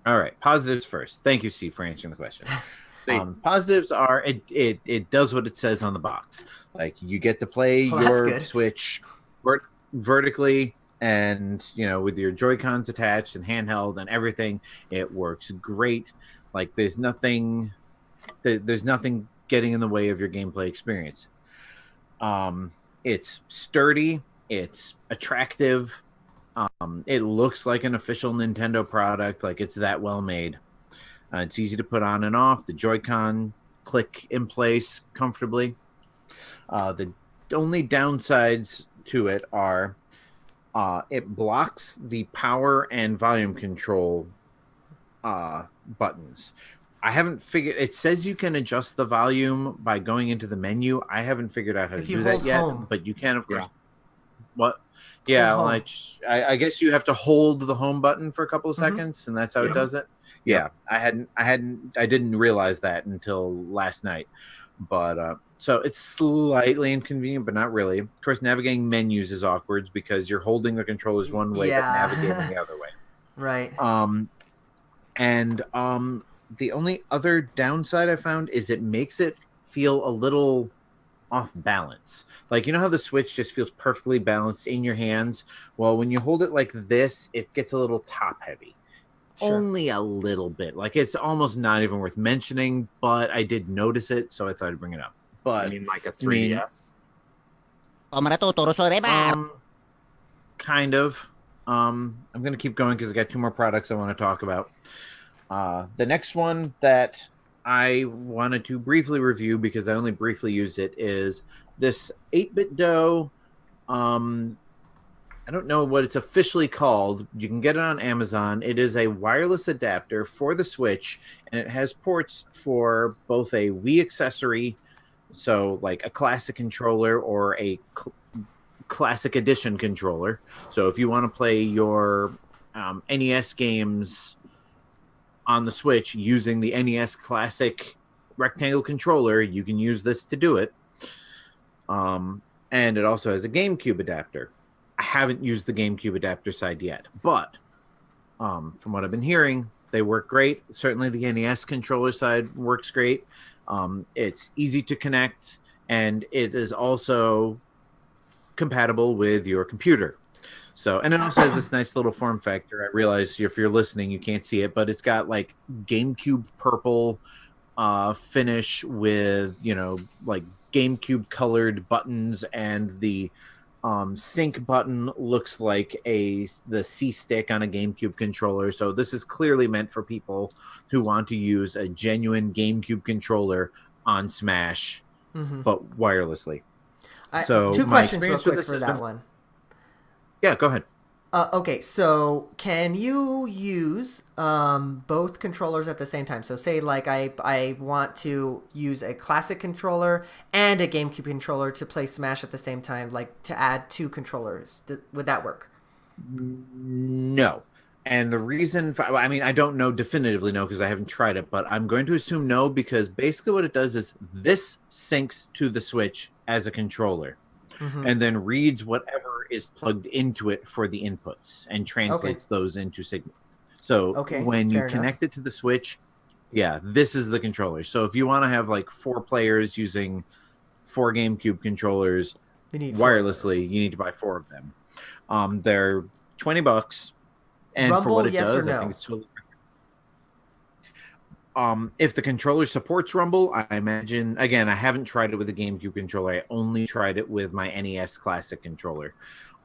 All right, positives first. Thank you, Steve, for answering the question. Positives are it does what it says on the box. Like you get to play your Switch vertically, and with your Joy-Cons attached and handheld and everything, it works great. Like there's nothing getting in the way of your gameplay experience. It's sturdy. It's attractive. It looks like an official Nintendo product. Like it's that well made. It's easy to put on and off. The Joy-Con click in place comfortably. The only downsides to it are it blocks the power and volume control buttons. I haven't figured. It says you can adjust the volume by going into the menu. I haven't figured out how to do that yet, but you can, of course. What? Yeah, like I guess you have to hold the home button for a couple of seconds, and that's how it does it. Yeah, I didn't realize that until last night. But so it's slightly inconvenient, but not really. Of course, navigating menus is awkward because you're holding the controllers one way, but navigating the other way. Right. The only other downside I found is it makes it feel a little off balance. Like, you know how the Switch just feels perfectly balanced in your hands? Well, when you hold it like this, it gets a little top heavy. Sure. Only a little bit. Like, it's almost not even worth mentioning, but I did notice it, so I thought I'd bring it up. But I mean, like a 3DS? Kind of. I'm going to keep going because I got 2 more products I want to talk about. The next one that I wanted to briefly review because I only briefly used it is this 8-bit dough. I don't know what it's officially called. You can get it on Amazon. It is a wireless adapter for the Switch, and it has ports for both a Wii accessory, so like a classic controller or a classic edition controller. So if you want to play your NES games on the Switch using the NES classic rectangle controller, you can use this to do it. And it also has a GameCube adapter. I haven't used the GameCube adapter side yet, but from what I've been hearing, they work great. Certainly the NES controller side works great. It's easy to connect, and it is also compatible with your computer. So, and it also has this nice little form factor. I realize if you're listening, you can't see it, but it's got like GameCube purple finish with, you know, like GameCube colored buttons, and the sync button looks like the C stick on a GameCube controller. So this is clearly meant for people who want to use a genuine GameCube controller on Smash, but wirelessly. So 2 questions real quick for that one. Yeah, go ahead. Okay, so can you use both controllers at the same time? So say like I want to use a classic controller and a GameCube controller to play Smash at the same time, like to add 2 controllers. Would that work? No. And the reason I mean, I don't know definitively no because I haven't tried it, but I'm going to assume no because basically what it does is this syncs to the Switch as a controller and then reads whatever is plugged into it for the inputs and translates those into signal. So when you connect it to the Switch, this is the controller. So if you want to have like 4 players using 4 GameCube controllers wirelessly, you need to buy 4 of them. They're $20. And Rumble, for what it yes does, or no? I think it's totally. If the controller supports Rumble, I imagine. Again, I haven't tried it with a GameCube controller. I only tried it with my NES Classic controller.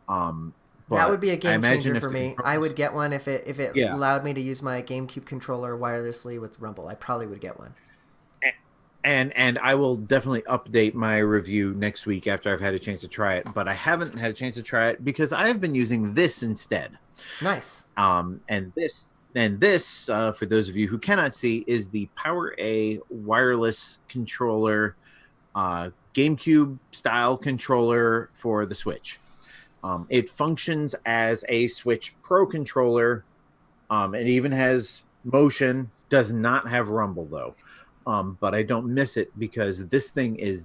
That would be a game changer for me. I would get one if it allowed me to use my GameCube controller wirelessly with Rumble. I probably would get one. And I will definitely update my review next week after I've had a chance to try it. But I haven't had a chance to try it because I have been using this instead. Nice. And this, for those of you who cannot see, is the Power A wireless controller, GameCube style controller for the Switch. It functions as a Switch Pro controller. It even has motion. Does not have Rumble though. But I don't miss it because this thing is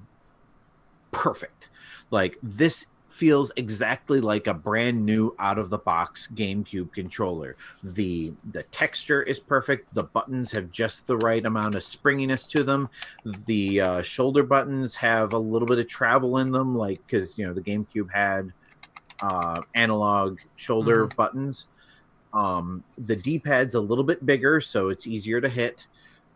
perfect. Like, this feels exactly like a brand new out of the box GameCube controller. The texture is perfect. The buttons have just the right amount of springiness to them. The shoulder buttons have a little bit of travel in them, like, because the GameCube had analog shoulder buttons. The D-pad's a little bit bigger, so it's easier to hit.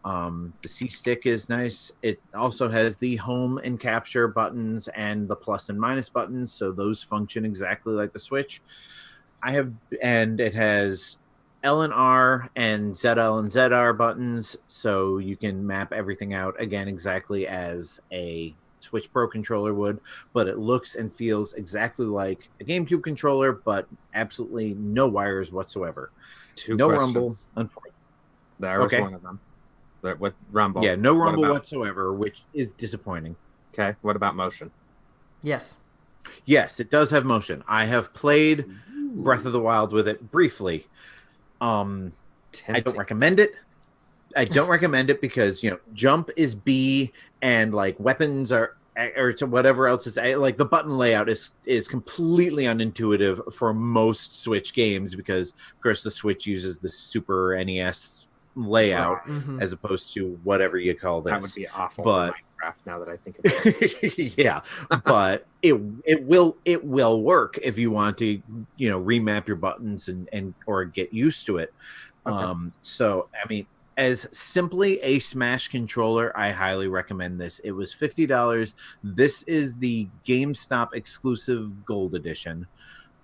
The C stick is nice. It also has the home and capture buttons and the plus and minus buttons, so those function exactly like the Switch. And it has L and R and ZL and ZR buttons, so you can map everything out again exactly as a Switch Pro controller would, but it looks and feels exactly like a GameCube controller, but absolutely no wires whatsoever. Two no questions. Rumble, unfortunately. That was one of them. With rumble. Yeah, no rumble whatsoever, which is disappointing. Okay, what about motion? Yes. Yes, it does have motion. I have played Breath of the Wild with it briefly. I don't recommend it. I don't recommend it because, jump is B and like weapons are, or to whatever else is like the button layout is completely unintuitive for most Switch games because of course the Switch uses the Super NES layout as opposed to whatever you call this. That would be awful for Minecraft now that I think about it. Yeah, but it will work if you want to, remap your buttons and or get used to it. Okay. So I mean, as simply a Smash controller, I highly recommend this. It was $50. This is the GameStop exclusive Gold Edition,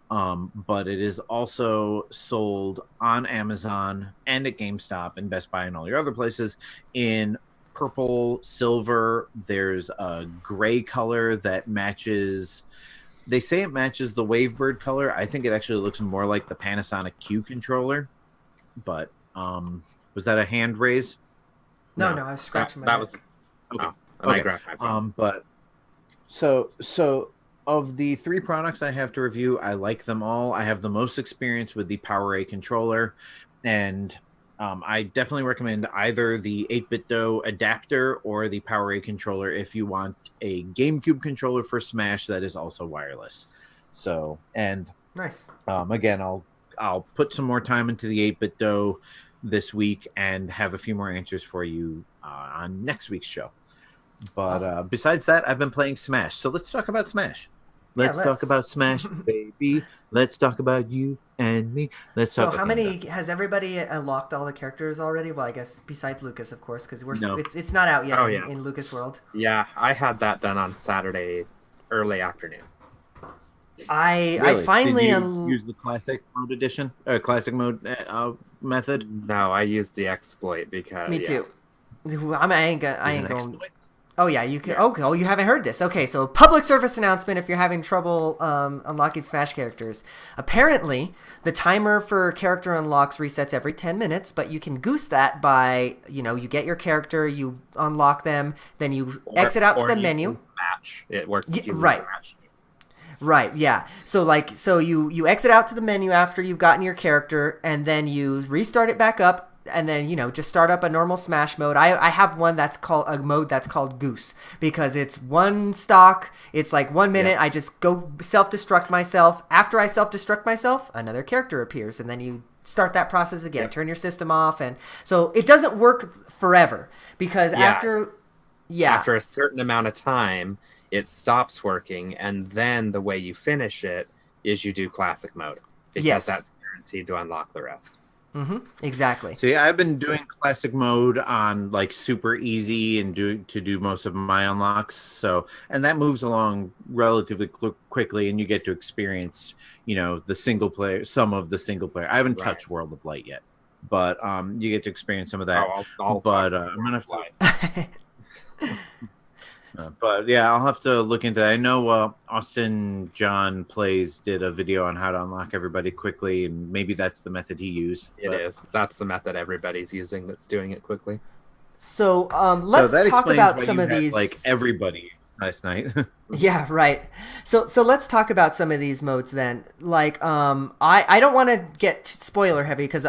but it is also sold on Amazon and at GameStop and Best Buy and all your other places in purple, silver. There's a gray color that matches. They say it matches the Wavebird color. I think it actually looks more like the Panasonic Q controller, but was that a hand raise? No, I was scratching my neck. Was okay. I grabbed my phone. But so of the 3 products I have to review, I like them all. I have the most experience with the PowerA controller, and I definitely recommend either the 8BitDo adapter or the PowerA controller if you want a GameCube controller for Smash that is also wireless. So, and nice. Again, I'll put some more time into the 8BitDo this week and have a few more answers for you on next week's show. But awesome. Besides that, I've been playing Smash. So let's talk about Smash. Let's talk about Smash, baby. Let's talk about you and me. So how many has everybody unlocked all the characters already? Well, I guess besides Lucas, of course, because it's not out yet in Lucas World. Yeah, I had that done on Saturday early afternoon. I finally use the classic mode edition, classic mode method. No, I used the exploit because me too. I ain't going. Oh yeah, you can. Yeah. Oh, you haven't heard this. Okay, so public service announcement: if you're having trouble unlocking Smash characters, apparently the timer for character unlocks resets every 10 minutes, but you can goose that by you get your character, you unlock them, then you exit out to the menu. Match. It works. Right. Right, yeah. So you exit out to the menu after you've gotten your character, and then you restart it back up, and then just start up a normal Smash mode. I have one that's called a mode that's called Goose because it's one stock. It's like 1 minute. Yeah. I just go self-destruct myself. After I self-destruct myself, another character appears, and then you start that process again. Yep. Turn your system off, and so it doesn't work forever because after a certain amount of time, it stops working, and then the way you finish it is you do classic mode because that's guaranteed to unlock the rest. Mm-hmm. Exactly. So I've been doing classic mode on like super easy and do most of my unlocks. So, and that moves along relatively quickly, and you get to experience, the single player, some of the single player. I haven't touched World of Light yet, but you get to experience some of that. I'm gonna have to. But yeah, I'll have to look into that. I know Austin John Plays did a video on how to unlock everybody quickly, and maybe that's the method he used. It is. That's the method everybody's using that's doing it quickly. So let's talk about some of these. Like everybody last night. Yeah, right. So let's talk about some of these modes then. Like I don't want to get spoiler heavy because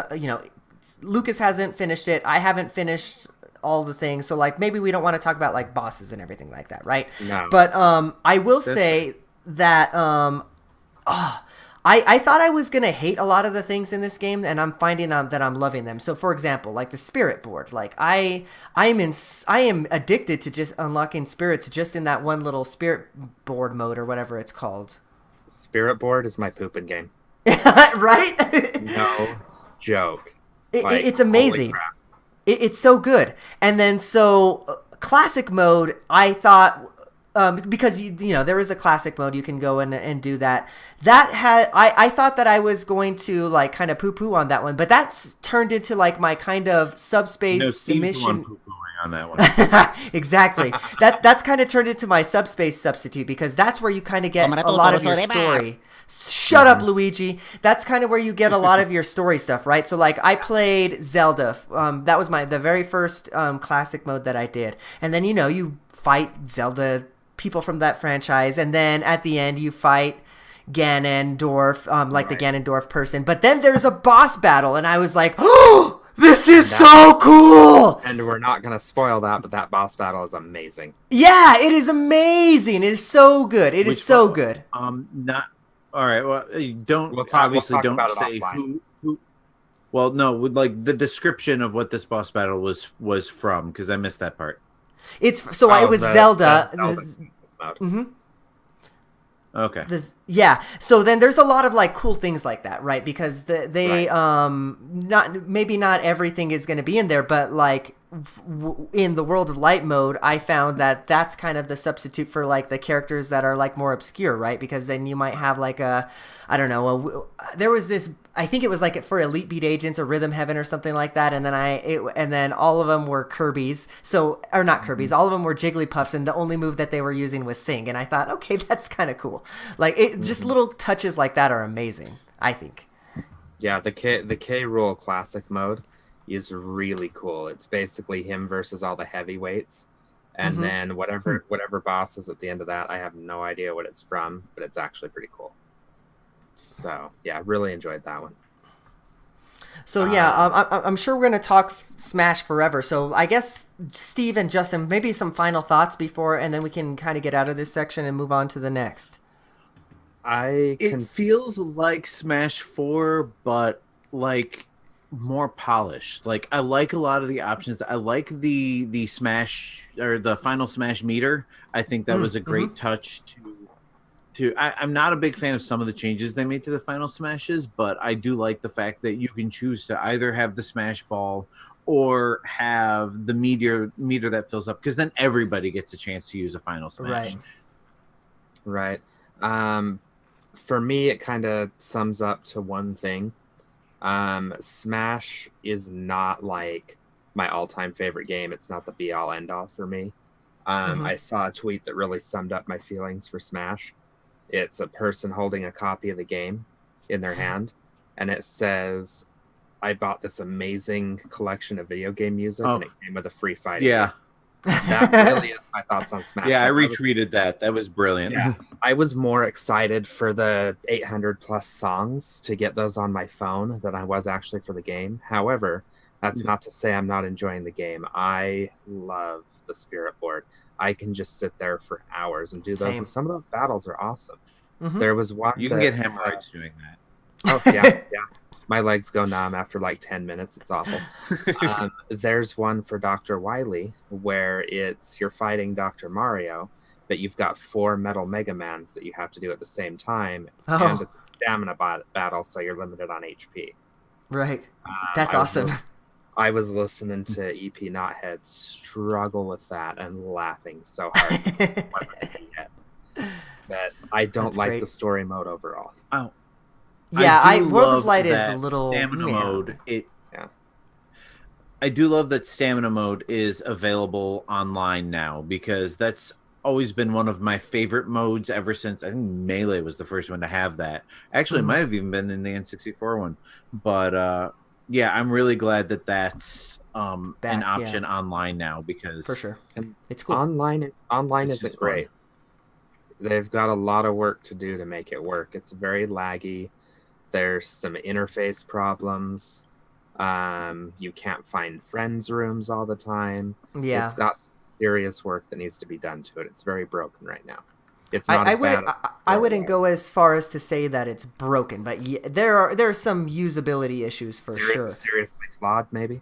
Lucas hasn't finished it. I haven't finished all the things, so like maybe we don't want to talk about like bosses and everything like that, right? No. But I will say that I thought I was gonna hate a lot of the things in this game, and I'm finding that I'm loving them. So for example, like the spirit board, like I am addicted to just unlocking spirits just in that one little spirit board mode or whatever it's called. Spirit board is my pooping game. Right? No joke. It's amazing. It's so good. And then classic mode, I thought because there is a classic mode, you can go in and do that. I thought that I was going to like kind of poo-poo on that one, but that's turned into like my kind of subspace mission. on that one. Exactly. That's kind of turned into my subspace substitute, because that's where you kind of get a lot of your story. Shut up, Luigi. That's kind of where you get a lot of your story stuff, right? So like I played Zelda. That was the very first classic mode that I did. And then, you fight Zelda people from that franchise. And then at the end you fight Ganondorf, the Ganondorf person. But then there's a boss battle, and I was like, oh, this is so cool! And we're not going to spoil that, but that boss battle is amazing. Yeah, it is amazing. It is so good. It is so good. Not all right. Well, don't we'll talk don't say offline. who. Well, no, like the description of what this boss battle was from, because I missed that part. It was Zelda. Mm-hmm. Okay. So then there's a lot of like cool things like that, right? Because they not everything is going to be in there, but like in the World of Light mode, I found that that's kind of the substitute for like the characters that are like more obscure, right? Because then you might have like there was this, I think it was like for Elite Beat Agents or Rhythm Heaven or something like that, and then all of them were Kirby's, or not Kirby's, all of them were Jigglypuffs, and the only move that they were using was Sing, and I thought, okay, that's kind of cool. Like just little touches like that are amazing, I think. Yeah, the K. Rool Classic mode is really cool. It's basically him versus all the heavyweights, and then whatever boss is at the end of that, I have no idea what it's from, but it's actually pretty cool. So yeah, really enjoyed that one. So I'm sure we're going to talk Smash forever. So I guess Steve and Justin, maybe some final thoughts before, and then we can kind of get out of this section and move on to the next. It feels like Smash 4, but like more polished. Like I like a lot of the options. I like the Smash, or the Final Smash meter. I think that was a great touch I'm not a big fan of some of the changes they made to the Final Smashes, but I do like the fact that you can choose to either have the Smash Ball or have the meter that fills up, because then everybody gets a chance to use a Final Smash. Right. For me, it kind of sums up to one thing. Smash is not like my all-time favorite game. It's not the be-all, end-all for me. I saw a tweet that really summed up my feelings for Smash. It's a person holding a copy of the game in their hand, and it says, I bought this amazing collection of video game music, and it came with a free fighting game. That really is my thoughts on Smash. Yeah, I retweeted that. That was brilliant. Yeah, I was more excited for the 800 plus songs to get those on my phone than I was actually for the game. However, that's not to say I'm not enjoying the game. I love the Spirit Board. I can just sit there for hours and do those. And some of those battles are awesome. There was one. You can get hemorrhoids doing that. Oh, yeah. My legs go numb after like 10 minutes. It's awful. There's one for Dr. Wily where you're fighting Dr. Mario, but you've got 4 Metal Mega Mans that you have to do at the same time. And it's a stamina battle, so you're limited on HP. Right. That's awesome. I was listening to EP Knothead struggle with that and laughing so hard. It wasn't yet. But I don't like the story mode overall. Oh. Yeah, World of Light is a little stamina mode. I do love that stamina mode is available online now, because that's always been one of my favorite modes ever since. I think Melee was the first one to have that. Actually, it might have even been in the N64 one. But yeah, I'm really glad that that's an option online now, because for sure it's cool. Online isn't great. They've got a lot of work to do to make it work. It's very laggy. There's some interface problems. You can't find friends rooms all the time. Yeah, it's got serious work that needs to be done to it. It's very broken right now. It's not I wouldn't go as far as to say that it's broken, but there are some usability issues for sure. Seriously flawed, maybe.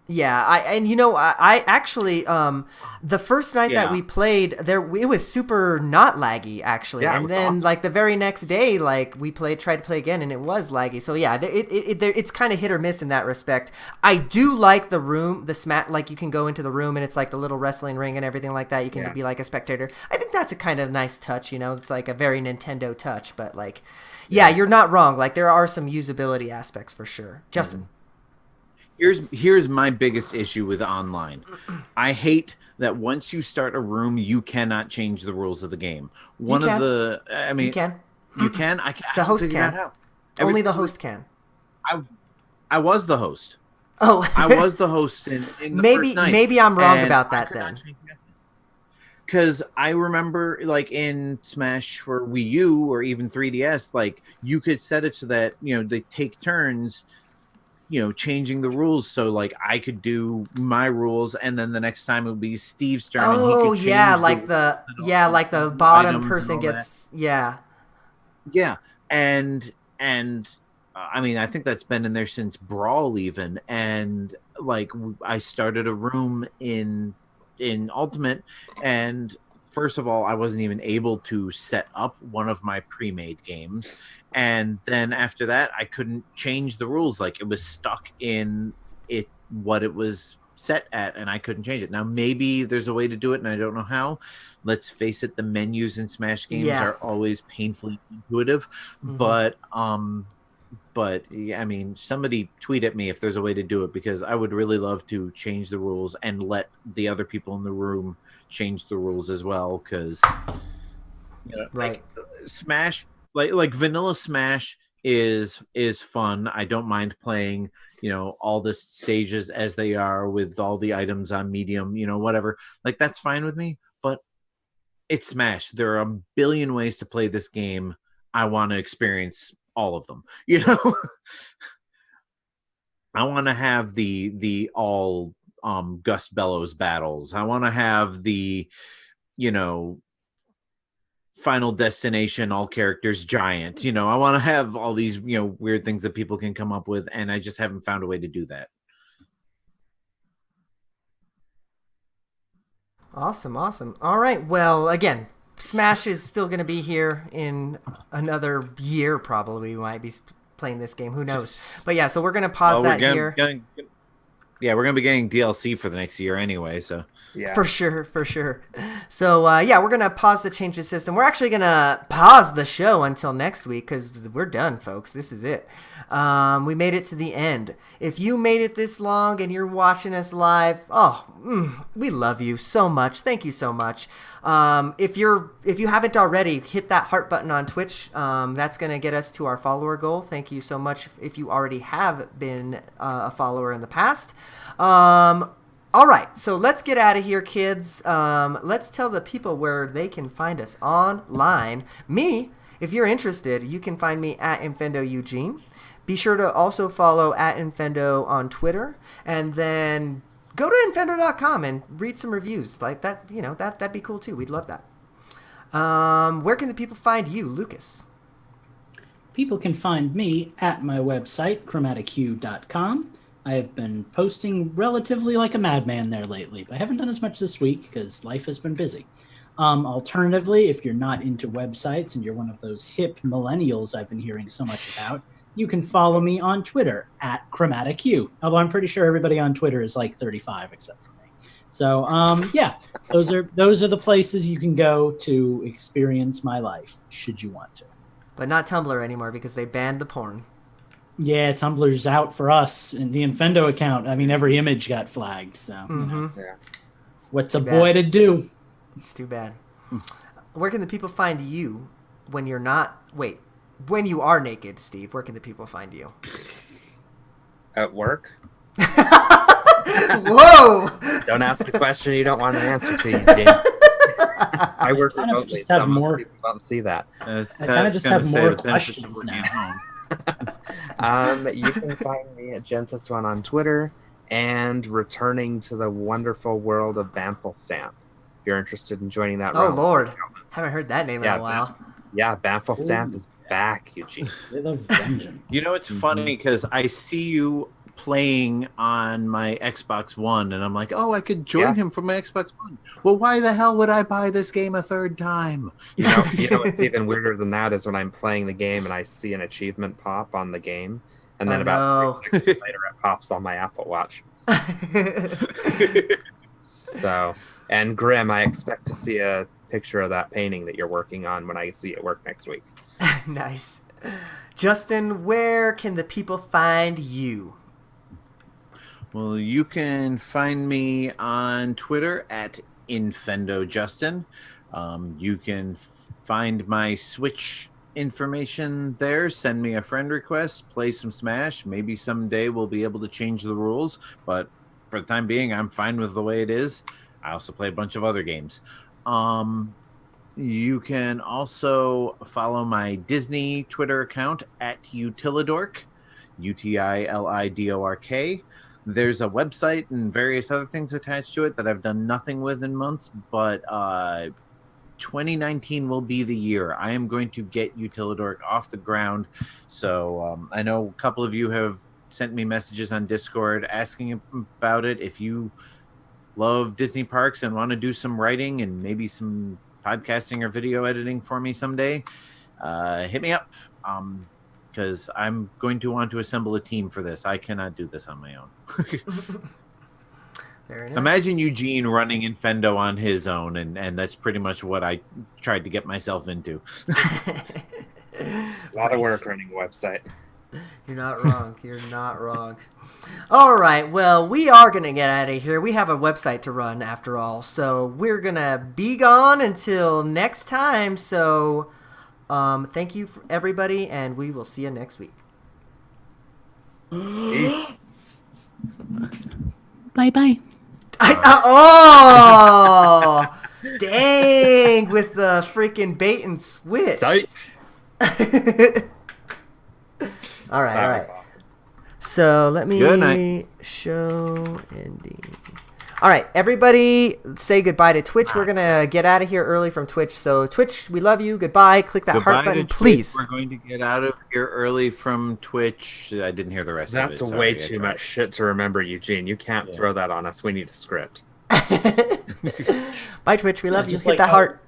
Yeah, I actually the first night that we played there, it was super not laggy actually, and then awesome. Like the very next day, like we tried to play again, and it was laggy. So yeah, it's kind of hit or miss in that respect. I do like the room, like you can go into the room and it's like the little wrestling ring and everything like that. You can be like a spectator. I think that's a kind of nice touch. It's like a very Nintendo touch, but like, yeah, you're not wrong. Like there are some usability aspects for sure, Justin. here's my biggest issue with online. I hate that once you start a room, you cannot change the rules of the game. You can. You can. The host can. Only the host can. I was the host. Oh, I was the host in the first night. Maybe I'm wrong about that then. Because I remember, like in Smash for Wii U or even 3DS, like you could set it so that they take turns, changing the rules. So like I could do my rules, and then the next time it would be Steve's turn. Oh, and he could yeah, like the bottom person gets yeah, and I mean, I think that's been in there since Brawl even, and like I started a room in Ultimate, and first of all, I wasn't even able to set up one of my pre-made games, and then after that, I couldn't change the rules. Like it was stuck in what it was set at, and I couldn't change it. Now maybe there's a way to do it, and I don't know how. Let's face it, the menus in Smash games are always painfully intuitive, but yeah, I mean, somebody tweet at me if there's a way to do it, because I would really love to change the rules and let the other people in the room change the rules as well. Because like Smash, like vanilla Smash is fun. I don't mind playing, all the stages as they are with all the items on medium, whatever. Like that's fine with me. But it's Smash. There are a billion ways to play this game. I want to experience all of them. I want to have the all Gus Bellows battles. I want to have the Final Destination all characters giant. I want to have all these weird things that people can come up with, and I just haven't found a way to do that. Awesome. All right, well, again, Smash is still going to be here in another year, probably. We might be playing this game. Who knows? But yeah, so we're going to pause here. We're going to be getting DLC for the next year anyway, so. Yeah. For sure. So, we're going to pause the change the system. We're actually going to pause the show until next week because we're done, folks. This is it. We made it to the end. If you made it this long and you're watching us live, we love you so much. Thank you so much. If you haven't already, hit that heart button on Twitch. That's going to get us to our follower goal. Thank you so much if you already have been a follower in the past. All right, so let's get out of here, kids. Let's tell the people where they can find us online. Me, if you're interested, you can find me at Infendo Eugene. Be sure to also follow at Infendo on Twitter, and then go to infendo.com and read some reviews like that. That'd be cool too. We'd love that. Where can the people find you, Lucas? People can find me at my website, chromatichue.com. I have been posting relatively like a madman there lately, but I haven't done as much this week because life has been busy. Alternatively, if you're not into websites and you're one of those hip millennials I've been hearing so much about, you can follow me on Twitter at chromatichue. Although I'm pretty sure everybody on Twitter is like 35 except for me. So those are the places you can go to experience my life, should you want to. But not Tumblr anymore because they banned the porn. Yeah, Tumblr's out for us. In the Infendo account, I mean, every image got flagged. So, what's a boy to do? It's too bad. Where can the people find you when you're not? Wait, when you are naked, Steve? Where can the people find you? At work. Whoa! Don't ask a question you don't want an answer to, Eugene. I work remotely, so most people don't see that. I kind of just have more questions now. You can find me at Gentis1 on Twitter and returning to the wonderful world of Bamflestamp. If you're interested in joining that realm. Oh, Lord. Haven't heard that name in a while. Bamflestamp is back, Eugene. It's funny because I see you playing on my Xbox One, and I'm like, I could join him from my Xbox One. Well, why the hell would I buy this game a third time? You know what's even weirder than that is when I'm playing the game and I see an achievement pop on the game, and then about 3 seconds later it pops on my Apple Watch. So, and Grim, I expect to see a picture of that painting that you're working on when I see it work next week. Nice. Justin, where can the people find you? Well, you can find me on Twitter at InfendoJustin. You can find my Switch information there. Send me a friend request, play some Smash. Maybe someday we'll be able to change the rules, but for the time being, I'm fine with the way it is. I also play a bunch of other games. You can also follow my Disney Twitter account at Utilidork, UTILIDORK. There's a website and various other things attached to it that I've done nothing with in months, but 2019 will be the year. I am going to get Utilidork off the ground. So I know a couple of you have sent me messages on Discord asking about it. If you love Disney parks and want to do some writing and maybe some podcasting or video editing for me someday, hit me up. Because I'm going to want to assemble a team for this. I cannot do this on my own. Very nice. Imagine Eugene running Infendo on his own, and that's pretty much what I tried to get myself into. A lot of work running a website. You're not wrong. You're not wrong. All right. Well, we are going to get out of here. We have a website to run after all. So we're going to be gone until next time. So thank you, everybody, and we will see you next week. Peace. Bye-bye. Oh! Dang! With the freaking bait and switch. Sight. All right. That was awesome. So let me show ending. All right, everybody say goodbye to Twitch. We're going to get out of here early from Twitch. So Twitch, we love you. Goodbye. Click that heart button, please. We're going to get out of here early from Twitch. I didn't hear the rest of it. That's way too much shit to remember, Eugene. You can't throw that on us. We need a script. Bye, Twitch. We love you. Just Hit like that heart.